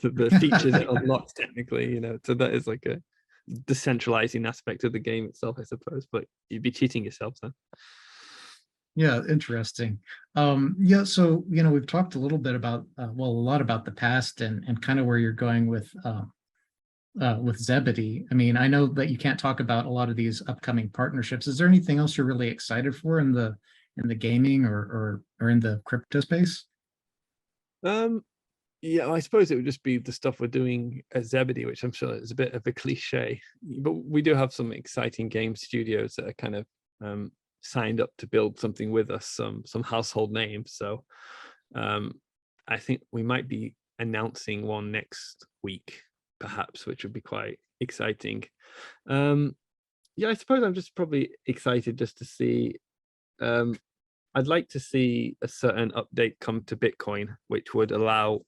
to the features it unlocks technically, so that is like a decentralizing aspect of the game itself, I suppose, but you'd be cheating yourself then. Yeah, interesting. So we've talked a little bit about a lot about the past and kind of where you're going with Zebedee. I mean, I know that you can't talk about a lot of these upcoming partnerships. Is there anything else you're really excited for in the gaming or in the crypto space? Yeah, I suppose it would just be the stuff we're doing at Zebedee, which I'm sure is a bit of a cliche, but we do have some exciting game studios that are kind of signed up to build something with us, some household names. So I think we might be announcing one next week, perhaps, which would be quite exciting. I suppose I'm just probably excited just to see. I'd like to see a certain update come to Bitcoin, which would allow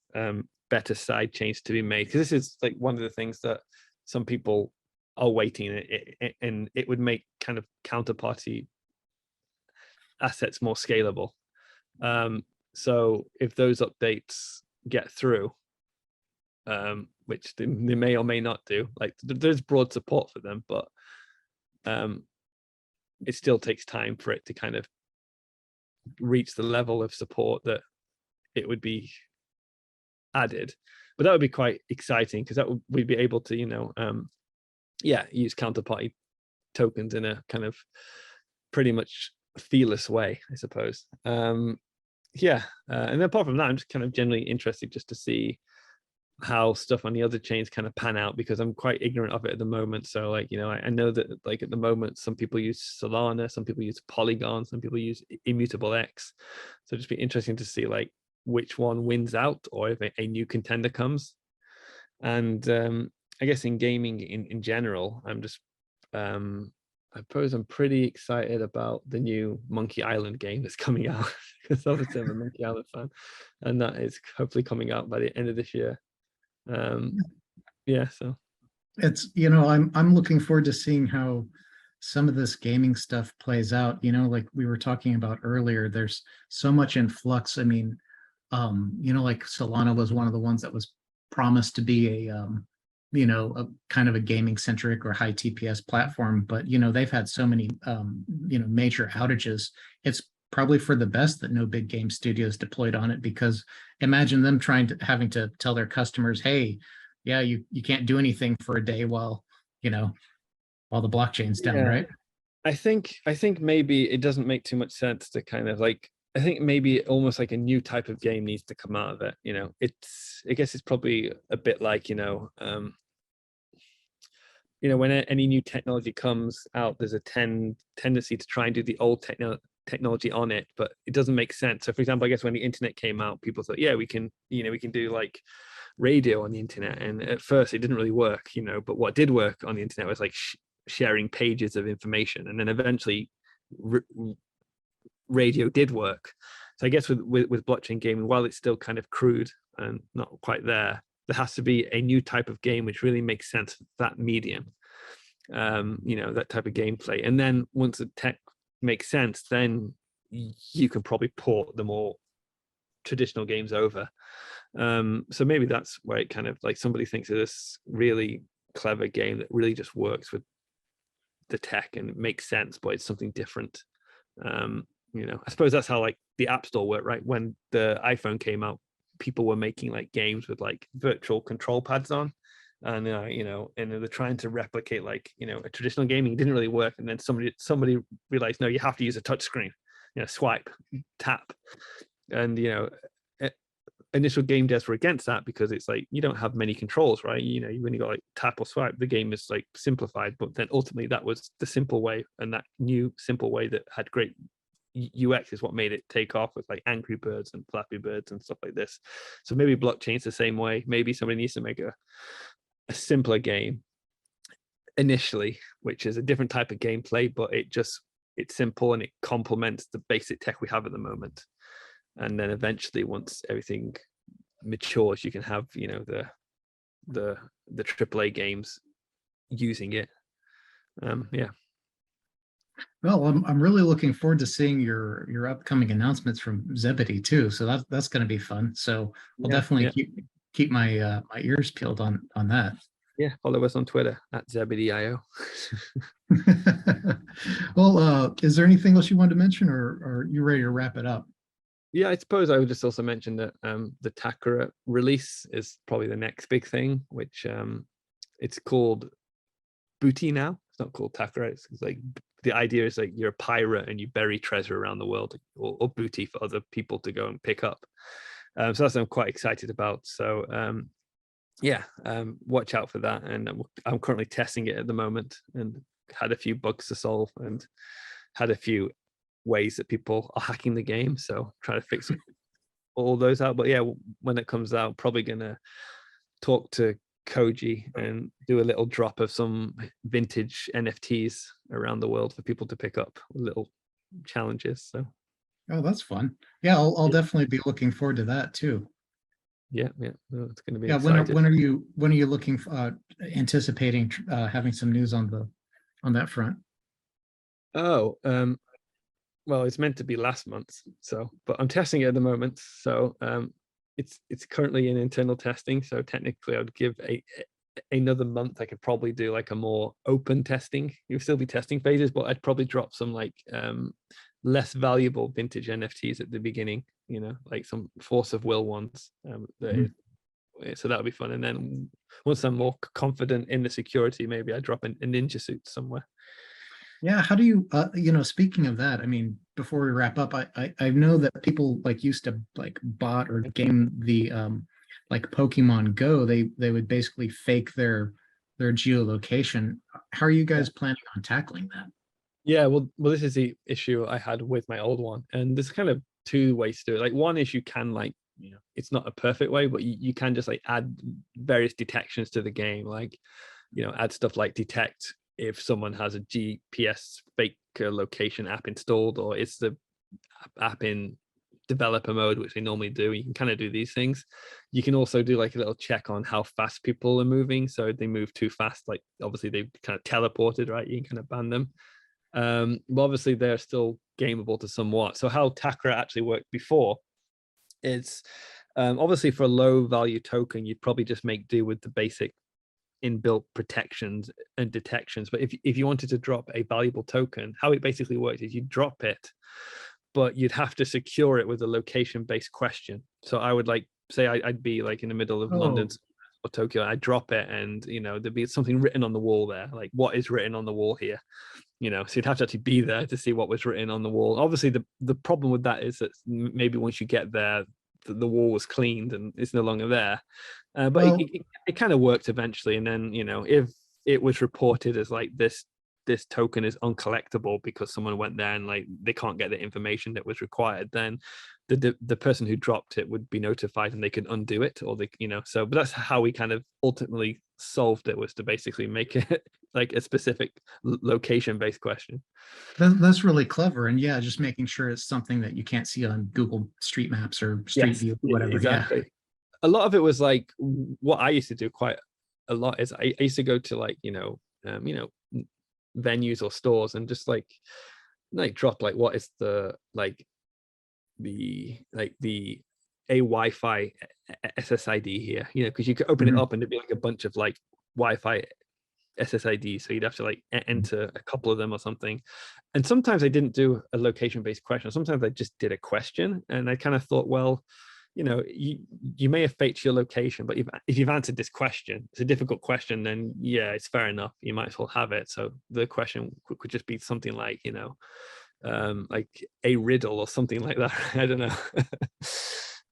better side chains to be made. Because this is like one of the things that some people are waiting, and it would make kind of counterparty assets more scalable. So if those updates get through, which they may or may not do, like there's broad support for them, but it still takes time for it to kind of reach the level of support that it would be added. But that would be quite exciting because we'd be able to use counterparty tokens in a kind of pretty much feeless way, I suppose. And apart from that, I'm just kind of generally interested just to see how stuff on the other chains kind of pan out, because I'm quite ignorant of it at the moment. So like, I know that like at the moment, some people use Solana, some people use Polygon, some people use Immutable X. So just be interesting to see like which one wins out, or if a new contender comes. And I guess in gaming in general, I'm just I suppose I'm pretty excited about the new Monkey Island game that's coming out, because obviously I'm a Monkey Island fan, and that is hopefully coming out by the end of this year. So it's I'm looking forward to seeing how some of this gaming stuff plays out. Like we were talking about earlier, there's so much in flux. I mean, like Solana was one of the ones that was promised to be a kind of a gaming centric or high TPS platform, but they've had so many major outages. It's probably for the best that no big game studios deployed on it, because imagine them having to tell their customers, hey, yeah, you can't do anything for a day while the blockchain's down, right? I think maybe it doesn't make too much sense to kind of like, I think maybe almost like a new type of game needs to come out of it. I guess it's probably a bit like, when any new technology comes out, there's a tendency to try and do the old technology on it, but it doesn't make sense. So for example, I guess when the internet came out, people thought, yeah, we can do like radio on the internet. And at first it didn't really work, but what did work on the internet was like sharing pages of information. And then eventually radio did work. So I guess with blockchain gaming, while it's still kind of crude and not quite there has to be a new type of game which really makes sense for that medium, that type of gameplay. And then once the tech makes sense, then you can probably port the more traditional games over. So maybe that's where it kind of like somebody thinks of this really clever game that really just works with the tech and it makes sense, but it's something different. I suppose that's how like the App Store worked, right? When the iPhone came out, people were making like games with like virtual control pads on, and and they're trying to replicate like a traditional gaming. It didn't really work, and then somebody realized, no, you have to use a touch screen, swipe, tap, and initial game devs were against that because it's like you don't have many controls, right? You only got like tap or swipe. The game is like simplified, but then ultimately that was the simple way, and that new simple way that had great UX is what made it take off with like Angry Birds and Flappy Birds and stuff like this. So maybe blockchain's the same way. Maybe somebody needs to make a simpler game initially, which is a different type of gameplay, but it's simple and it complements the basic tech we have at the moment. And then eventually, once everything matures, you can have the AAA games using it. Well, I'm really looking forward to seeing your upcoming announcements from Zebedee too. So that's going to be fun. So I'll definitely keep my my ears peeled on that. Yeah, follow us on Twitter at Zebedee.io. Well, is there anything else you wanted to mention, or are you ready to wrap it up? Yeah, I suppose I would just also mention that the Takara release is probably the next big thing, which it's called Booty now. It's not called Takara. It's like the idea is like you're a pirate and you bury treasure around the world, or booty for other people to go and pick up. So that's what I'm quite excited about. So watch out for that. And I'm currently testing it at the moment and had a few bugs to solve and had a few ways that people are hacking the game. So try to fix all those out. But yeah, when it comes out, probably gonna talk to Koji and do a little drop of some vintage NFTs around the world for people to pick up, little challenges. So oh, that's fun. Yeah, I'll definitely be looking forward to that too. Yeah, it's going to be exciting. When are you looking anticipating having some news on that front? Oh, well, it's meant to be last month, but I'm testing it at the moment. So it's currently in internal testing. So technically, I would give another month. I could probably do like a more open testing. You'll still be testing phases, but I'd probably drop some like less valuable vintage NFTs at the beginning. Like some force of will ones. So that would be fun. And then once I'm more confident in the security, maybe I drop a ninja suit somewhere. Yeah, how do you speaking of that, I mean, before we wrap up, I know that people like used to like bot or game the like Pokemon Go. They would basically fake their geolocation. How are you guys planning on tackling that? Yeah, well, this is the issue I had with my old one, and there's kind of two ways to do it. Like one is you can like, it's not a perfect way, but you can just like add various detections to the game, like add stuff like detect if someone has a GPS fake location app installed, or it's the app in developer mode, which they normally do. You can kind of do these things. You can also do like a little check on how fast people are moving. So if they move too fast, like obviously they kind of teleported, right? You can kind of ban them. But obviously they're still gameable to somewhat. So how Takara actually worked before is obviously for a low value token, you'd probably just make do with the basic inbuilt protections and detections. But if you wanted to drop a valuable token, how it basically works is you drop it, but you'd have to secure it with a location-based question. So I would like say I'd be like in the middle of London or Tokyo, I'd drop it, and there'd be something written on the wall there, like what is written on the wall here. So you'd have to actually be there to see what was written on the wall. Obviously, the problem with that is that maybe once you get there, the wall was cleaned and it's no longer there. But it kind of worked eventually. And then, if it was reported as like this this token is uncollectible because someone went there and like they can't get the information that was required, then the person who dropped it would be notified and they could undo it, or they, you know. So but that's how we kind of ultimately solved it, was to basically make it like a specific location based question. That's really clever. And yeah, just making sure it's something that you can't see on Google Street Maps or Street Yes, View, whatever. exactly. Yeah. A lot of it was like, what I used to do quite a lot is I used to go to like, venues or stores and just like drop like, what is the a Wi-Fi SSID here, because you could open it up and there'd be like a bunch of like Wi-Fi SSID, so you'd have to like enter a couple of them or something. And sometimes I didn't do a location-based question. Sometimes I just did a question, and I kind of thought, well, you may have faked your location, but if you've answered this question, it's a difficult question, then yeah, it's fair enough, you might as well have it. So the question could just be something like, like a riddle or something like that. I don't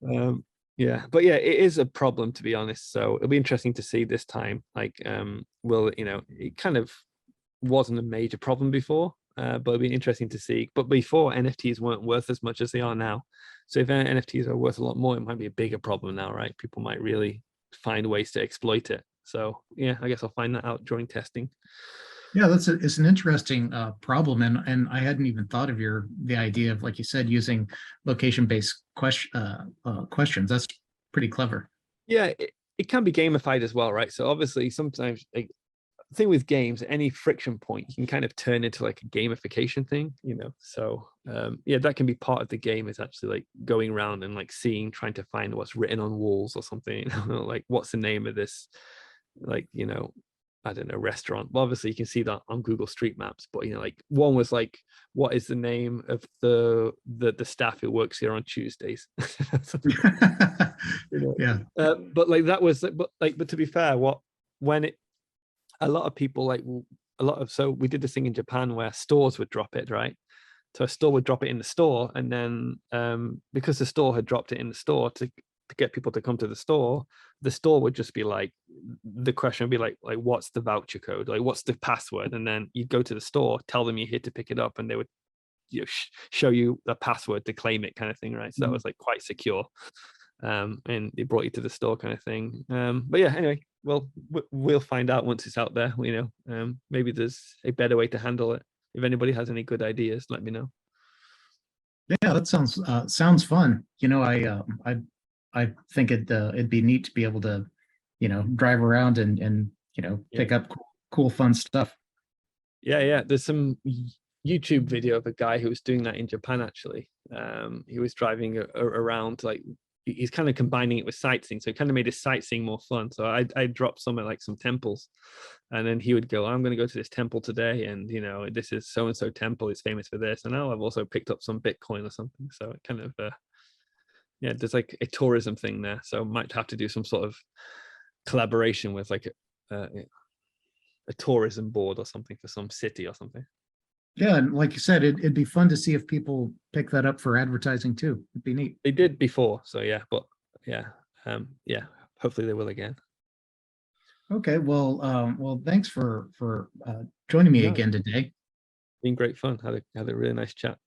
know. Yeah, but yeah, it is a problem, to be honest. So it'll be interesting to see this time. Like, it kind of wasn't a major problem before, but it'll be interesting to see. But before, NFTs weren't worth as much as they are now. So if NFTs are worth a lot more, it might be a bigger problem now, right? People might really find ways to exploit it. So yeah, I guess I'll find that out during testing. Yeah, it's an interesting problem, and I hadn't even thought of the idea of, like you said, using location-based questions. That's pretty clever. Yeah, it can be gamified as well, right? So obviously, sometimes like the thing with games, any friction point you can kind of turn into like a gamification thing, So yeah, that can be part of the game, is actually like going around and like trying to find what's written on walls or something, like what's the name of this, like, I don't know, restaurant. Well, obviously you can see that on Google Street Maps, but like one was like, what is the name of the staff who works here on Tuesdays? Yeah. But like that was, but to be fair, a lot of people so we did this thing in Japan where stores would drop it, right? So a store would drop it in the store, and then because the store had dropped it in the store to get people to come to the store would just be like, the question would be like what's the voucher code, like what's the password, and then you go to the store, tell them you're here to pick it up, and they would show you the password to claim it, kind of thing, right? So that was like quite secure, and it brought you to the store, kind of thing. But yeah, anyway, well, we'll find out once it's out there. Maybe there's a better way to handle it. If anybody has any good ideas, let me know. Yeah, that sounds fun. I think it'd be neat to be able to, drive around and pick up cool, fun stuff. Yeah. There's some YouTube video of a guy who was doing that in Japan, actually. He was driving around, like he's kind of combining it with sightseeing, so he kind of made his sightseeing more fun. So I dropped some at like some temples, and then he would go, I'm going to go to this temple today, and this is so and so temple, it's famous for this, and now I've also picked up some Bitcoin or something. So it kind of yeah, there's like a tourism thing there, so might have to do some sort of collaboration with like a tourism board or something for some city or something. Yeah, and like you said, it'd be fun to see if people pick that up for advertising too. It'd be neat. They did before, so yeah, but yeah, hopefully they will again. Okay, well, thanks for joining me again today. Been great fun. Had a really nice chat.